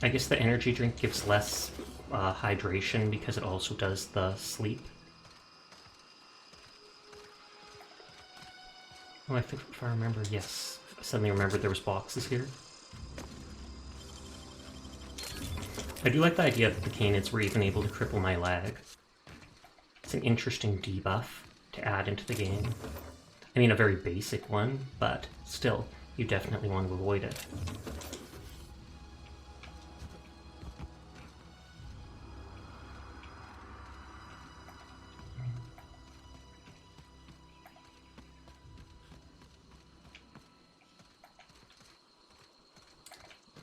[SPEAKER 1] I guess the energy drink gives less hydration because it also does the sleep. Oh, I think if I remember, yes. I suddenly remembered there was boxes here. I do like the idea that the Canids were even able to cripple my lag. an interesting debuff to add into the game. I mean, a very basic one, but still, you definitely want to avoid it.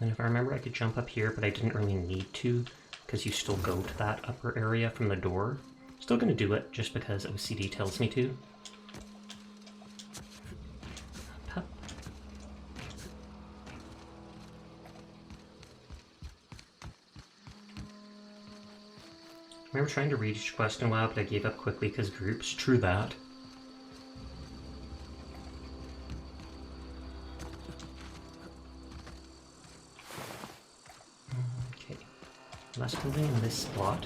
[SPEAKER 1] And if I remember, I could jump up here, but I didn't really need to, because you still go to that upper area from the door. Still gonna do it, just because OCD tells me to. Pup. I remember trying to read each quest in a while, but I gave up quickly because groups. True that. Okay. Last building in this spot.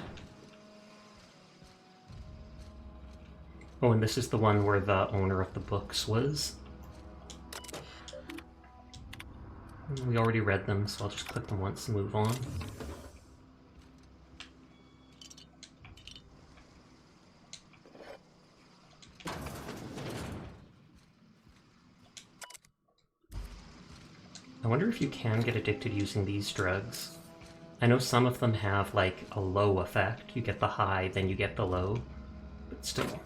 [SPEAKER 1] Oh, and this is the one where the owner of the books was. We already read them, so I'll just click them once and move on. I wonder if you can get addicted using these drugs. I know some of them have like a low effect. You get the high, then you get the low, but still.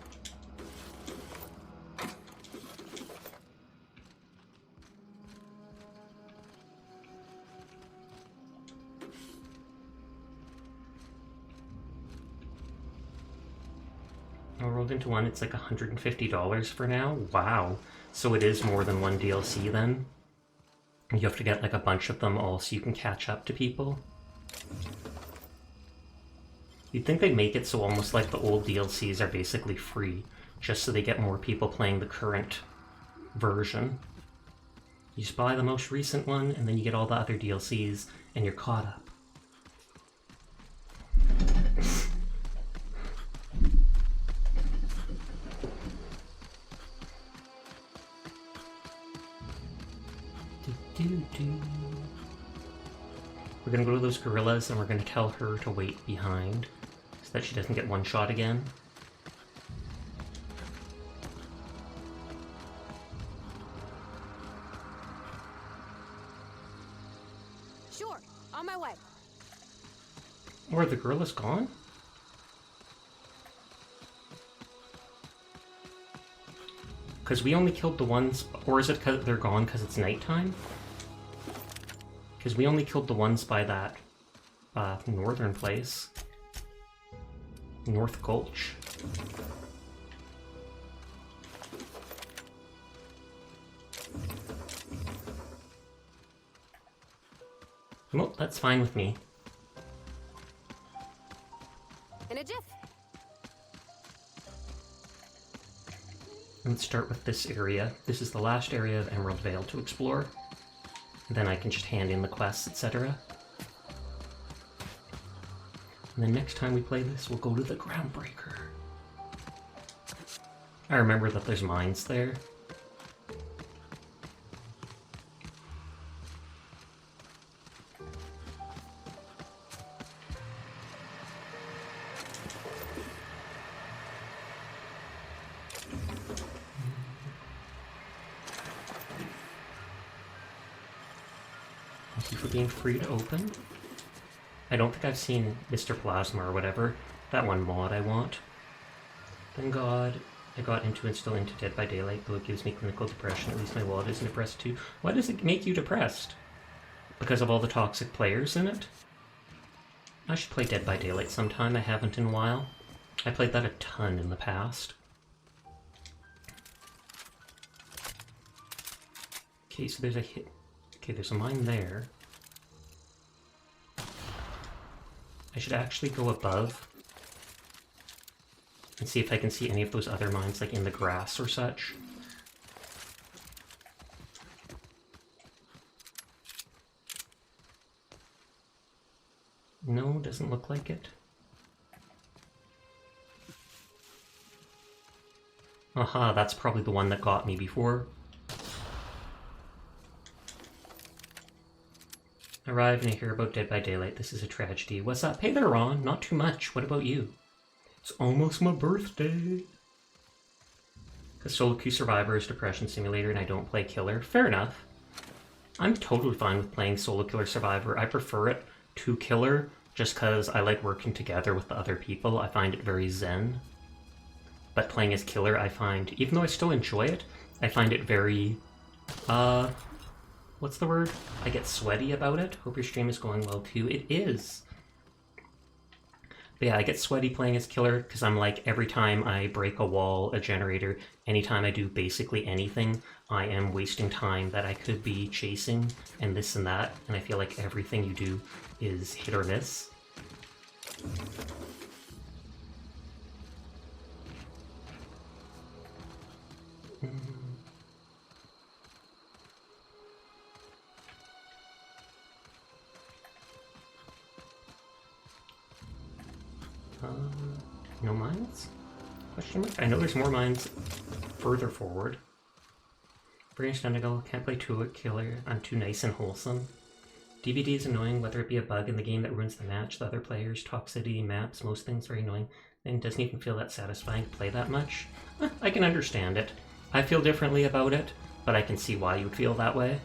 [SPEAKER 1] I rolled into one, it's like $150 for now. Wow. So it is more than one DLC then? You have to get like a bunch of them all so you can catch up to people. You'd think they'd make it so almost like the old DLCs are basically free, just so they get more people playing the current version. You just buy the most recent one, and then you get all the other DLCs, and you're caught up. We're gonna go to those gorillas and we're gonna tell her to wait behind so that she doesn't get one shot again.
[SPEAKER 2] Sure, on my way.
[SPEAKER 1] Or are the gorillas gone? Because we only killed the ones, or is it because they're gone because it's nighttime? Because we only killed the ones by that northern place. North Gulch. Well, that's fine with me.
[SPEAKER 2] In a jiff.
[SPEAKER 1] Let's start with this area. This is the last area of Emerald Vale to explore. And then I can just hand in the quests, etc. And then next time we play this, we'll go to the Groundbreaker. I remember that there's mines there. Thank you for being free to open. I don't think I've seen Mr. Plasma or whatever. That one mod I want. Thank God I got into and still into Dead by Daylight, though it gives me clinical depression. At least my wallet isn't depressed too. Why does it make you depressed? Because of all the toxic players in it? I should play Dead by Daylight sometime. I haven't in a while. I played that a ton in the past. Okay, so there's a hit. Okay, there's a mine there. I should actually go above and see if I can see any of those other mines, like in the grass or such. No, doesn't look like it. Aha, that's probably the one that got me before. Arrive and I hear about Dead by Daylight. This is a tragedy. What's up? Hey there, Ron. Not too much. What about you? It's almost my birthday. Because Solo Queue Survivor is Depression Simulator and I don't play Killer. Fair enough. I'm totally fine with playing Solo Killer Survivor. I prefer it to Killer just because I like working together with the other people. I find it very zen. But playing as Killer, I find, even though I still enjoy it, I find it very, what's the word? I get sweaty about it. Hope your stream is going well too. It is. But yeah, I get sweaty playing as Killer because I'm like, every time I break a wall, a generator, anytime I do basically anything, I am wasting time that I could be chasing and this and that, and I feel like everything you do is hit or miss. No mines? Question mark? I know there's more mines further forward. Branched Undergo, can't play Tulip Killer, I'm too nice and wholesome. DVD is annoying, whether it be a bug in the game that ruins the match, the other players, toxicity, maps, most things very annoying, and it doesn't even feel that satisfying to play that much. I can understand it. I feel differently about it, but I can see why you would feel that way.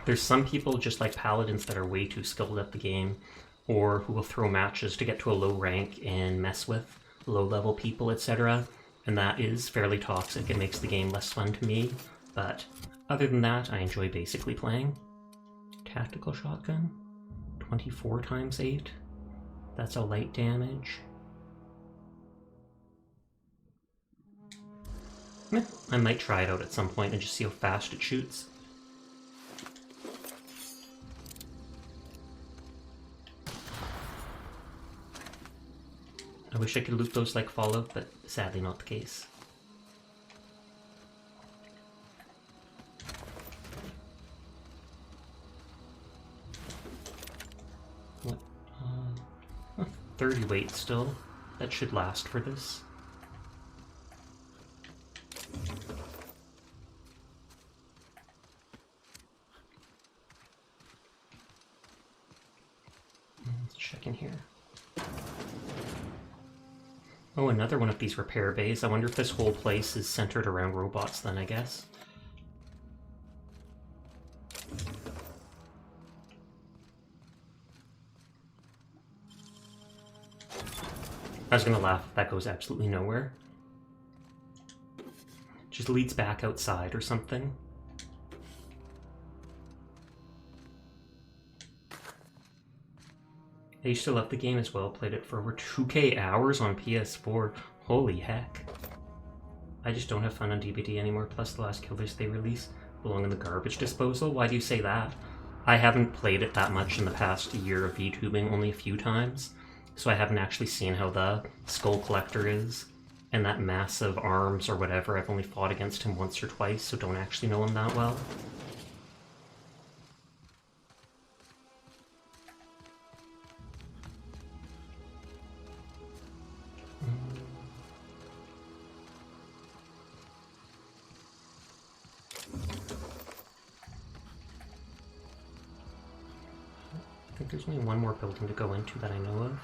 [SPEAKER 1] There's some people just like paladins that are way too skilled at the game, or who will throw matches to get to a low rank and mess with low-level people, etc. And that is fairly toxic. It makes the game less fun to me, but other than that, I enjoy basically playing. Tactical shotgun, 24 times 8. That's a light damage. I might try it out at some point and just see how fast it shoots. I wish I could loot those like Fallout, but sadly not the case. What? 30 weight still. That should last for this. Let's check in here. Oh, another one of these repair bays. I wonder if this whole place is centered around robots then, I guess. I was gonna laugh if that goes absolutely nowhere. Just leads back outside or something. I used to love the game as well, played it for over 2K hours on PS4. Holy heck. I just don't have fun on DVD anymore, plus the last killers they release belong in the garbage disposal. Why do you say that? I haven't played it that much in the past year of VTubing, only a few times, so I haven't actually seen how the Skull Collector is, and that massive arms or whatever. I've only fought against him once or twice, so don't actually know him that well. I think there's only one more building to go into that I know of.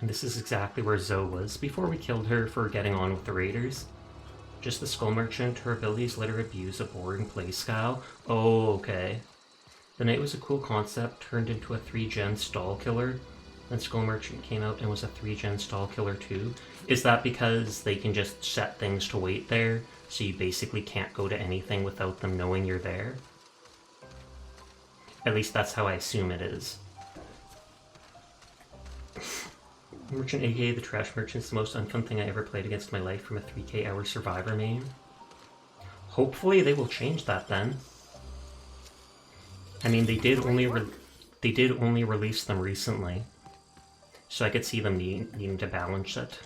[SPEAKER 1] And this is exactly where Zoe was before we killed her for getting on with the raiders. Just the Skull Merchant, her abilities let her abuse a boring playstyle. Oh, okay. The Knight was a cool concept, turned into a 3-gen stall killer. Then Skull Merchant came out and was a 3-gen stall killer too. Is that because they can just set things to wait there, so you basically can't go to anything without them knowing you're there? At least that's how I assume it is. Merchant aka the Trash Merchant is the most unfun thing I ever played against my life from a 3K hour Survivor main. Hopefully they will change that then. I mean, they did only release them recently, so I could see them needing to balance it.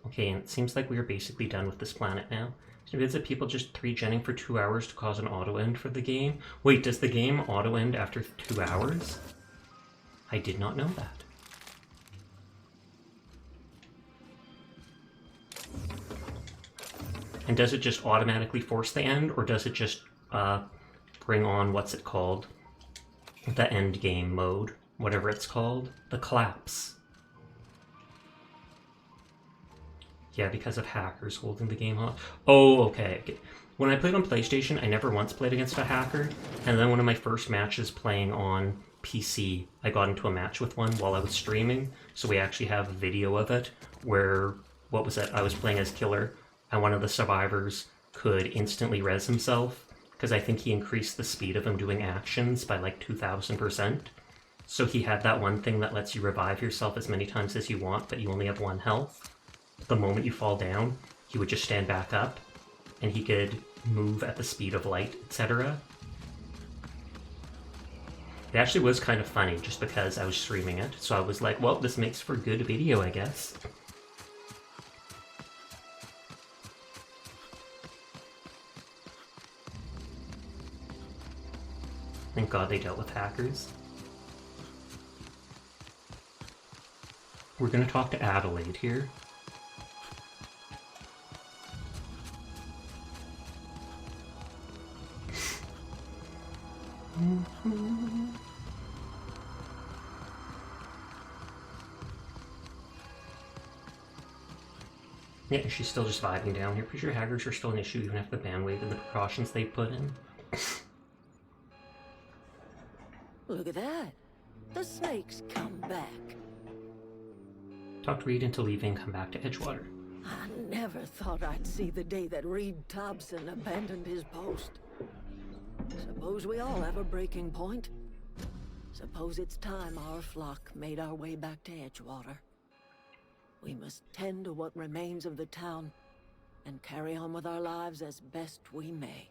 [SPEAKER 1] Okay, and it seems like we are basically done with this planet now. Vids of people just 3genning for 2 hours to cause an auto end for the game. Wait, does the game auto end after 2 hours? I did not know that. And does it just automatically force the end, or does it just bring on, what's it called? The end game mode, whatever it's called. The collapse. Yeah, because of hackers holding the game off. Oh, okay. When I played on PlayStation, I never once played against a hacker. And then one of my first matches playing on PC, I got into a match with one while I was streaming. So we actually have a video of it where, what was it? I was playing as killer, and one of the survivors could instantly res himself, because I think he increased the speed of him doing actions by like 2,000%. So he had that one thing that lets you revive yourself as many times as you want, but you only have 1 health. The moment you fall down, he would just stand back up, and he could move at the speed of light, etc. It actually was kind of funny, just because I was streaming it, so I was like, well, this makes for good video, I guess. Thank God they dealt with hackers. We're gonna talk to Adelaide here. Yeah, she's still just vibing down here. Pretty sure hackers are still an issue even after the ban wave and the precautions they put in.
[SPEAKER 6] Look at that. The snakes come back.
[SPEAKER 1] Talk to Reed into leaving, come back to Edgewater.
[SPEAKER 6] I never thought I'd see the day that Reed Thompson abandoned his post. Suppose we all have a breaking point. Suppose it's time our flock made our way back to Edgewater. We must tend to what remains of the town and carry on with our lives as best we may.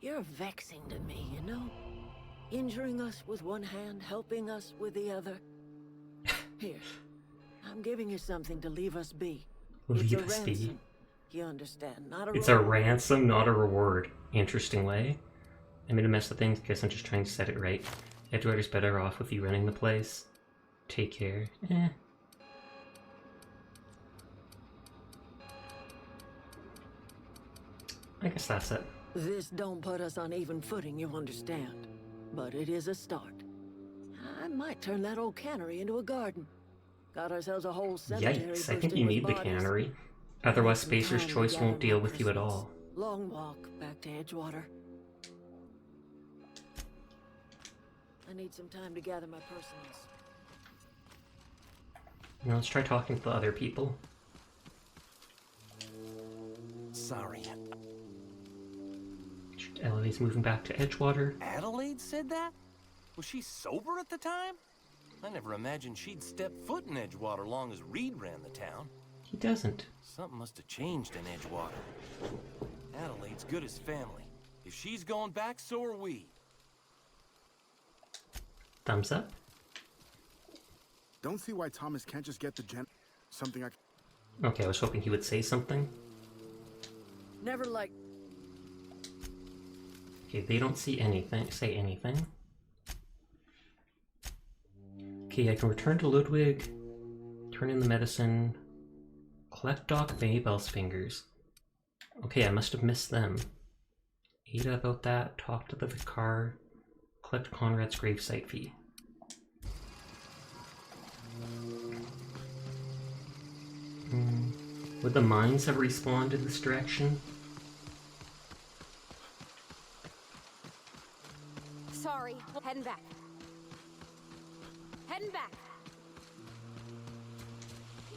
[SPEAKER 6] You're vexing to me, you know? Injuring us with one hand, helping us with the other. Here, I'm giving you something to leave us be.
[SPEAKER 1] Leave
[SPEAKER 6] It's a
[SPEAKER 1] us be.
[SPEAKER 6] ransom. You understand? Not a
[SPEAKER 1] It's a
[SPEAKER 6] reward.
[SPEAKER 1] ransom, not a reward. Interesting way. I made a mess of things, guess I'm just trying to set it right. Edgewater's better off with you running the place. Take care. I guess that's it.
[SPEAKER 6] This don't put us on even footing, you understand. But it is a start. I might turn that old cannery into a garden. Got ourselves a whole cemetery.
[SPEAKER 1] Yikes, I think
[SPEAKER 6] bursting
[SPEAKER 1] you
[SPEAKER 6] with
[SPEAKER 1] need the
[SPEAKER 6] bodies.
[SPEAKER 1] cannery. Otherwise
[SPEAKER 6] Some
[SPEAKER 1] Spacer's
[SPEAKER 6] time to
[SPEAKER 1] Choice won't
[SPEAKER 6] gather
[SPEAKER 1] deal
[SPEAKER 6] my
[SPEAKER 1] with you at
[SPEAKER 6] Christmas.
[SPEAKER 1] all.
[SPEAKER 6] Long walk back to Edgewater. I need some time to gather my personals.
[SPEAKER 1] Now let's try talking to the other people.
[SPEAKER 9] Sorry.
[SPEAKER 1] Eloise moving back to Edgewater.
[SPEAKER 9] Adelaide said that? Was she sober at the time? I never imagined she'd step foot in Edgewater long as Reed ran the town.
[SPEAKER 1] He doesn't.
[SPEAKER 9] Something must have changed in Edgewater. Adelaide's good as family. If she's going back, so are we.
[SPEAKER 1] Thumbs up.
[SPEAKER 4] Don't see why Thomas can't just get the something I...
[SPEAKER 1] Okay, I was hoping he would say something.
[SPEAKER 6] Never like...
[SPEAKER 1] Okay, they don't see anything. Say anything. Okay, I can return to Ludwig, turn in the medicine, collect Doc Maybell's fingers. Okay, I must have missed them. Ada about that, talk to the vicar, collect Conrad's gravesite fee. Would the mines have respawned in this direction?
[SPEAKER 2] Sorry, heading back. Heading back.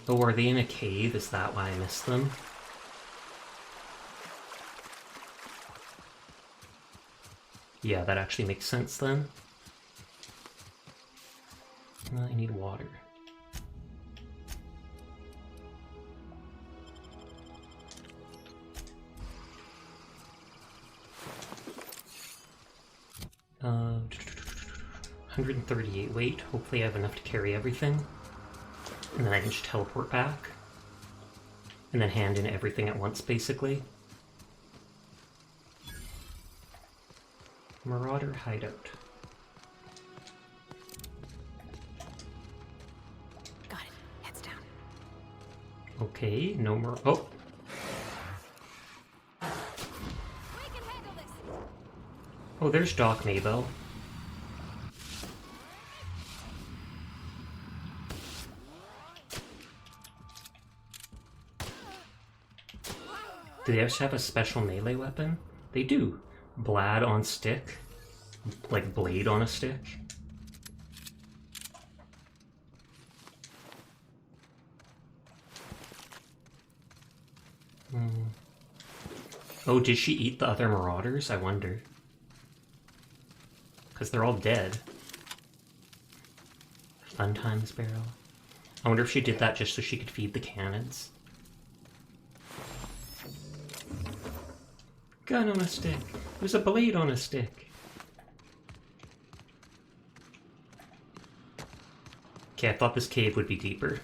[SPEAKER 1] Oh, are they in a cave? Is that why I missed them? Yeah, that actually makes sense then. I need water. Uh, 138 weight. Hopefully I have enough to carry everything. And then I can just teleport back. And then hand in everything at once, basically. Marauder hideout.
[SPEAKER 2] Got it. Heads down.
[SPEAKER 1] Okay, no more. Oh!
[SPEAKER 2] We can handle this.
[SPEAKER 1] Oh, there's Doc Maybell. Do they also have a special melee weapon? They do. Blad on stick. Like blade on a stick. Oh, did she eat the other marauders? I wonder. Because they're all dead. Fun times barrel. I wonder if she did that just so she could feed the cannons. Gun on a stick. There's a blade on a stick. Okay, I thought this cave would be deeper.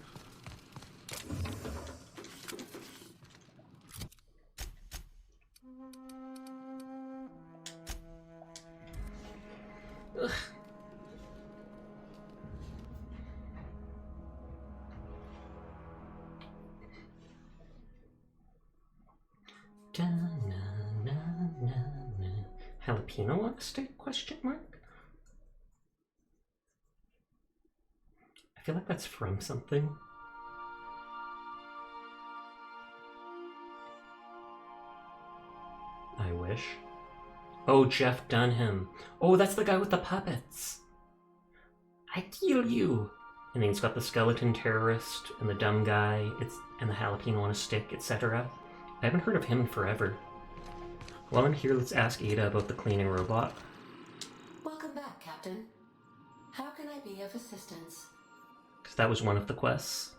[SPEAKER 1] Ugh. Jalapeno on a stick? Question mark? I feel like that's from something. I wish. Oh, Jeff Dunham. Oh, that's the guy with the puppets. I kill you. And then he's got the skeleton terrorist and the dumb guy, and the jalapeno on a stick, etc. I haven't heard of him in forever. While I'm here, let's ask Ada about the cleaning robot.
[SPEAKER 7] Welcome back, Captain. How can I be of assistance?
[SPEAKER 1] Because that was one of the quests.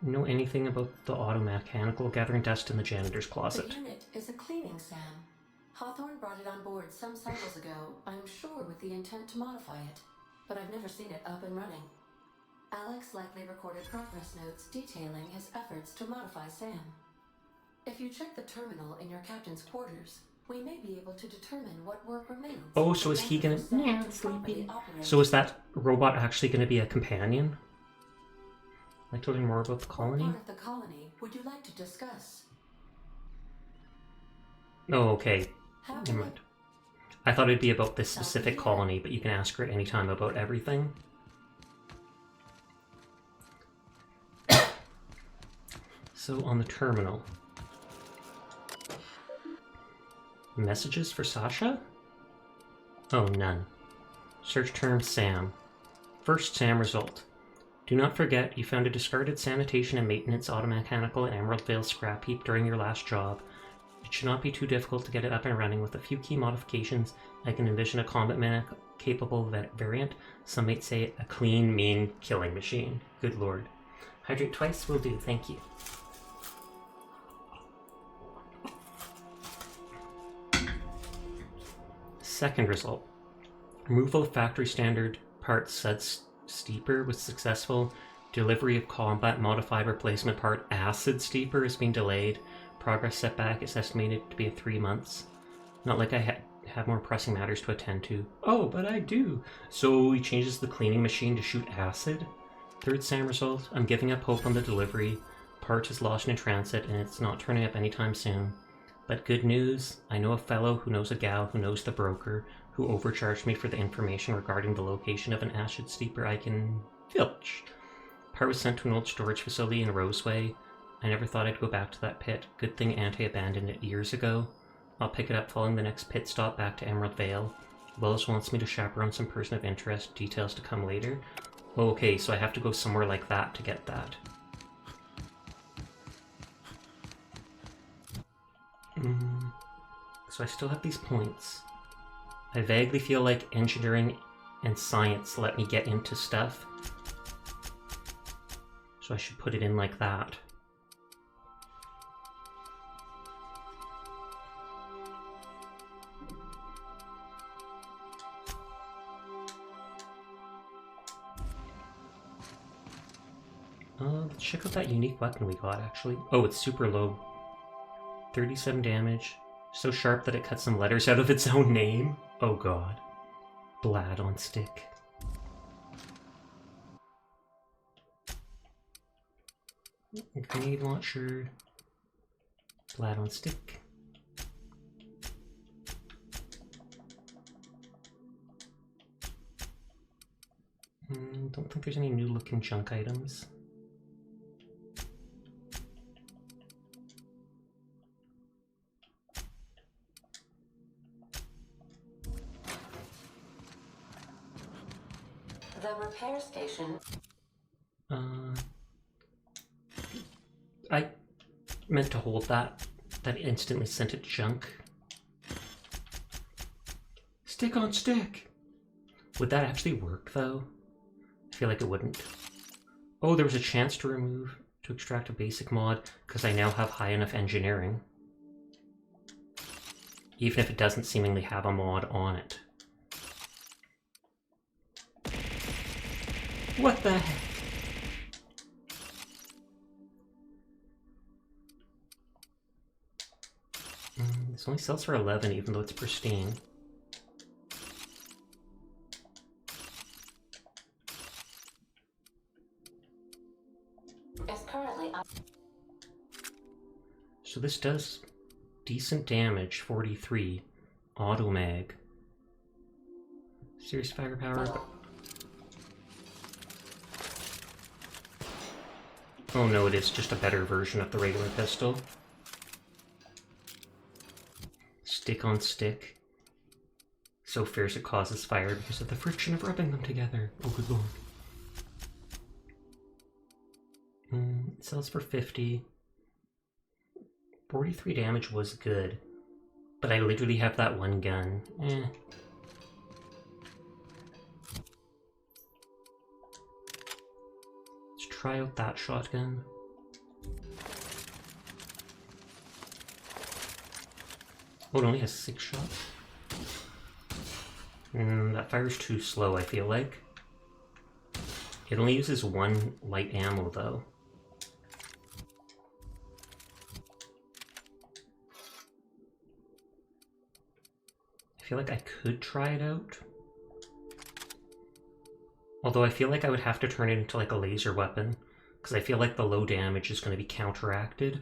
[SPEAKER 1] Know anything about the automechanical gathering dust in the janitor's closet?
[SPEAKER 7] The unit is a cleaning SAM. Hawthorne brought it on board some cycles ago, I'm sure with the intent to modify it. But I've never seen it up and running. Alex likely recorded progress notes detailing his efforts to modify SAM. If you check the terminal in your captain's quarters, we may be able to determine what work remains.
[SPEAKER 1] Oh, so is he gonna... Yeah, sleepy. So is that robot actually gonna be a companion? Like to learn more about the colony?
[SPEAKER 7] What part of the colony would you like to discuss?
[SPEAKER 1] Oh, okay.
[SPEAKER 7] How
[SPEAKER 1] Never mind. I thought it'd be about this specific colony, but you can ask her at any time about everything. So on the terminal. Messages for Sasha? Oh, none. Search term SAM. First SAM result. Do not forget you found a discarded sanitation and maintenance automechanical in Emerald Vale scrap heap during your last job. It should not be too difficult to get it up and running. With a few key modifications, I can envision a combat mech capable variant. Some might say a clean, mean killing machine. Good lord. Hydrate twice will do, thank you. Second result. Removal of factory standard part Sud Steeper was successful. Delivery of combat modified replacement part Acid Steeper is being delayed. Progress setback is estimated to be 3 months. Not like I have more pressing matters to attend to. Oh, but I do. So he changes the cleaning machine to shoot acid. Third SAM result. I'm giving up hope on the delivery. Part is lost in transit and it's not turning up anytime soon. But good news, I know a fellow who knows a gal who knows the broker who overcharged me for the information regarding the location of an acid steeper I can filch. Part was sent to an old storage facility in Roseway. I never thought I'd go back to that pit. Good thing Ante abandoned it years ago. I'll pick it up following the next pit stop back to Emerald Vale. Willis wants me to chaperone some person of interest. Details to come later. Oh, okay, so I have to go somewhere like that to get that. So I still have these points. I vaguely feel like engineering and science let me get into stuff. So I should put it in like that. Let's check out that unique weapon we got, actually. Oh, it's super low. 37 damage. So sharp that it cuts some letters out of its own name. Oh god. Blad on stick. Grenade launcher. Blad on stick. Don't think there's any new looking junk items.
[SPEAKER 7] The repair station.
[SPEAKER 1] I meant to hold that. That instantly sent it junk. Stick on stick! Would that actually work though? I feel like it wouldn't. Oh, there was a chance to extract a basic mod, because I now have high enough engineering. Even if it doesn't seemingly have a mod on it. What the heck? This only sells for 11, even though it's pristine.
[SPEAKER 7] Is currently up.
[SPEAKER 1] So this does decent damage, 43. Auto mag. Serious firepower. Oh no, it is just a better version of the regular pistol. Stick on stick. So fierce it causes fire because of the friction of rubbing them together. Oh good lord. It sells for 50. 43 damage was good. But I literally have that one gun. Let's try out that shotgun. Oh, it only has 6 shots. That fire's too slow, I feel like. It only uses 1 light ammo, though. I feel like I could try it out. Although I feel like I would have to turn it into like a laser weapon, because I feel like the low damage is going to be counteracted.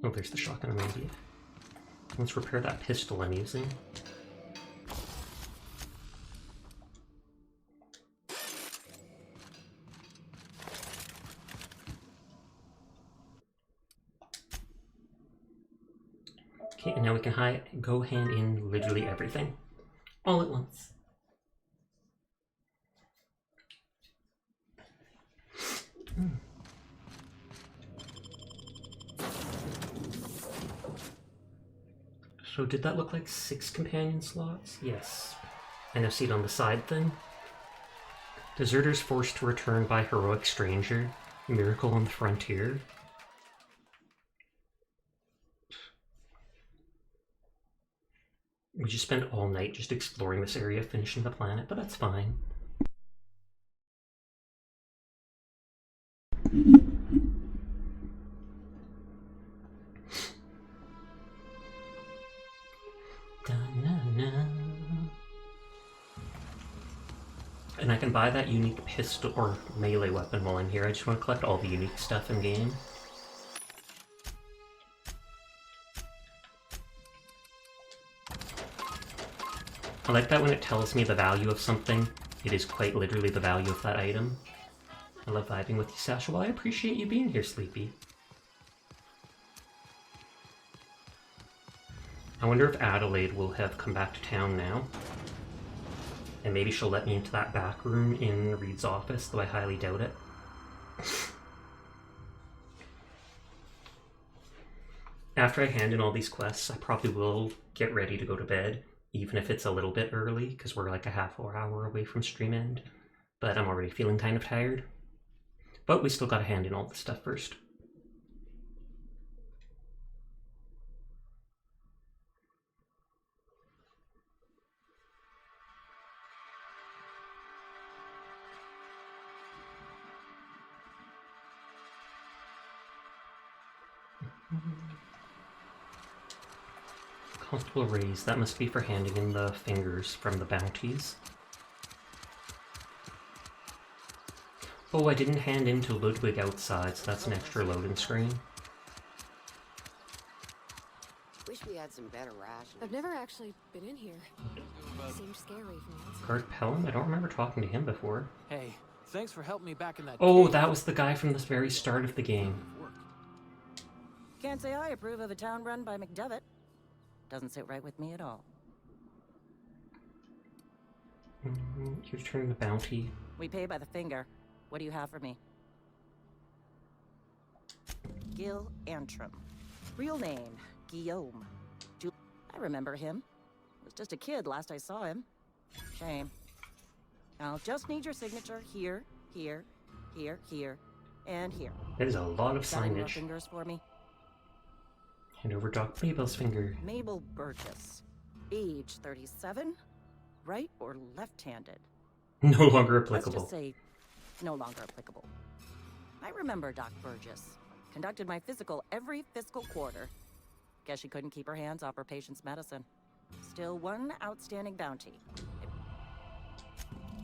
[SPEAKER 1] Oh, there's the shotgun immediate. Let's repair that pistol I'm using. Okay, and now we can go hand in literally everything. All at once. So did that look like 6 companion slots? Yes. And a seat on the side then? Deserters forced to return by heroic stranger. Miracle on the frontier. We just spent all night just exploring this area, finishing the planet, but that's fine. And I can buy that unique pistol or melee weapon while I'm here. I just want to collect all the unique stuff in game. I like that when it tells me the value of something, it is quite literally the value of that item. I love vibing with you, Sasha. Well, I appreciate you being here, Sleepy. I wonder if Adelaide will have come back to town now. And maybe she'll let me into that back room in Reed's office, though I highly doubt it. After I hand in all these quests, I probably will get ready to go to bed, even if it's a little bit early, because we're like a half hour away from stream end. But I'm already feeling kind of tired. But we still gotta hand in all the stuff first. Constable raise. That must be for handing in the fingers from the bounties. Oh, I didn't hand in to Ludwig outside, so that's an extra loading screen.
[SPEAKER 8] Wish we had some better rations.
[SPEAKER 2] I've never actually been in here. It seemed scary from the outside.
[SPEAKER 1] Guard Pelham? I don't remember talking to him before.
[SPEAKER 10] Hey, thanks for helping me back in that
[SPEAKER 1] Oh,
[SPEAKER 10] cave.
[SPEAKER 1] that was the guy from the very start of the game.
[SPEAKER 11] Can't say I approve of a town run by McDevitt. Doesn't sit right with me at all.
[SPEAKER 1] You're returning the bounty.
[SPEAKER 11] We pay by the finger. What do you have for me? Gil Antrim. Real name, Guillaume. I remember him. Was just a kid last I saw him. Shame. I'll just need your signature here, here, here, here, and here.
[SPEAKER 1] That is a lot of
[SPEAKER 11] Got any more
[SPEAKER 1] signage.
[SPEAKER 11] fingers for me?
[SPEAKER 1] Hand over Doc Mabel's finger.
[SPEAKER 11] Mabel Burgess. Age 37. Right or left-handed?
[SPEAKER 1] No longer
[SPEAKER 11] Let's
[SPEAKER 1] applicable.
[SPEAKER 11] just say no longer applicable. I remember Doc Burgess. Conducted my physical every fiscal quarter. Guess she couldn't keep her hands off her patient's medicine. Still one outstanding bounty.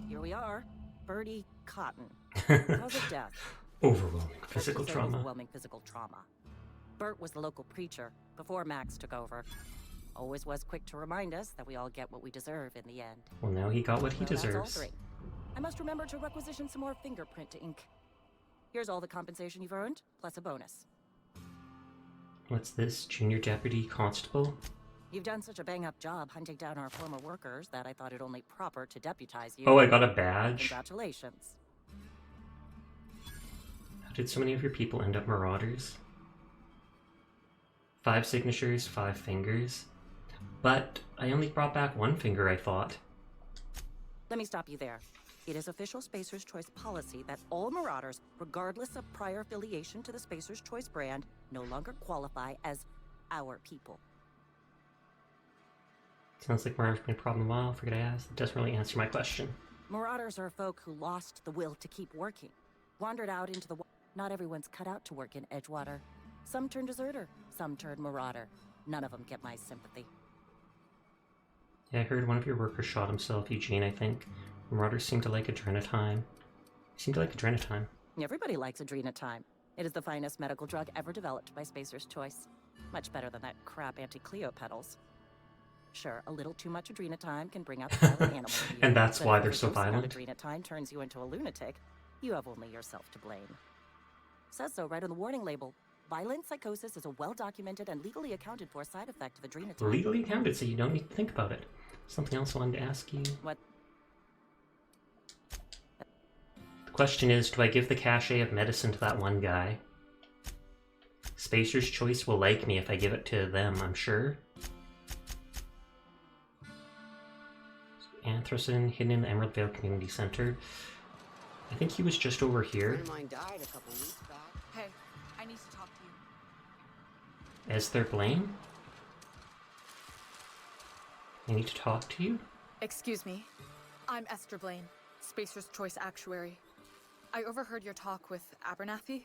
[SPEAKER 11] Here we are. Bertie Cotton. Cause of death.
[SPEAKER 1] Overwhelming
[SPEAKER 11] Let's
[SPEAKER 1] physical
[SPEAKER 11] just say
[SPEAKER 1] trauma.
[SPEAKER 11] Overwhelming physical trauma. Bert was the local preacher before Max took over. Always was quick to remind us that we all get what we deserve in the end.
[SPEAKER 1] Well, now he got what he
[SPEAKER 11] Well, that's all
[SPEAKER 1] deserves.
[SPEAKER 11] three. I must remember to requisition some more fingerprint ink. Here's all the compensation you've earned, plus a bonus.
[SPEAKER 1] What's this? Junior Deputy Constable?
[SPEAKER 11] You've done such a bang-up job hunting down our former workers that I thought it only proper to deputize you.
[SPEAKER 1] Oh, I got a badge.
[SPEAKER 11] Congratulations.
[SPEAKER 1] How did so many of your people end up marauders? 5 signatures, 5 fingers. But I only brought back 1 finger, I thought.
[SPEAKER 11] Let me stop you there. It is official Spacer's Choice policy that all marauders, regardless of prior affiliation to the Spacer's Choice brand, no longer qualify as our people.
[SPEAKER 1] Sounds like marauders been a problem a while. Forget I asked. It doesn't really answer my question.
[SPEAKER 11] Marauders are folk who lost the will to keep working. Wandered out into the... Not everyone's cut out to work in Edgewater. Some turn deserter, some turn marauder. None of them get my sympathy.
[SPEAKER 1] Yeah, I heard one of your workers shot himself, Eugene, I think. Marauders seem to like Adrenatime. Seem to like Adrenatime.
[SPEAKER 11] Everybody likes Adrenatime. It is the finest medical drug ever developed by Spacer's Choice. Much better than that crap anti-Cleo pedals. Sure, a little too much Adrenatime can bring out the violent animal in you.
[SPEAKER 1] And that's
[SPEAKER 11] but
[SPEAKER 1] why
[SPEAKER 11] if
[SPEAKER 1] they're so
[SPEAKER 11] overdosing on
[SPEAKER 1] violent.
[SPEAKER 11] Adrenatime turns you into a lunatic. You have only yourself to blame. Says so right on the warning label. Violent psychosis is a well-documented and legally accounted for side effect of Adrenatime.
[SPEAKER 1] Legally accounted, so you don't need to think about it. Something else I wanted to ask you.
[SPEAKER 11] What?
[SPEAKER 1] The question is, do I give the cachet of medicine to that one guy? Spacer's Choice will like me if I give it to them, I'm sure. Anthracene, hidden in the Emerald Vale Community Center. I think he was just over
[SPEAKER 8] A
[SPEAKER 1] here.
[SPEAKER 8] friend of mine died a couple weeks back.
[SPEAKER 12] Hey, I need to talk to you.
[SPEAKER 1] Esther Blaine? I need to talk to you?
[SPEAKER 12] Excuse me. I'm Esther Blaine, Spacer's Choice Actuary. I overheard your talk with Abernathy.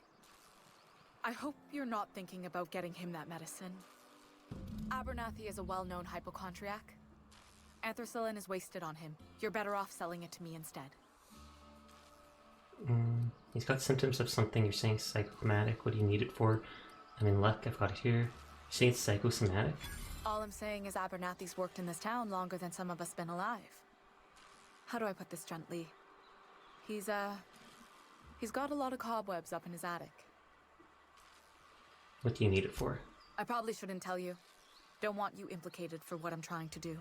[SPEAKER 12] I hope you're not thinking about getting him that medicine. Abernathy is a well-known hypochondriac. Anthracene is wasted on him. You're better off selling it to me instead.
[SPEAKER 1] He's got symptoms of something. You're saying psychosomatic. What do you need it for? I'm in luck. I've got it here. You're saying it's psychosomatic?
[SPEAKER 12] All I'm saying is Abernathy's worked in this town longer than some of us been alive. How do I put this gently? He's got a lot of cobwebs up in his attic.
[SPEAKER 1] What do you need it for?
[SPEAKER 12] I probably shouldn't tell you. Don't want you implicated for what I'm trying to do.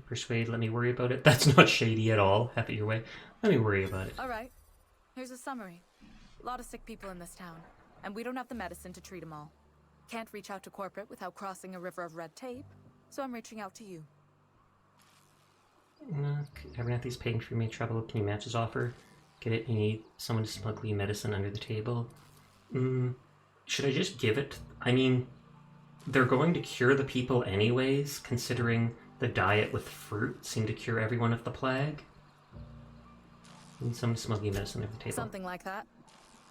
[SPEAKER 1] Persuade, let me worry about it. That's not shady at all. Have it your way. Let me worry about it.
[SPEAKER 12] Alright, here's a summary. A lot of sick people in this town, and we don't have the medicine to treat them all. Can't reach out to corporate without crossing a river of red tape, so I'm reaching out to you.
[SPEAKER 1] Abernathy's paying for me trouble. Can you match his offer? Get it? You need someone to smuggle you medicine under the table. Should I just give it? I mean, they're going to cure the people anyways, considering the diet with fruit seemed to cure everyone of the plague. Need someone to smuggle you medicine under the table.
[SPEAKER 12] Something like that.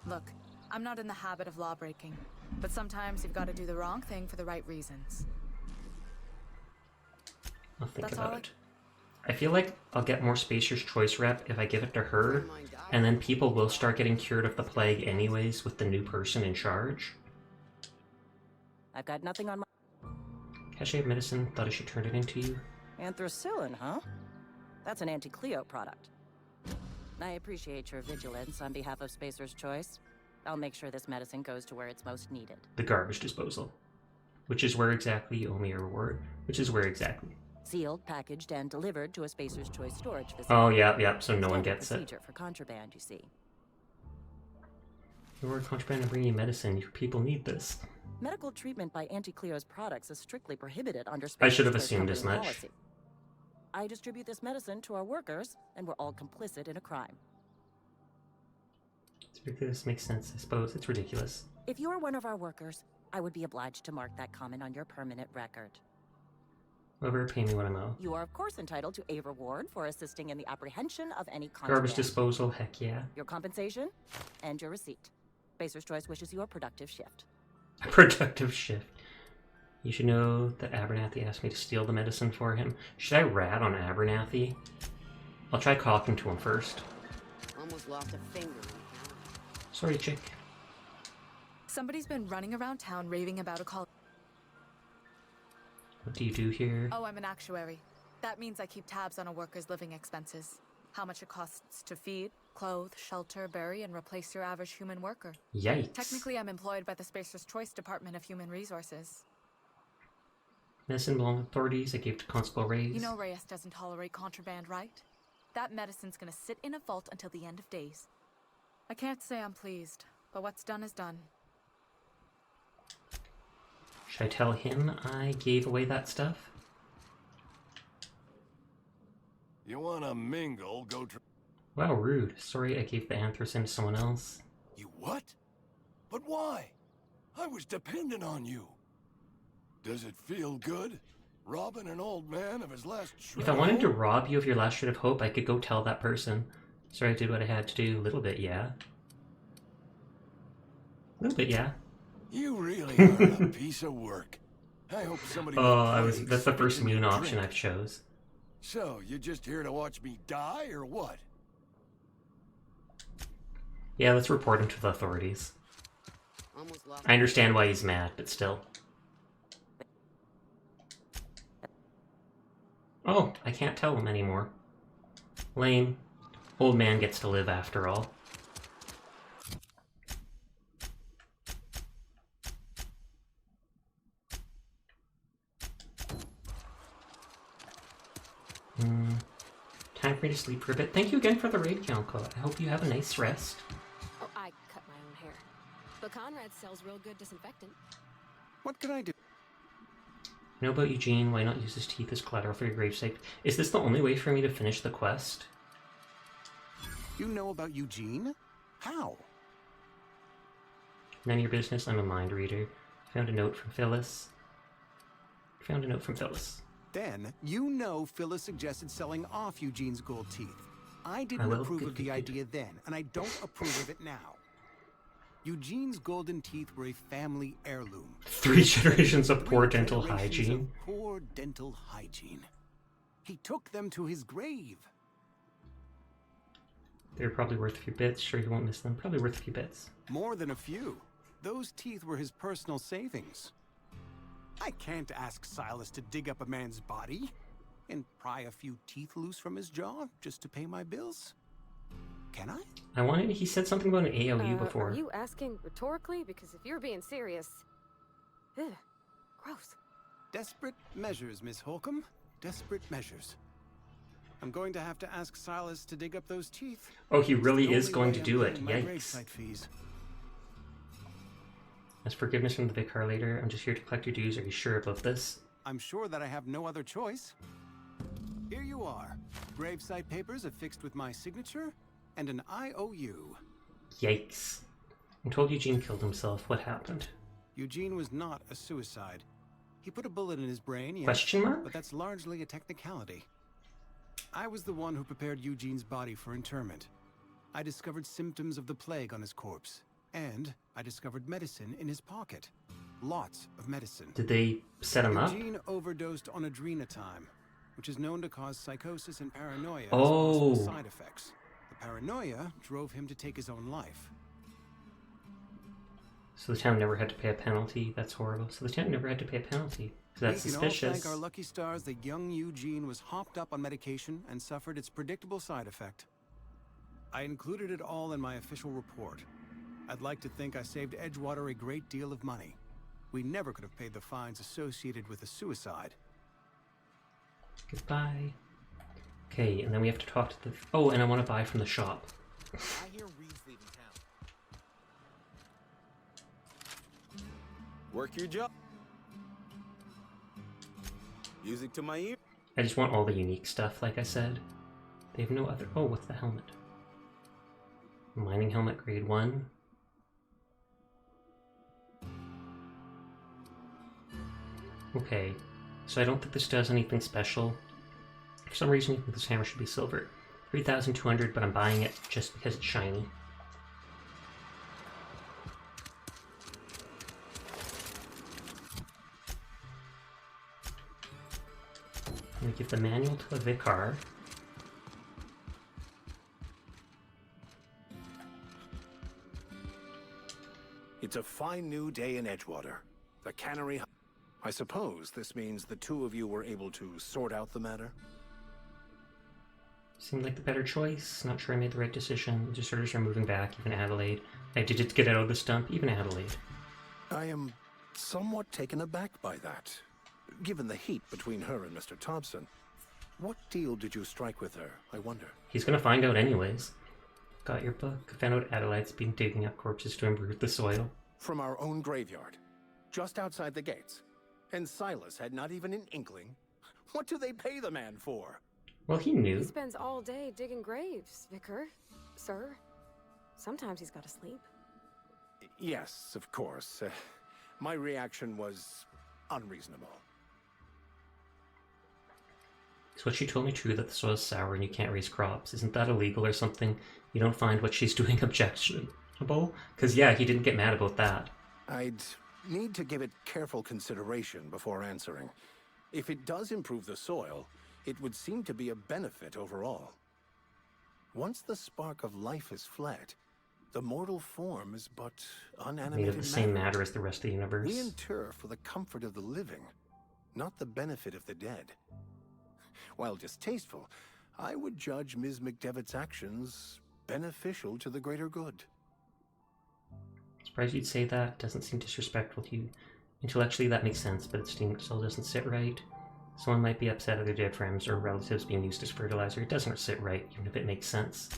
[SPEAKER 12] Look, I'm not in the habit of law breaking, but sometimes you've got to do the wrong thing for the right reasons.
[SPEAKER 1] I'll think
[SPEAKER 12] That's
[SPEAKER 1] about
[SPEAKER 12] all
[SPEAKER 1] it. I feel like I'll get more Spacer's Choice rep if I give it to her, and then people will start getting cured of the plague anyways with the new person in charge.
[SPEAKER 11] I've got nothing on my...
[SPEAKER 1] Cachet of medicine, thought I should turn it into you.
[SPEAKER 11] Anthracillin, huh? That's an anti-Cleo product. I appreciate your vigilance on behalf of Spacer's Choice. I'll make sure this medicine goes to where it's most needed.
[SPEAKER 1] The garbage disposal. Which is where exactly you owe me a reward? Which is where exactly?
[SPEAKER 11] Sealed, packaged, and delivered to a Spacer's Choice storage facility.
[SPEAKER 1] Oh, yeah, so no one
[SPEAKER 11] Standard
[SPEAKER 1] gets
[SPEAKER 11] procedure
[SPEAKER 1] it.
[SPEAKER 11] for contraband, you see.
[SPEAKER 1] You're contraband and bringing medicine. Your people need this.
[SPEAKER 11] Medical treatment by anti-Cleo's products is strictly prohibited under
[SPEAKER 1] I
[SPEAKER 11] Spacer's
[SPEAKER 1] should have
[SPEAKER 11] Choice
[SPEAKER 1] assumed as
[SPEAKER 11] company
[SPEAKER 1] much.
[SPEAKER 11] policy. I distribute this medicine to our workers, and we're all complicit in a crime.
[SPEAKER 1] It's ridiculous. Makes sense, I suppose. It's ridiculous.
[SPEAKER 11] If you're one of our workers, I would be obliged to mark that comment on your permanent record.
[SPEAKER 1] Whoever, pay me what I'm owed.
[SPEAKER 11] You are, of course, entitled to a reward for assisting in the apprehension of any contraband.
[SPEAKER 1] Garbage disposal, heck yeah.
[SPEAKER 11] Your compensation and your receipt. Spacer's Choice wishes you a productive shift.
[SPEAKER 1] A productive shift. You should know that Abernathy asked me to steal the medicine for him. Should I rat on Abernathy? I'll try talking to him first.
[SPEAKER 8] Almost lost a finger.
[SPEAKER 1] Sorry, chick.
[SPEAKER 12] Somebody's been running around town raving about a call.
[SPEAKER 1] What do you do here?
[SPEAKER 12] Oh, I'm an actuary. That means I keep tabs on a worker's living expenses. How much it costs to feed, clothe, shelter, bury, and replace your average human worker.
[SPEAKER 1] Yikes.
[SPEAKER 12] Technically, I'm employed by the Spacer's Choice Department of Human Resources.
[SPEAKER 1] Medicine belonged to authorities. I gave to Constable Reyes.
[SPEAKER 12] You know Reyes doesn't tolerate contraband, right? That medicine's gonna sit in a vault until the end of days. I can't say I'm pleased, but what's done is done.
[SPEAKER 1] Should I tell him I gave away that stuff?
[SPEAKER 13] You wanna mingle, go
[SPEAKER 1] Wow, rude. Sorry I gave the anthracene to someone else.
[SPEAKER 13] You what? But why? I was dependent on you. Does it feel good? Robbing an old man of his last shred
[SPEAKER 1] If I
[SPEAKER 13] of
[SPEAKER 1] wanted to
[SPEAKER 13] hope?
[SPEAKER 1] rob you of your last shred of hope, I could go tell that person. Sorry I did what I had to do. A little bit, yeah. A little bit, yeah.
[SPEAKER 13] You really are a piece of work. I hope somebody
[SPEAKER 1] that's the first moon option I've chose.
[SPEAKER 13] So, you just here to watch me die, or what?
[SPEAKER 1] Yeah, let's report him to the authorities. I understand why he's mad, but still. Oh, I can't tell him anymore. Lame. Old man gets to live after all. Time for me to sleep for a bit. Thank you again for the raid, Yonko. I hope you have a nice rest.
[SPEAKER 2] Oh, I cut my own hair. But Conrad sells real good disinfectant.
[SPEAKER 14] What can I do?
[SPEAKER 1] You know about Eugene? Why not use his teeth as collateral for your gravesite? Is this the only way for me to finish the quest?
[SPEAKER 14] You know about Eugene? How?
[SPEAKER 1] None of your business. I'm a mind reader. Found a note from Phyllis.
[SPEAKER 14] Then, you know Phyllis suggested selling off Eugene's gold teeth. I didn't approve of the idea then, and I don't approve of it now. Eugene's golden teeth were a family heirloom.
[SPEAKER 1] 3 generations of poor dental hygiene.
[SPEAKER 14] Poor dental hygiene. He took them to his grave.
[SPEAKER 1] They're probably worth a few bits. Sure, you won't miss them. Probably worth a few bits.
[SPEAKER 14] More than a few. Those teeth were his personal savings. I can't ask Silas to dig up a man's body and pry a few teeth loose from his jaw just to pay my bills. Can I?
[SPEAKER 1] He said something about an AOU before.
[SPEAKER 2] Are you asking rhetorically? Because if you're being serious... Ugh, gross.
[SPEAKER 14] Desperate measures, Miss Holcomb. Desperate measures. I'm going to have to ask Silas to dig up those teeth.
[SPEAKER 1] Oh, he really is going to do it. Yikes.
[SPEAKER 14] Gravesite fees.
[SPEAKER 1] As forgiveness from the vicar later, I'm just here to collect your dues. Are you sure about this?
[SPEAKER 14] I'm sure that I have no other choice. Here you are. Gravesite papers affixed with my signature and an IOU.
[SPEAKER 1] Yikes. I'm told Eugene killed himself. What happened?
[SPEAKER 14] Eugene was not a suicide. He put a bullet in his brain, yes,
[SPEAKER 1] Question mark?
[SPEAKER 14] but that's largely a technicality. I was the one who prepared Eugene's body for interment. I discovered symptoms of the plague on his corpse, And I discovered medicine in his pocket. Lots of medicine.
[SPEAKER 1] Did they set him up?
[SPEAKER 14] Eugene overdosed on adrenatime, which is known to cause psychosis and paranoia as
[SPEAKER 1] Oh.
[SPEAKER 14] possible side effects. The paranoia drove him to take his own life.
[SPEAKER 1] So the town never had to pay a penalty? That's horrible. So the town never had to pay a penalty. So that's
[SPEAKER 14] We can
[SPEAKER 1] suspicious.
[SPEAKER 14] all thank our lucky stars that young Eugene was hopped up on medication and suffered its predictable side effect. I included it all in my official report. I'd like to think I saved Edgewater a great deal of money. We never could have paid the fines associated with a suicide.
[SPEAKER 1] Goodbye. Okay, and then we have to talk to the... Oh, and I want to buy from the shop.
[SPEAKER 5] I hear Reed's leaving town. Work your job. Music to my ear.
[SPEAKER 1] I just want all the unique stuff, like I said. They have no other... Oh, what's the helmet? Mining helmet grade 1. Okay, so I don't think this does anything special. For some reason, I think this hammer should be silver. 3,200, but I'm buying it just because it's shiny. I'm gonna give the manual to the vicar.
[SPEAKER 15] It's a fine new day in Edgewater. The cannery... I suppose this means the two of you were able to sort out the matter?
[SPEAKER 1] Seemed like the better choice. Not sure I made the right decision. The deserters are moving back, even Adelaide. I did it get out of the stump, even Adelaide.
[SPEAKER 15] I am somewhat taken aback by that. Given the heat between her and Mr. Thompson, what deal did you strike with her, I wonder?
[SPEAKER 1] He's gonna find out anyways. Got your book. Found out Adelaide's been digging up corpses to improve the soil.
[SPEAKER 15] From our own graveyard, just outside the gates. And Silas had not even an inkling. What do they pay the man for?
[SPEAKER 1] Well, he knew.
[SPEAKER 2] He spends all day digging graves, Vicar. Sir. Sometimes he's got to sleep.
[SPEAKER 15] Yes, of course. My reaction was unreasonable.
[SPEAKER 1] Is what she told me true, that the soil's sour and you can't raise crops? Isn't that illegal or something? You don't find what she's doing objectionable? Because yeah, he didn't get mad about that.
[SPEAKER 15] I'd need to give it careful consideration before answering. If it does improve the soil, it would seem to be a benefit overall. Once the spark of life is fled, the mortal form is but unanimated
[SPEAKER 1] Made of the same matter as the rest of the universe.
[SPEAKER 15] We inter for the comfort of the living, not the benefit of the dead. While distasteful, I would judge Ms. McDevitt's actions beneficial to the greater good.
[SPEAKER 1] Surprised you'd say that. Doesn't seem disrespectful to you. Intellectually, that makes sense, but it still doesn't sit right. Someone might be upset at their dead friends or relatives being used as fertilizer. It doesn't sit right, even if it makes sense.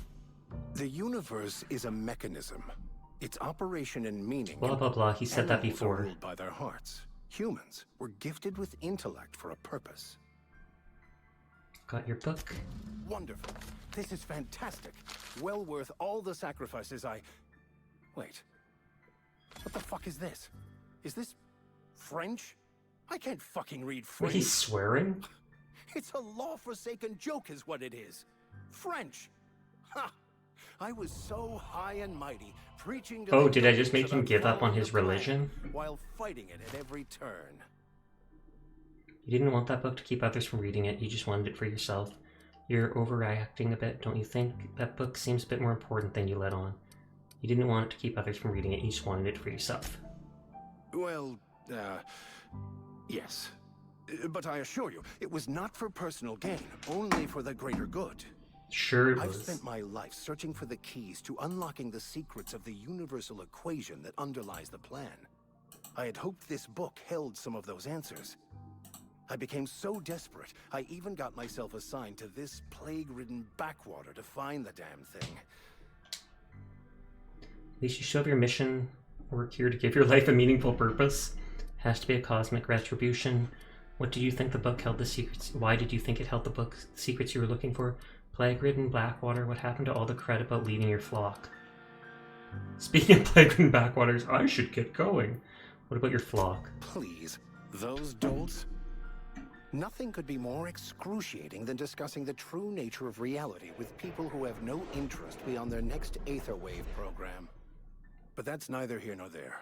[SPEAKER 15] The universe is a mechanism. Its operation and meaning...
[SPEAKER 1] Blah, blah, blah. He said that before.
[SPEAKER 15] Are ruled by their hearts. Humans were gifted with intellect for a purpose.
[SPEAKER 1] Got your book.
[SPEAKER 15] Wonderful. This is fantastic. Well worth all the sacrifices I... Wait. What the fuck is this? Is this French? I can't fucking read French.
[SPEAKER 1] Wait, he's swearing?
[SPEAKER 15] It's a law-forsaken joke is what it is. French. Ha! I was so high and mighty, preaching to...
[SPEAKER 1] Oh, did I just make him give up on his religion?
[SPEAKER 15] While fighting it at every turn.
[SPEAKER 1] You didn't want that book to keep others from reading it, you just wanted it for yourself. You're overreacting a bit, don't you think? That book seems a bit more important than you let on. You didn't want it to keep others from reading it, you just wanted it for yourself.
[SPEAKER 15] Well, yes. But I assure you, it was not for personal gain, only for the greater good.
[SPEAKER 1] Sure it was.
[SPEAKER 15] I've spent my life searching for the keys to unlocking the secrets of the universal equation that underlies the plan. I had hoped this book held some of those answers. I became so desperate, I even got myself assigned to this plague-ridden backwater to find the damn thing.
[SPEAKER 1] At least you still have your mission. Work here to give your life a meaningful purpose. Has to be a cosmic retribution. What did you think the book held the secrets? Why did you think it held the secrets you were looking for? Plague-ridden Blackwater, what happened to all the credit about leading your flock? Speaking of plague-ridden backwaters, I should get going. What about your flock?
[SPEAKER 15] Please, those dolts? Nothing could be more excruciating than discussing the true nature of reality with people who have no interest beyond their next Aetherwave program. But that's neither here nor there.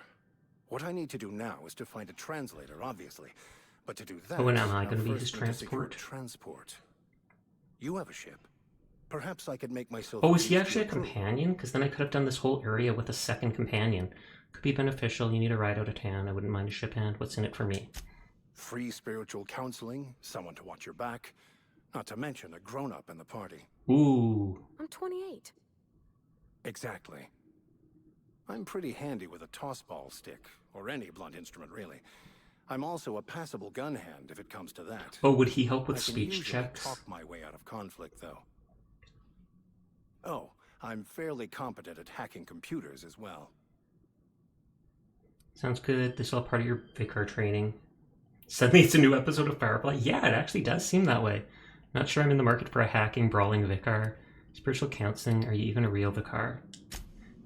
[SPEAKER 15] What I need to do now is to find a translator, obviously. But to do that,
[SPEAKER 1] Oh, and am I
[SPEAKER 15] I'll
[SPEAKER 1] going to be
[SPEAKER 15] first
[SPEAKER 1] his
[SPEAKER 15] need to secure
[SPEAKER 1] transport?
[SPEAKER 15] transport. You have a ship. Perhaps I could make myself...
[SPEAKER 1] Oh, is he
[SPEAKER 15] used to
[SPEAKER 1] actually a
[SPEAKER 15] your crew.
[SPEAKER 1] companion? Because then I could have done this whole area with a second companion. Could be beneficial. You need a ride out of town. I wouldn't mind a ship hand. What's in it for me?
[SPEAKER 15] Free spiritual counseling, someone to watch your back, not to mention a grown-up in the party.
[SPEAKER 1] Ooh.
[SPEAKER 2] I'm 28.
[SPEAKER 15] Exactly. I'm pretty handy with a tossball stick, or any blunt instrument, really. I'm also a passable gun hand, if it comes to that.
[SPEAKER 1] Oh, would he help with
[SPEAKER 15] I can
[SPEAKER 1] speech
[SPEAKER 15] usually
[SPEAKER 1] checks?
[SPEAKER 15] talk my way out of conflict, though. Oh, I'm fairly competent at hacking computers as well.
[SPEAKER 1] Sounds good. This is all part of your vicar training. Suddenly it's a new episode of Firefly. Yeah, it actually does seem that way. Not sure I'm in the market for a hacking, brawling vicar. Spiritual counseling, are you even a real vicar?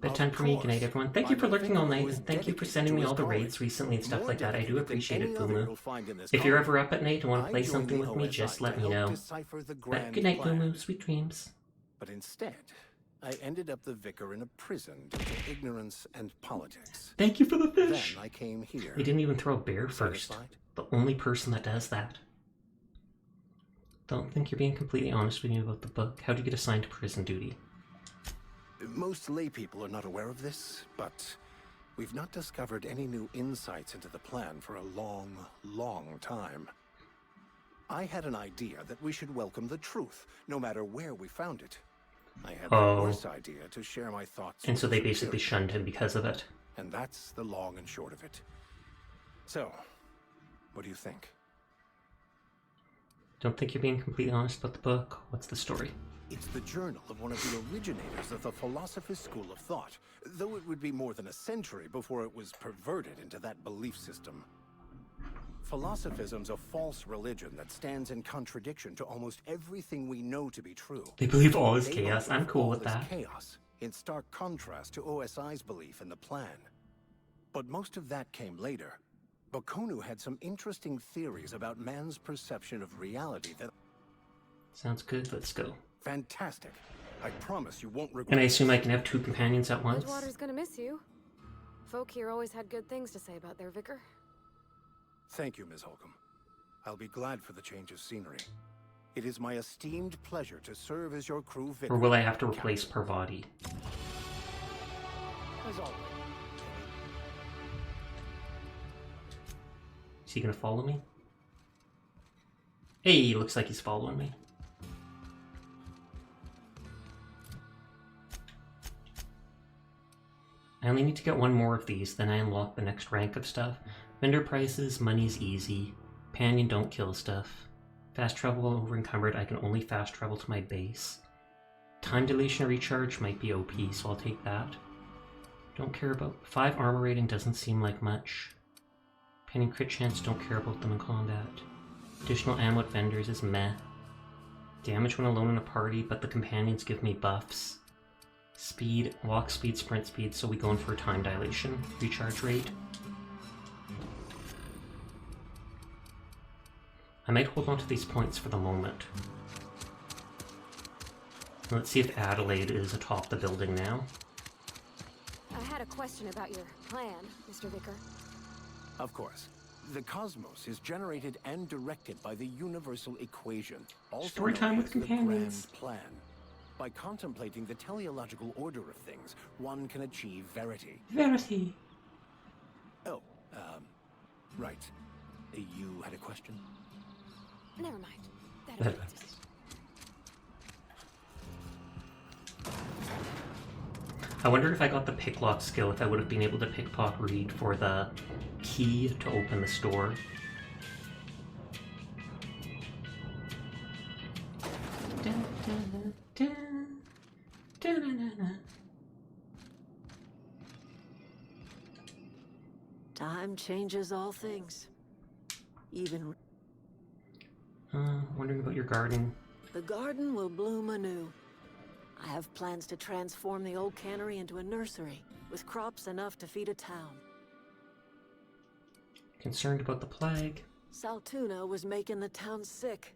[SPEAKER 1] Bedtime for me. Good night, everyone. Thank you for lurking all night, and thank you for sending me all the raids recently and stuff like that. I do appreciate it, Boomoo. If you're ever up at night and want to play something with me, just let me know. But good night, Boomoo. Sweet dreams.
[SPEAKER 15] But instead, I ended up the vicar in a prison due to ignorance and politics.
[SPEAKER 1] Thank you for the fish.
[SPEAKER 15] Then I came here.
[SPEAKER 1] He didn't even throw a bear first.
[SPEAKER 15] Satisfied?
[SPEAKER 1] The only person that does that. Don't think you're being completely honest with me about the book. How'd you get assigned to prison duty?
[SPEAKER 15] Most lay people are not aware of this, but we've not discovered any new insights into the plan for a long, long time. I had an idea that we should welcome the truth, no matter where we found it. I had the worse idea to share my thoughts.
[SPEAKER 1] And so
[SPEAKER 15] with
[SPEAKER 1] they
[SPEAKER 15] the
[SPEAKER 1] basically
[SPEAKER 15] superior.
[SPEAKER 1] shunned him because of it.
[SPEAKER 15] And that's the long and short of it. So, what do you think?
[SPEAKER 1] Don't think you're being completely honest about the book. What's the story?
[SPEAKER 15] It's the journal of one of the originators of the Philosopher's School of Thought, though it would be more than a century before it was perverted into that belief system. Philosophism's a false religion that stands in contradiction to almost everything we know to be true.
[SPEAKER 1] They believe all is
[SPEAKER 15] They
[SPEAKER 1] chaos.
[SPEAKER 15] believe
[SPEAKER 1] I'm cool
[SPEAKER 15] all
[SPEAKER 1] with
[SPEAKER 15] is
[SPEAKER 1] that.
[SPEAKER 15] chaos, in stark contrast to OSI's belief in the plan. But most of that came later. Bakonu had some interesting theories about man's perception of reality that...
[SPEAKER 1] Sounds good. Let's go.
[SPEAKER 15] Fantastic. I promise you won't regret.
[SPEAKER 1] And I assume I can have two companions at once?
[SPEAKER 2] Edgewater's gonna miss you. Folk here always had good things to say about their vicar.
[SPEAKER 15] Thank you, Ms. Holcomb. I'll be glad for the change of scenery. It is my esteemed pleasure to serve as your crew vicar.
[SPEAKER 1] Or will I have to replace Parvati?
[SPEAKER 15] As always.
[SPEAKER 1] Is he gonna follow me? Hey, looks like he's following me. I only need to get one more of these, then I unlock the next rank of stuff. Vendor prices, money's easy. Companion don't kill stuff. Fast travel over encumbered, I can only fast travel to my base. Time dilation recharge might be OP, so I'll take that. Don't care about 5 armor rating, doesn't seem like much. Penny crit chance, don't care about them in combat. Additional ammo at vendors is meh. Damage when alone in a party, but the companions give me buffs. Speed, walk speed, sprint speed, so we going for a time dilation. Recharge rate. I might hold on to these points for the moment. Let's see if Adelaide is atop the building now.
[SPEAKER 2] I had a question about your plan, Mr. Vicar.
[SPEAKER 15] Of course. The cosmos is generated and directed by the universal equation, also
[SPEAKER 1] Story time
[SPEAKER 15] known
[SPEAKER 1] with
[SPEAKER 15] as the
[SPEAKER 1] companions.
[SPEAKER 15] Grand Plan. By contemplating the teleological order of things, one can achieve verity.
[SPEAKER 1] Verity.
[SPEAKER 15] Oh, right. You had a question?
[SPEAKER 2] Never mind. That exist.
[SPEAKER 1] I wonder if I got the picklock skill, if I would have been able to pickpocket Reed for the key to open the store.
[SPEAKER 6] Time changes all things. Even
[SPEAKER 1] Wondering about your garden.
[SPEAKER 6] the garden will bloom anew. I have plans to transform the old cannery into a nursery, with crops enough to feed a town.
[SPEAKER 1] Concerned about the plague.
[SPEAKER 6] Saltuna was making the town sick.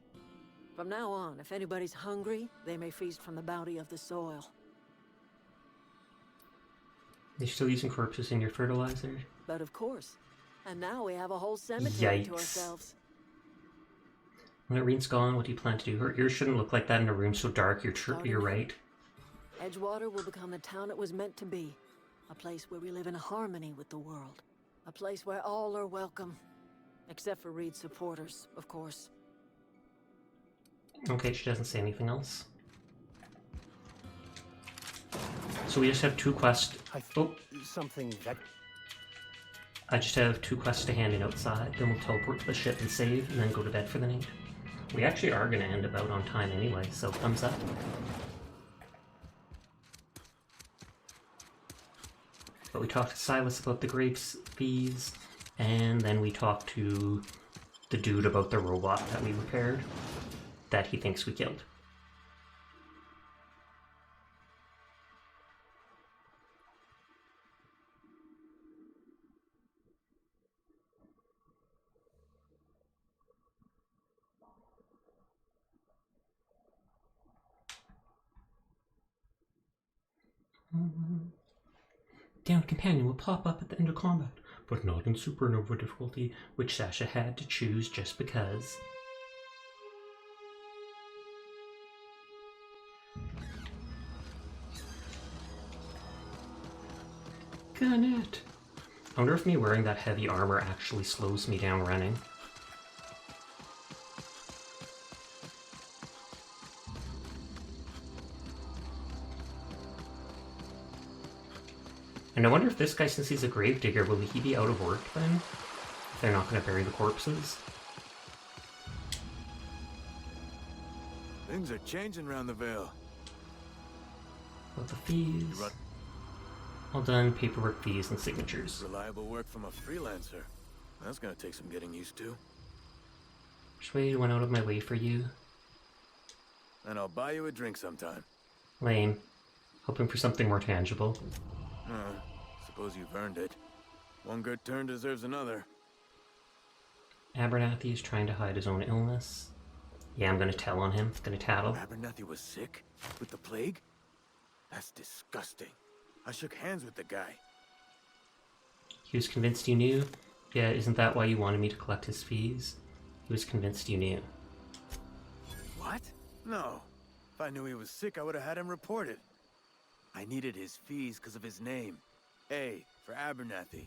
[SPEAKER 6] From now on, if anybody's hungry, they may feast from the bounty of the soil.
[SPEAKER 1] You're still using corpses in your fertilizer?
[SPEAKER 6] But of course. And now we have a whole cemetery to
[SPEAKER 1] Yikes.
[SPEAKER 6] ourselves.
[SPEAKER 1] When Irene's gone, what do you plan to do? Her ears shouldn't look like that in a room so dark. You're right.
[SPEAKER 6] Edgewater will become the town it was meant to be. A place where we live in harmony with the world. A place where all are welcome. Except for Reed's supporters, of course.
[SPEAKER 1] Okay, she doesn't say anything else. So we just have 2 quests. Oh.
[SPEAKER 15] Something that...
[SPEAKER 1] I just have 2 quests to hand in outside, then we'll teleport to the ship and save, and then go to bed for the night. We actually are going to end about on time anyway, so thumbs up. But we talked to Silas about the grapes thieves, and then we talked to the dude about the robot that we repaired, that he thinks we killed. Downed companion will pop up at the end of combat, but not in supernova difficulty, which Sasha had to choose just because. Gun it! I wonder if me wearing that heavy armor actually slows me down running. And I wonder if this guy, since he's a gravedigger, will he be out of work then? If they're not going to bury the corpses?
[SPEAKER 16] Things are changing around the Vale.
[SPEAKER 1] About the fees. All done, paperwork, fees, and signatures.
[SPEAKER 16] Reliable work from a freelancer. That's gonna take some getting used to.
[SPEAKER 1] Persuade went out of my way for you.
[SPEAKER 16] And I'll buy you a drink sometime.
[SPEAKER 1] Lame. Hoping for something more tangible.
[SPEAKER 16] Suppose you've earned it. One good turn deserves another.
[SPEAKER 1] Abernathy is trying to hide his own illness. Yeah, I'm gonna tell on him. Gonna tattle.
[SPEAKER 16] Abernathy was sick? With the plague? That's disgusting. I shook hands with the guy.
[SPEAKER 1] He was convinced you knew? Yeah, isn't that why you wanted me to collect his fees? He was convinced you knew.
[SPEAKER 16] What? No. If I knew he was sick, I would have had him reported. I needed his fees because of his name. A, for Abernathy.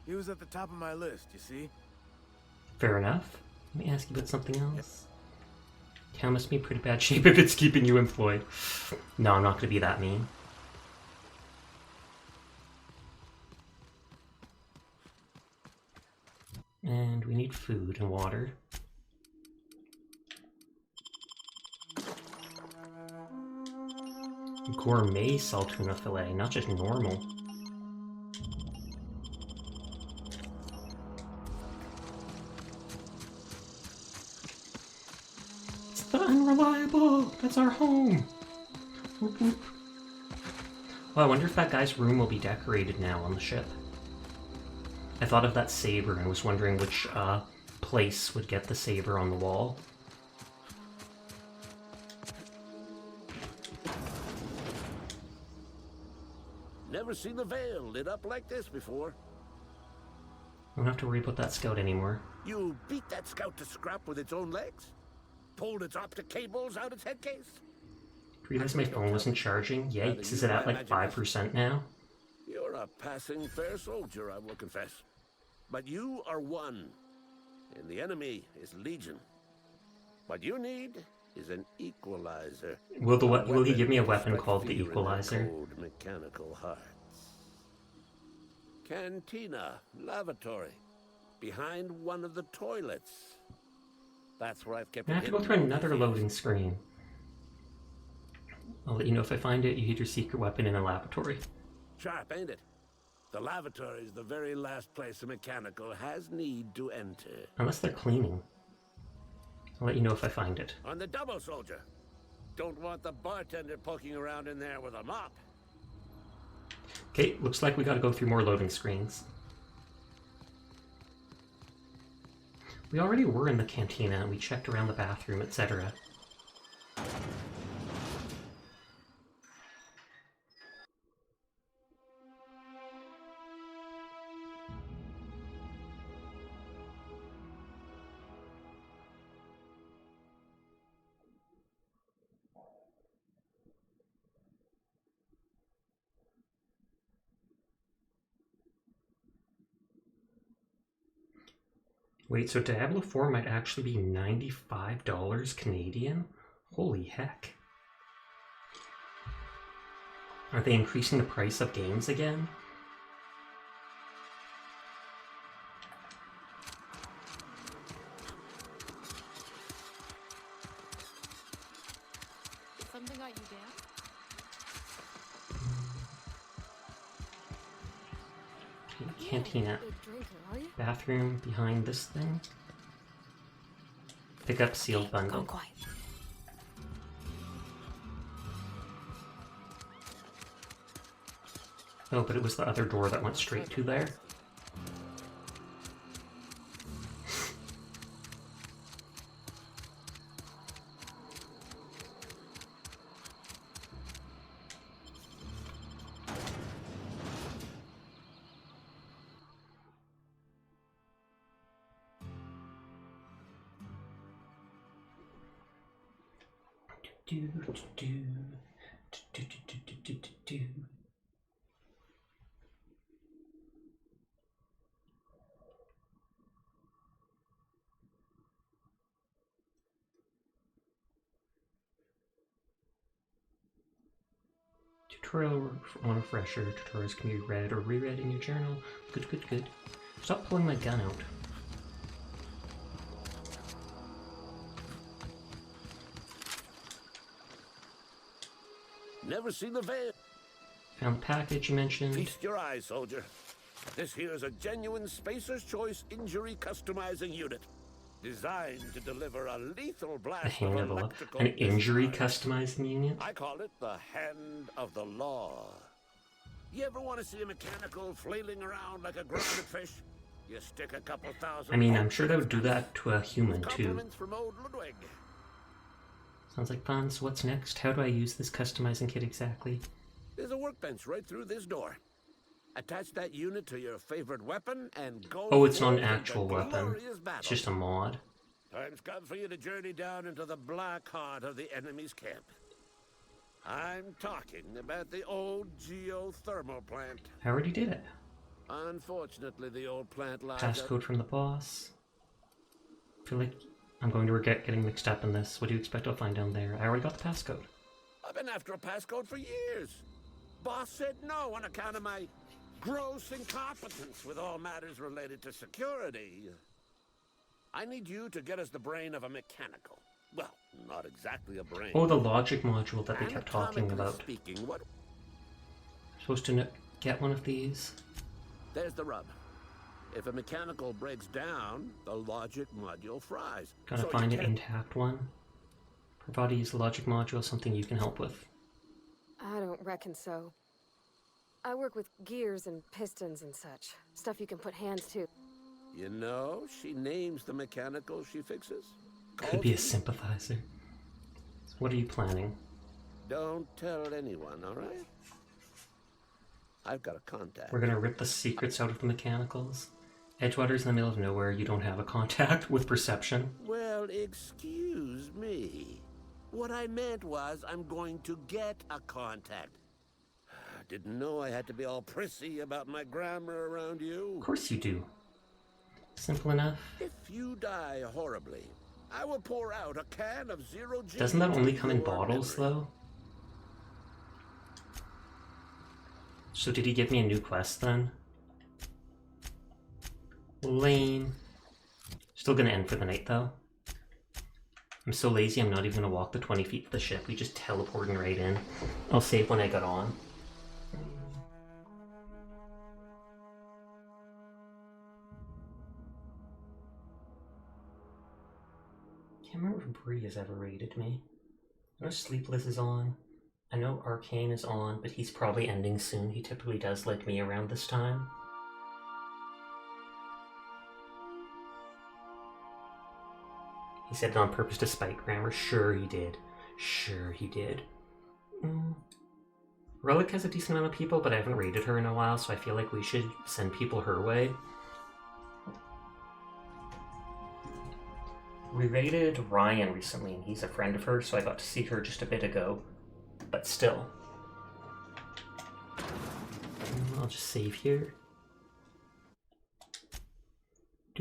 [SPEAKER 16] He was at the top of my list, you see?
[SPEAKER 1] Fair enough. Let me ask you about something else. Town must be in pretty bad shape if it's keeping you employed. No, I'm not going to be that mean. And we need food and water. Gourmet salt tuna fillet, not just normal. It's the unreliable! That's our home! Whoop, whoop. Well, I wonder if that guy's room will be decorated now on the ship. I thought of that saber and was wondering which place would get the saber on the wall.
[SPEAKER 3] Never seen the Vale lit up like this before.
[SPEAKER 1] I don't have to worry about that scout anymore.
[SPEAKER 3] You beat that scout to scrap with its own legs? Pulled its optic cables out its headcase?
[SPEAKER 1] Realized my phone wasn't charging. Yikes, is it at like 5% now?
[SPEAKER 3] You're a passing fair soldier, I will confess. But you are one, and the enemy is legion. What you need is an equalizer.
[SPEAKER 1] Will he give me a weapon called the Equalizer?
[SPEAKER 3] Cold mechanical hearts. Cantina, lavatory, behind one of the toilets. That's where I've kept it.
[SPEAKER 1] I have to go through another loading screen. I'll let you know if I find it. You hid your secret weapon in a lavatory.
[SPEAKER 3] Sharp, ain't it? The lavatory is the very last place a mechanical has need to enter.
[SPEAKER 1] Unless they're cleaning. I'll let you know if I find it.
[SPEAKER 3] On the double, soldier. Don't want the bartender poking around in there with a mop.
[SPEAKER 1] Okay, looks like we gotta go through more loading screens. We already were in the cantina and we checked around the bathroom, etc. Wait, so Diablo 4 might actually be $95 Canadian? Holy heck. Are they increasing the price of games again?
[SPEAKER 12] Something got you down?
[SPEAKER 1] Cantina. Bathroom behind this thing. Pick up sealed bundle. Oh, but it was the other door that went straight to there. Tutorial on refresher. Tutorials can be read or reread in your journal. Good, good, good. Stop pulling my gun out.
[SPEAKER 3] Never seen the veil.
[SPEAKER 1] Found the package you mentioned.
[SPEAKER 3] Feast your eyes, soldier. This here's a genuine Spacer's Choice injury customizing unit. Designed to deliver a lethal blast
[SPEAKER 1] The hand
[SPEAKER 3] of
[SPEAKER 1] of
[SPEAKER 3] electrical
[SPEAKER 1] an injury
[SPEAKER 3] discharge.
[SPEAKER 1] customizing unit.
[SPEAKER 3] I call it the hand of the law. You ever want to see a mechanical flailing around like a grounded fish? You stick a couple thousand.
[SPEAKER 1] I mean, I'm sure that would do that to a human too.
[SPEAKER 3] Compliments from old Ludwig.
[SPEAKER 1] Sounds like fun. So what's next? How do I use this customizing kit exactly?
[SPEAKER 3] There's a workbench right through this door. Attach that unit to your favorite weapon and go.
[SPEAKER 1] Oh, it's not an
[SPEAKER 3] forth into
[SPEAKER 1] actual weapon.
[SPEAKER 3] glorious battle.
[SPEAKER 1] It's just a mod.
[SPEAKER 3] Time's come for you to journey down into the black heart of the enemy's camp. I'm talking about the old geothermal plant.
[SPEAKER 1] I already did it.
[SPEAKER 3] Unfortunately, the old plant lies
[SPEAKER 1] Passcode from the boss. I feel like I'm going to regret getting mixed up in this. What do you expect I'll find down there? I already got the passcode.
[SPEAKER 3] I've been after a passcode for years. Boss said no on account of my gross incompetence with all matters related to security. I need you to get us the brain of a mechanical. Well, not exactly a brain.
[SPEAKER 1] Oh, the logic module that they kept talking
[SPEAKER 3] Anatomically
[SPEAKER 1] about.
[SPEAKER 3] Speaking, what?
[SPEAKER 1] Supposed to get one of these.
[SPEAKER 3] There's the rub. If a mechanical breaks down, the logic module fries.
[SPEAKER 1] Gotta
[SPEAKER 3] So
[SPEAKER 1] find
[SPEAKER 3] you
[SPEAKER 1] an
[SPEAKER 3] can't-
[SPEAKER 1] intact one. Provide to use the logic module, something you can help with.
[SPEAKER 2] I don't reckon so. I work with gears and pistons and such. Stuff you can put hands to.
[SPEAKER 3] You know, she names the mechanical she fixes.
[SPEAKER 1] Could be a sympathizer. What are you planning?
[SPEAKER 3] Don't tell anyone, all right? I've got a contact.
[SPEAKER 1] We're gonna rip the secrets out of the mechanicals. Edgewater's in the middle of nowhere. You don't have a contact with perception.
[SPEAKER 3] Well, excuse me. What I meant was I'm going to get a contact. Didn't know I had to be all prissy about my grammar around you.
[SPEAKER 1] Of course you do. Simple enough.
[SPEAKER 3] If you die horribly, I will pour out a can of 0G.
[SPEAKER 1] Doesn't that only come in
[SPEAKER 3] your
[SPEAKER 1] bottles,
[SPEAKER 3] memory.
[SPEAKER 1] though? So did he give me a new quest, then? Lame. Still gonna end for the night, though. I'm so lazy, I'm not even gonna walk the 20 feet to the ship. We just teleporting right in. I'll save when I get on. Can't remember if Bree has ever raided me. I know Sleepless is on. I know Arcane is on, but he's probably ending soon. He typically does like me around this time. He said it on purpose to spike grammar. Sure he did. Sure he did. Relic has a decent amount of people, but I haven't raided her in a while, so I feel like we should send people her way. We raided Ryan recently, and he's a friend of hers, so I got to see her just a bit ago. But still. I'll just save here.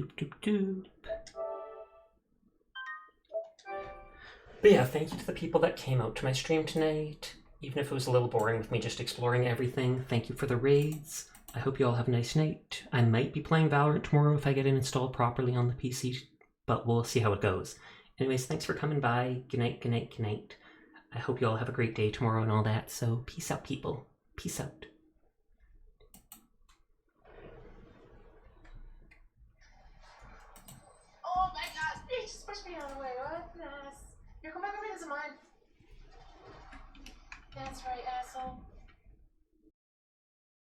[SPEAKER 1] Doop doop doop. But yeah, thank you to the people that came out to my stream tonight. Even if it was a little boring with me just exploring everything, thank you for the raids. I hope you all have a nice night. I might be playing Valorant tomorrow if I get it installed properly on the PC, but we'll see how it goes. Anyways, thanks for coming by. Good night, good night, good night. I hope you all have a great day tomorrow and all that, so peace out, people. Peace out.
[SPEAKER 17] Oh my god, bitch, just pushed me out of the way. What? Nice. Here, come back over here, this is mine. That's right, asshole.